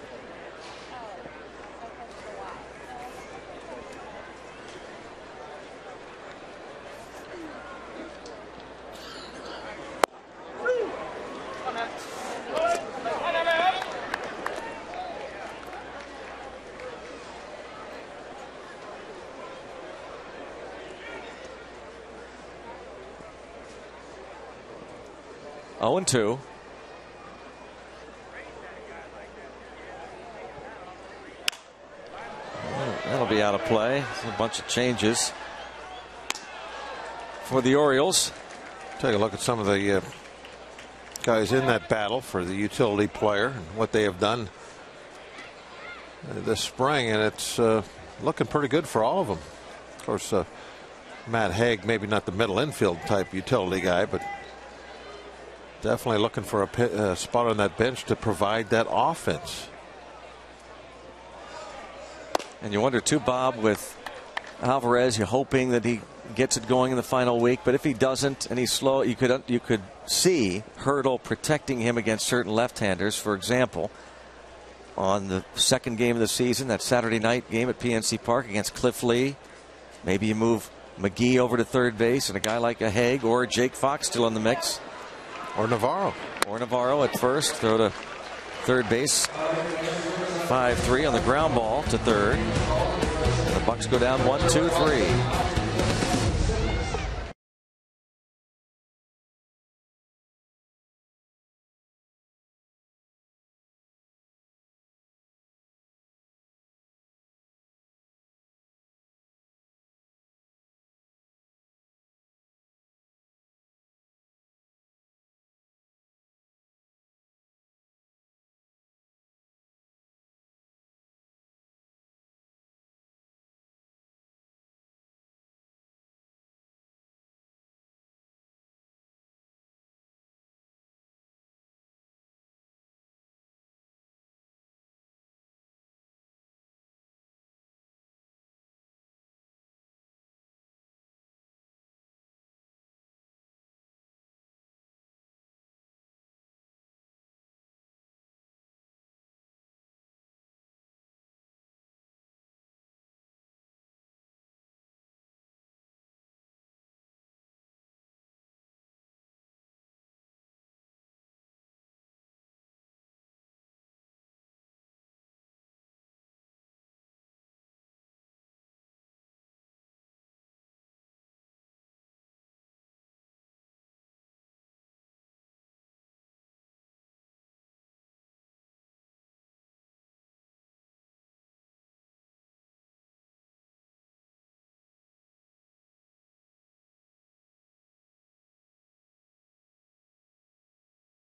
Oh, and 2. That'll be out of play. A bunch of changes for the Orioles. Take a look at some of the guys in that battle for the utility player and what they have done this spring, and it's looking pretty good for all of them. Of course, Matt Haig, maybe not the middle infield type utility guy, but definitely looking for a spot on that bench to provide that offense. And you wonder too, Bob, with Alvarez, you're hoping that he gets it going in the final week, but if he doesn't and he's slow, you could see Hurdle protecting him against certain left-handers. For example, on the second game of the season, that Saturday night game at PNC Park against Cliff Lee, maybe you move McGee over to third base and a guy like a Haig or Jake Fox still in the mix. Or Navarro. Or Navarro at first. Throw to third base. 5-3 on the ground ball to third. The Bucks go down 1-2-3.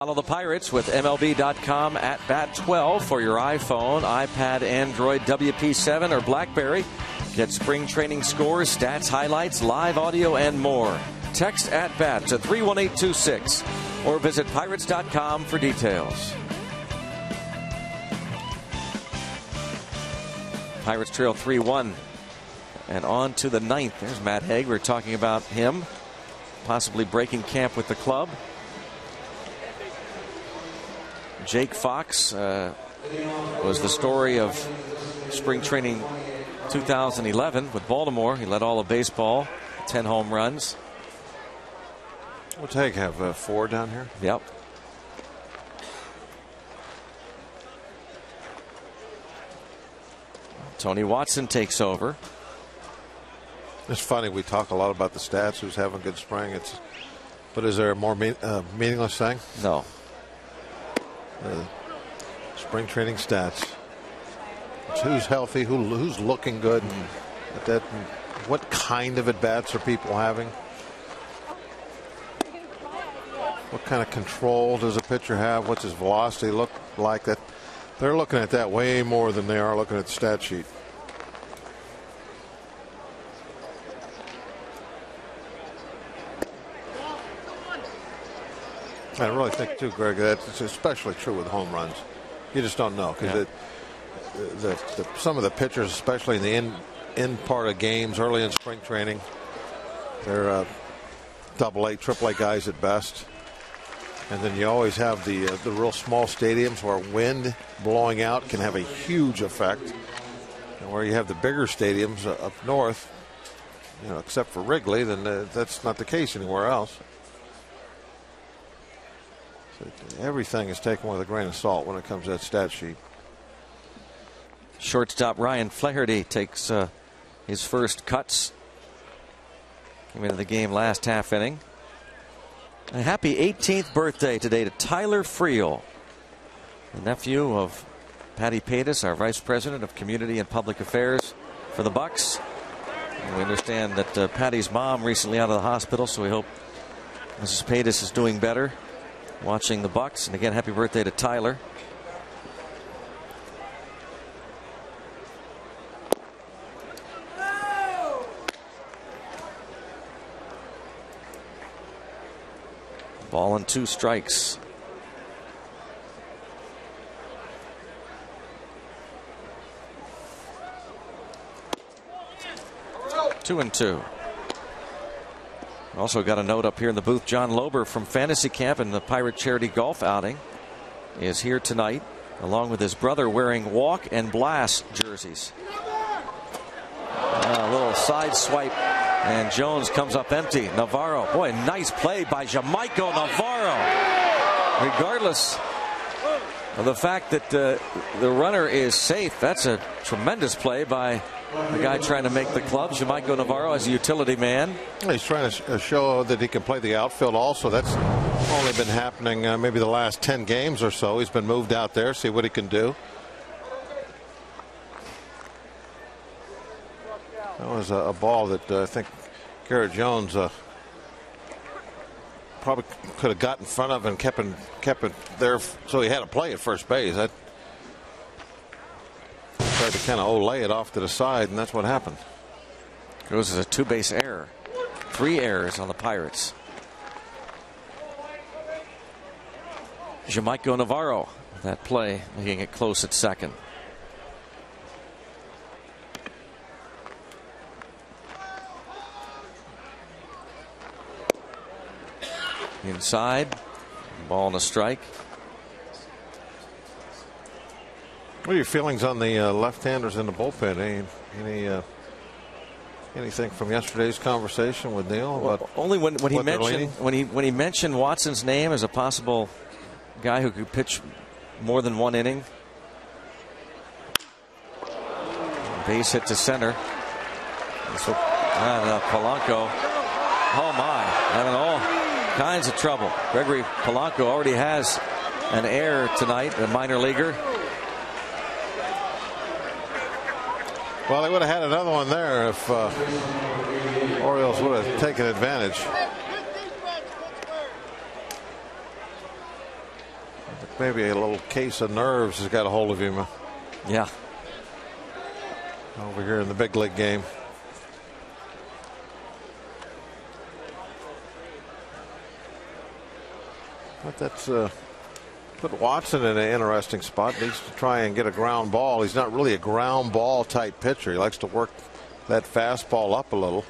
Follow the Pirates with MLB.com at Bat 12 for your iPhone, iPad, Android, WP7, or BlackBerry. Get spring training scores, stats, highlights, live audio, and more. Text at Bat to 31826 or visit Pirates.com for details. Pirates trail 3-1 and on to the ninth. There's Matt Haig. We're talking about him possibly breaking camp with the club. Jake Fox was the story of spring training 2011 with Baltimore. He led all of baseball, 10 home runs. What's Haig have, 4 down here? Yep. Tony Watson takes over. It's funny, we talk a lot about the stats, who's having a good spring. But is there a more meaningless thing? No. Spring training stats. It's who's healthy, who's looking good, what kind of at-bats are people having? What kind of control does a pitcher have? What's his velocity look like? That they're looking at that way more than they are looking at the stat sheet. I really think too, Greg, that's especially true with home runs. You just don't know because some of the pitchers, especially in the end part of games, early in spring training, they're AA, AAA guys at best. And then you always have the real small stadiums where wind blowing out can have a huge effect. And where you have the bigger stadiums up north, except for Wrigley, then that's not the case anywhere else. So everything is taken with a grain of salt when it comes to that stat sheet. Shortstop Ryan Flaherty takes his first cuts. Came into the game last half inning. A happy 18th birthday today to Tyler Friel, the nephew of Patty Paytas, our Vice President of Community and Public Affairs for the Bucks. And we understand that Patty's mom recently out of the hospital, so we hope Mrs. Paytas is doing better watching the Bucks. And again, happy birthday to Tyler. Ball and 2 strikes. Two and 2. Also got a note up here in the booth. John Lober from Fantasy Camp and the Pirate Charity Golf outing is here tonight, along with his brother, wearing walk and blast jerseys. A little side swipe, and Jones comes up empty. Navarro, boy, nice play by Jamaico Navarro. Regardless of the fact that the runner is safe, that's a tremendous play by the guy trying to make the club. Jamaico Navarro as a utility man. He's trying to show that he can play the outfield also. That's only been happening maybe the last 10 games or so. He's been moved out there, see what he can do. That was a ball that I think Garrett Jones probably could have got in front of and kept it there, so he had to play at first base. That tried to kind of lay it off to the side, and that's what happened. Goes as a 2-base error. 3 errors on the Pirates. Jamaico Navarro, that play making it close at second. Inside, ball and a strike. What are your feelings on the left-handers in the bullpen? Anything from yesterday's conversation with Neil? Well, only when he mentioned Watson's name as a possible guy who could pitch more than 1 inning. Base hit to center. Polanco. Oh my, having all kinds of trouble. Gregory Polanco already has an error tonight, a minor leaguer. Well, they would have had another one there if Orioles would have taken advantage. Maybe a little case of nerves has got a hold of him. Yeah. Over here in the big league game. But that's put Watson in an interesting spot. Needs to try and get a ground ball. He's not really a ground ball type pitcher. He likes to work that fastball up a little.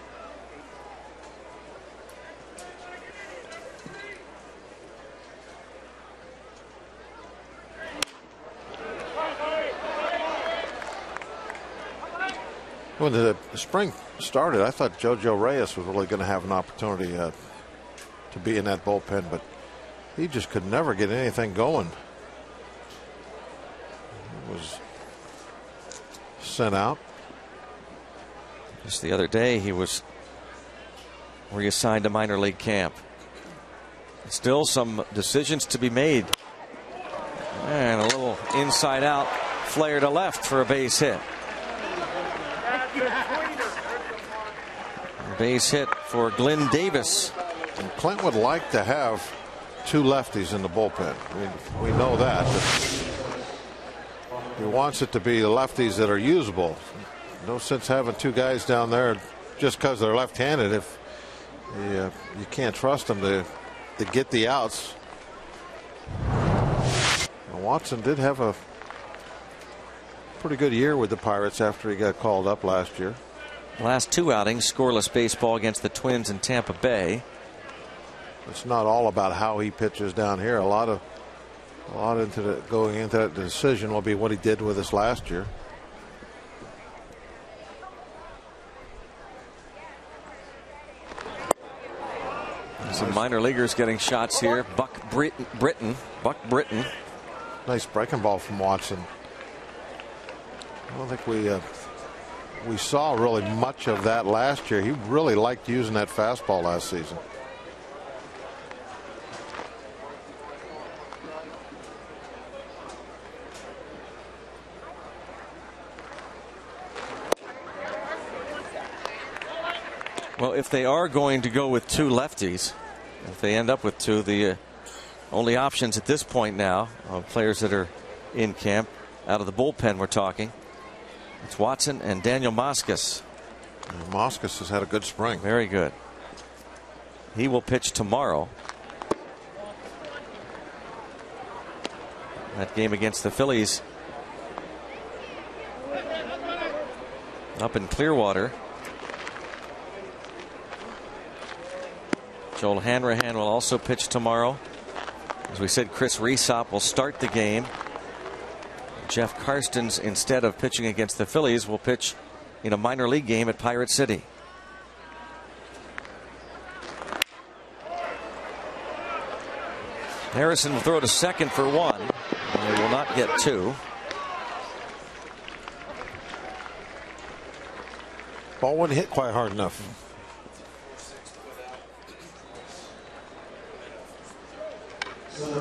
When the spring started, I thought JoJo Reyes was really going to have an opportunity to be in that bullpen, but he just could never get anything going. It was sent out. Just the other day, he was reassigned to minor league camp. Still some decisions to be made. And a little inside out flare to left for a base hit. A base hit for Glenn Davis. And Clint would like to have two lefties in the bullpen. We know that. He wants it to be the lefties that are usable. No sense having two guys down there just because they're left-handed if you can't trust them to get the outs. Now, Watson did have a pretty good year with the Pirates after he got called up last year. Last two outings, scoreless baseball against the Twins in Tampa Bay. It's not all about how he pitches down here. A lot going into that decision will be what he did with us last year. Some minor leaguers getting shots here. Buck Britton. Nice breaking ball from Watson. I don't think we saw really much of that last year. He really liked using that fastball last season. Well, if they are going to go with two lefties, if they end up with two, the only options at this point now of players that are in camp out of the bullpen we're talking, it's Watson and Daniel Moscas. Moscas has had a good spring. Very good. He will pitch tomorrow. That game against the Phillies up in Clearwater. Joel Hanrahan will also pitch tomorrow. As we said, Chris Resop will start the game. Jeff Karstens, instead of pitching against the Phillies, will pitch in a minor league game at Pirate City. Harrison will throw to second for one. And they will not get two. Ball wouldn't hit quite hard enough.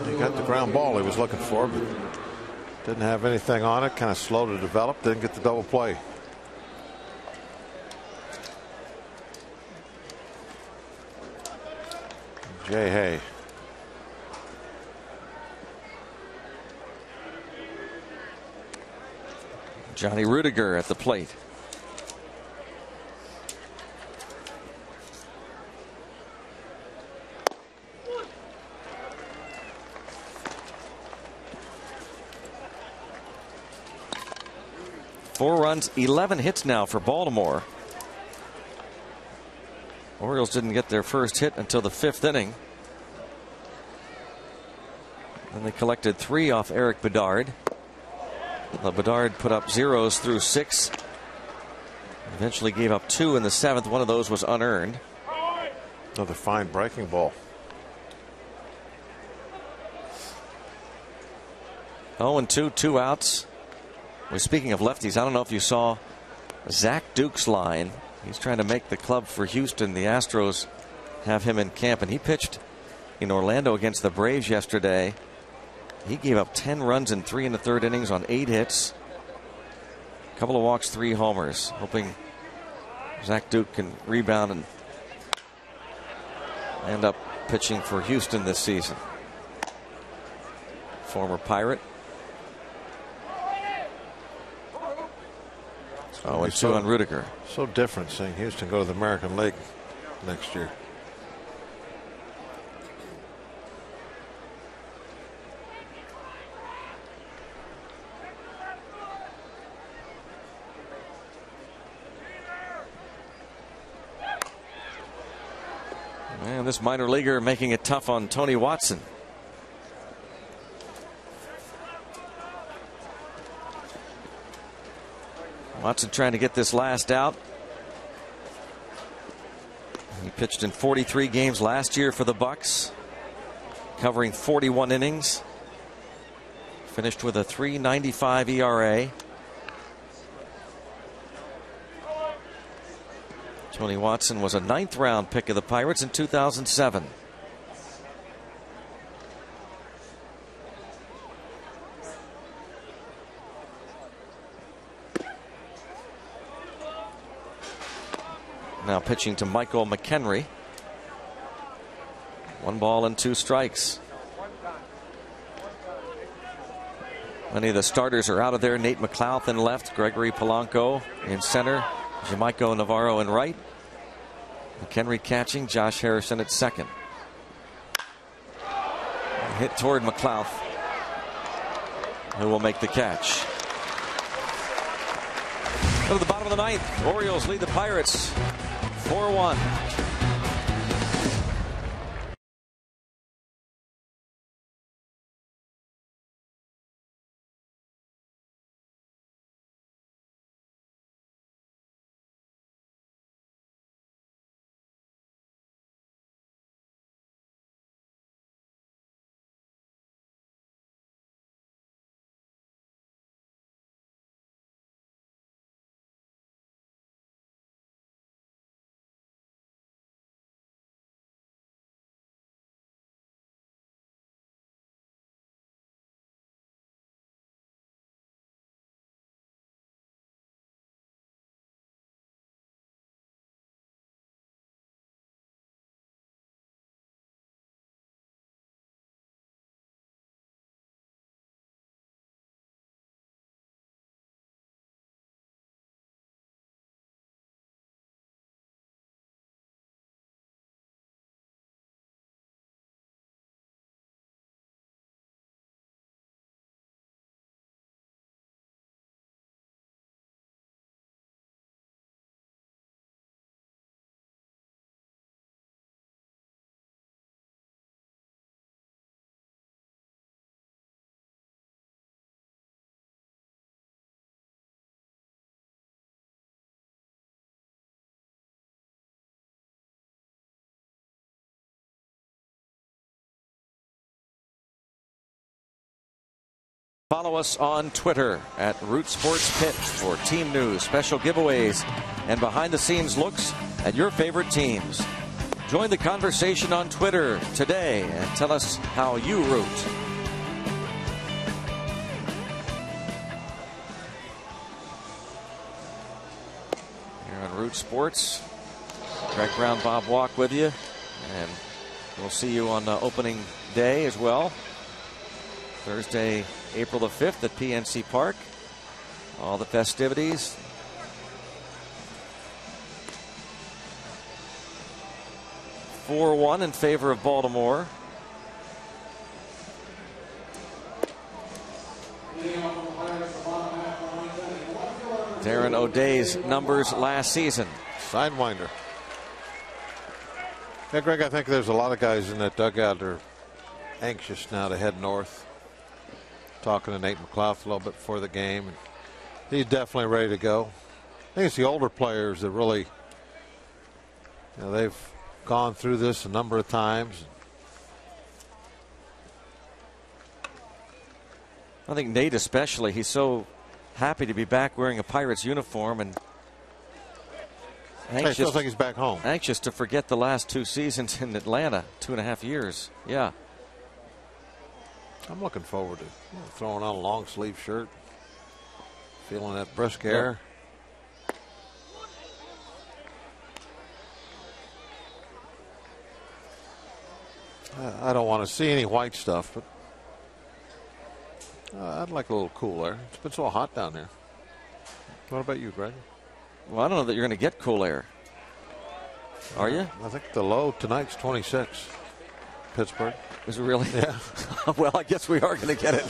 He got the ground ball he was looking for, but didn't have anything on it. Kind of slow to develop. Didn't get the double play. Jay Hay. Johnny Rudiger at the plate. Four runs, 11 hits now for Baltimore. Orioles didn't get their first hit until the fifth inning. Then they collected three off Eric Bedard. Bedard put up zeros through six. Eventually gave up two in the seventh. One of those was unearned. Another fine breaking ball. 0-2, 2 outs. Well, speaking of lefties, I don't know if you saw Zach Duke's line. He's trying to make the club for Houston. The Astros have him in camp, and he pitched in Orlando against the Braves yesterday. He gave up 10 runs in 3 1/3 innings on 8 hits. A couple of walks, 3 homers. Hoping Zach Duke can rebound and end up pitching for Houston this season. Former Pirate. 0-2 on Rudiger. So different seeing Houston go to the American League next year. And this minor leaguer making it tough on Tony Watson. Watson trying to get this last out. He pitched in 43 games last year for the Bucks, covering 41 innings. Finished with a 3.95 ERA. Tony Watson was a 9th round pick of the Pirates in 2007. Now pitching to Michael McHenry. 1 ball and 2 strikes. Many of the starters are out of there. Nate McLouth in left, Gregory Polanco in center, Jamaico Navarro in right. McHenry catching, Josh Harrison at second. Hit toward McLouth, who will make the catch. Go to the bottom of the 9th. Orioles lead the Pirates 4-1. Follow us on Twitter at Root Sports Pit for team news, special giveaways, and behind-the-scenes looks at your favorite teams. Join the conversation on Twitter today and tell us how you root. Here on Root Sports, Greg Brown, Bob Walk with you, and we'll see you on opening day as well. Thursday, April the 5th at PNC Park. All the festivities. (4-1) in favor of Baltimore. Darren O'Day's numbers last season. Sidewinder. Yeah, Greg, I think there's a lot of guys in that dugout that are anxious now to head north. Talking to Nate McLouth a little bit before the game, and he's definitely ready to go. I think it's the older players that really, they've gone through this a number of times. I think Nate especially, he's so happy to be back wearing a Pirates uniform and anxious, feels like he's back home. Anxious to forget the last 2 seasons in Atlanta, 2.5 years. Yeah. I'm looking forward to throwing on a long sleeve shirt, feeling that brisk air. I don't want to see any white stuff, but I'd like a little cool air. It's been so hot down there. What about you, Greg? Well, I don't know that you're going to get cool air. Are you? I think the low tonight's 26. Pittsburgh. Is it really? Yeah. Well, I guess we are going to get it.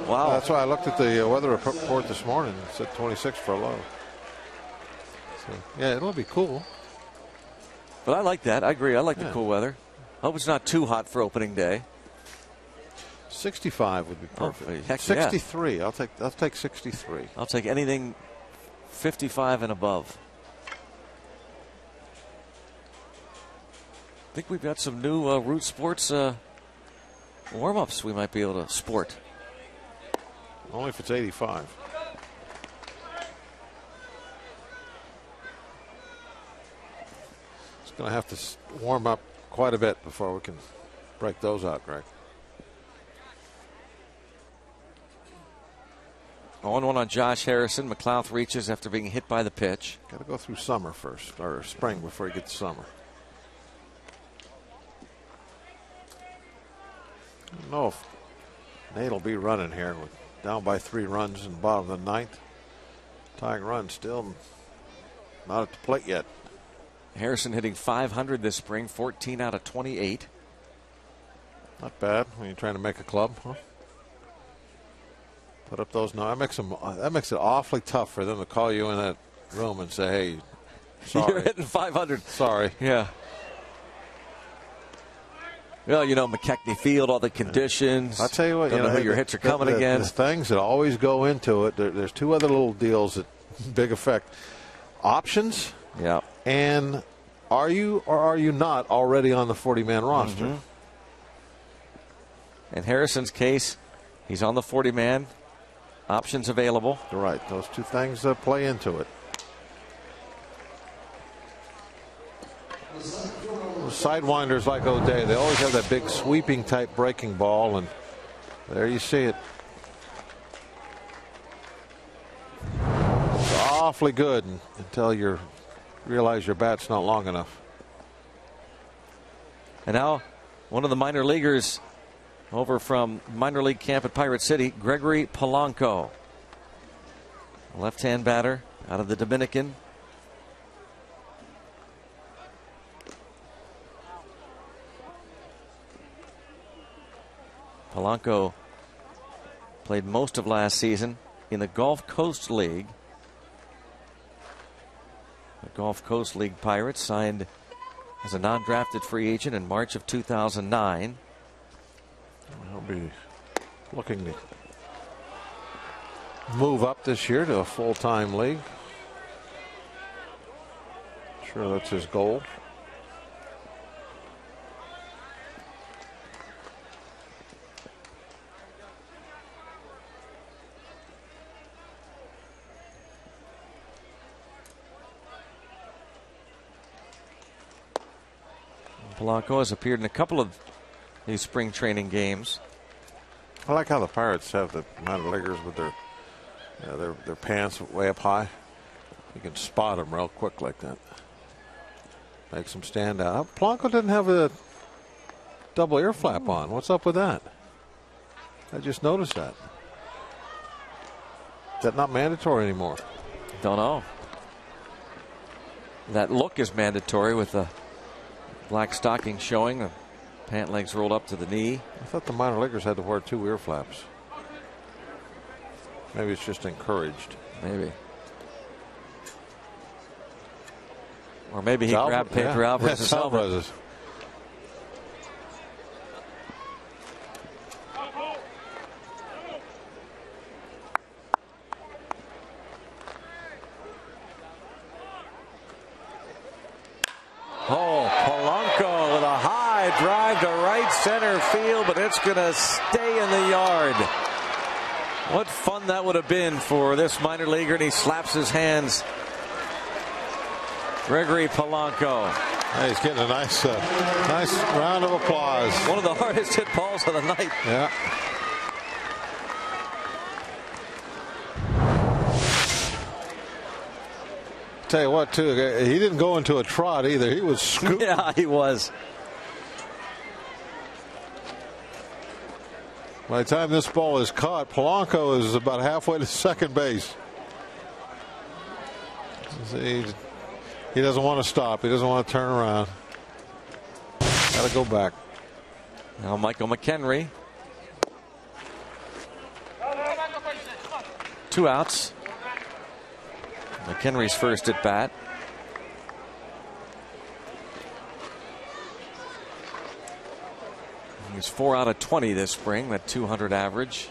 Wow. That's why I looked at the weather report this morning. It said 26 for a low. So, yeah, it'll be cool. But I like that. I agree. I like the cool weather. Hope it's not too hot for opening day. 65 would be perfect. Oh, heck 63. Yeah. I'll take 63. I'll take anything 55 and above. I think we've got some new Root Sports warm-ups we might be able to sport. Only if it's 85. It's going to have to warm up quite a bit before we can break those out, Greg. 0-1 on Josh Harrison. McLouth reaches after being hit by the pitch. Got to go through summer first, or spring before you get to summer. I don't know if Nate will be running here. We're down by 3 runs in the bottom of the 9th. Tying run still not at the plate yet. Harrison hitting .500 this spring, 14 out of 28. Not bad when you're trying to make a club, huh? Put up those. No, that makes it awfully tough for them to call you in that room and say, "Hey, sorry, you're hitting .500." Sorry. Yeah. Well, you know, McKechnie Field, all the conditions. I'll tell you what, don't know who your hits are coming against. The things that always go into it. There's 2 other little deals that big effect: options. Yeah. And are you or are you not already on the 40-man roster? Mm-hmm. In Harrison's case, he's on the 40-man. Options available. Right. Those 2 things play into it. Sidewinders like O'Day, they always have that big sweeping type breaking ball, and there you see it. It's awfully good until you realize your bat's not long enough. And now one of the minor leaguers over from minor league camp at Pirate City, Gregory Polanco. Left-hand batter out of the Dominican. Polanco played most of last season in the Gulf Coast League. The Gulf Coast League Pirates signed as a non-drafted free agent in March of 2009. He'll be looking to move up this year to a full-time league. Sure, that's his goal. Polanco has appeared in a couple of these spring training games. I like how the Pirates have the minor leaguers with their pants way up high. You can spot them real quick like that. Makes them stand out. Polanco didn't have a double ear flap on. What's up with that? I just noticed that. Is that not mandatory anymore? Don't know. That look is mandatory with the black stocking showing, the pant legs rolled up to the knee. I thought the minor leaguers had to wear 2 ear flaps. Maybe it's just encouraged. Maybe. Or maybe he grabbed Pedro Alvarez's helmet. Oh, Polanco with a high drive to right center field, but it's going to stay in the yard. What fun that would have been for this minor leaguer, and he slaps his hands. Gregory Polanco. Hey, he's getting a nice round of applause. One of the hardest hit balls of the night. Yeah. Tell you what, too, he didn't go into a trot either. He was scooping. Yeah, he was. By the time this ball is caught, Polanco is about halfway to second base. He doesn't want to stop. He doesn't want to turn around. Got to go back. Now Michael McHenry. 2 outs. McHenry's first at bat. He's 4 out of 20 this spring, that 200 average.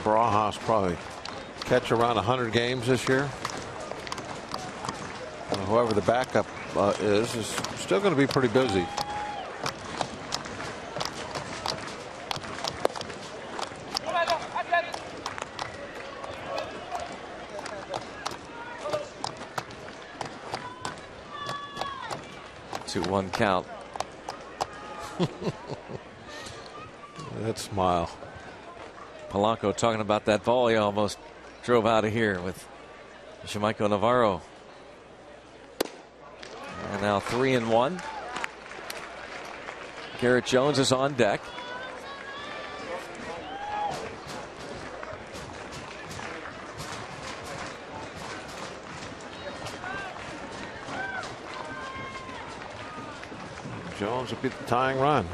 Barajas probably catch around 100 games this year. And whoever the backup is still going to be pretty busy. 2-1 count. That smile. Polanco talking about that ball. He almost drove out of here with Shamaiko Navarro. And now 3-1. Garrett Jones is on deck. Jones will be the tying run.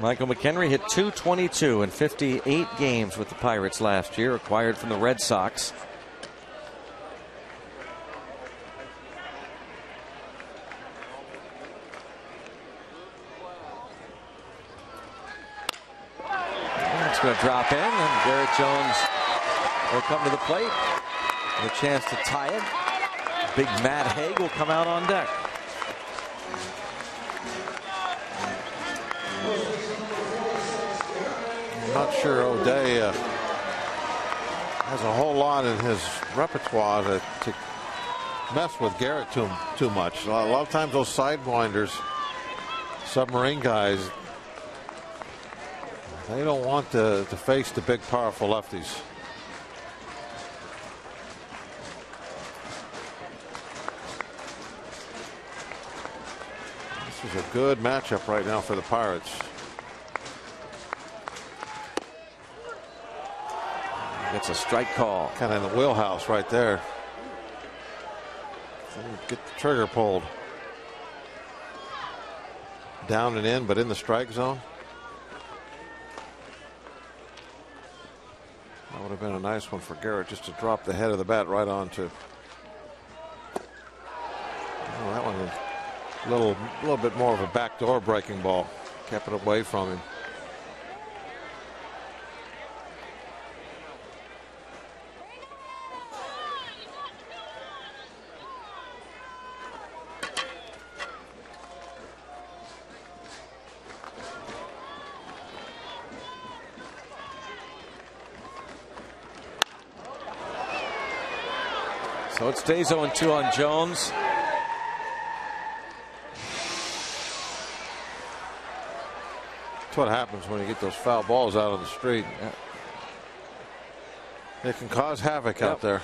Michael McHenry hit .222 in 58 games with the Pirates last year, acquired from the Red Sox. It's going to drop in, and Garrett Jones will come to the plate with a chance to tie it. Big Matt Haig will come out on deck. I'm not sure O'Day has a whole lot in his repertoire to mess with Garrett too much. A lot of times those sidewinders, submarine guys, they don't want to face the big, powerful lefties. This is a good matchup right now for the Pirates. It's a strike call. Kind of in the wheelhouse right there. Get the trigger pulled. Down and in, but in the strike zone. That would have been a nice one for Garrett, just to drop the head of the bat right onto. Oh, that one was a little bit more of a backdoor breaking ball. Kept it away from him. So it stays 0-2 on Jones. That's what happens when you get those foul balls out on the street. It can cause havoc out there.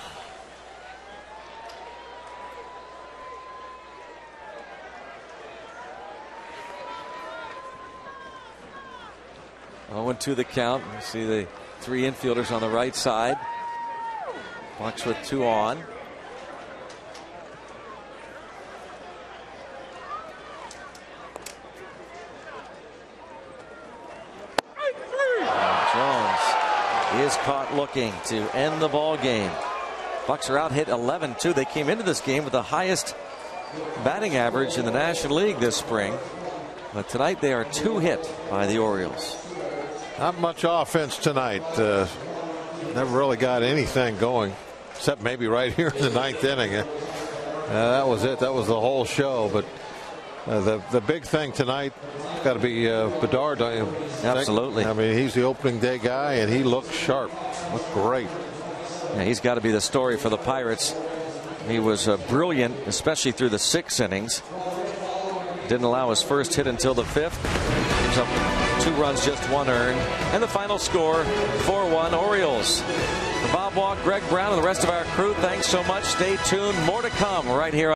To the count. You see the three infielders on the right side. Bucks with 2 on. Jones is caught looking to end the ball game. Bucks are out hit 11-2. They came into this game with the highest batting average in the National League this spring, but tonight they are 2 hit by the Orioles. Not much offense tonight. Never really got anything going, except maybe right here in the 9th inning. That was it. That was the whole show. But the big thing tonight got to be Bedard. Absolutely. I mean, he's the opening day guy, and he looked sharp. Looked great. Yeah, he's got to be the story for the Pirates. He was brilliant, especially through the 6 innings. Didn't allow his first hit until the 5th. Gives up 2 runs, just 1 earned. And the final score, 4-1 Orioles. For Bob Walk, Greg Brown, and the rest of our crew, thanks so much. Stay tuned. More to come right here.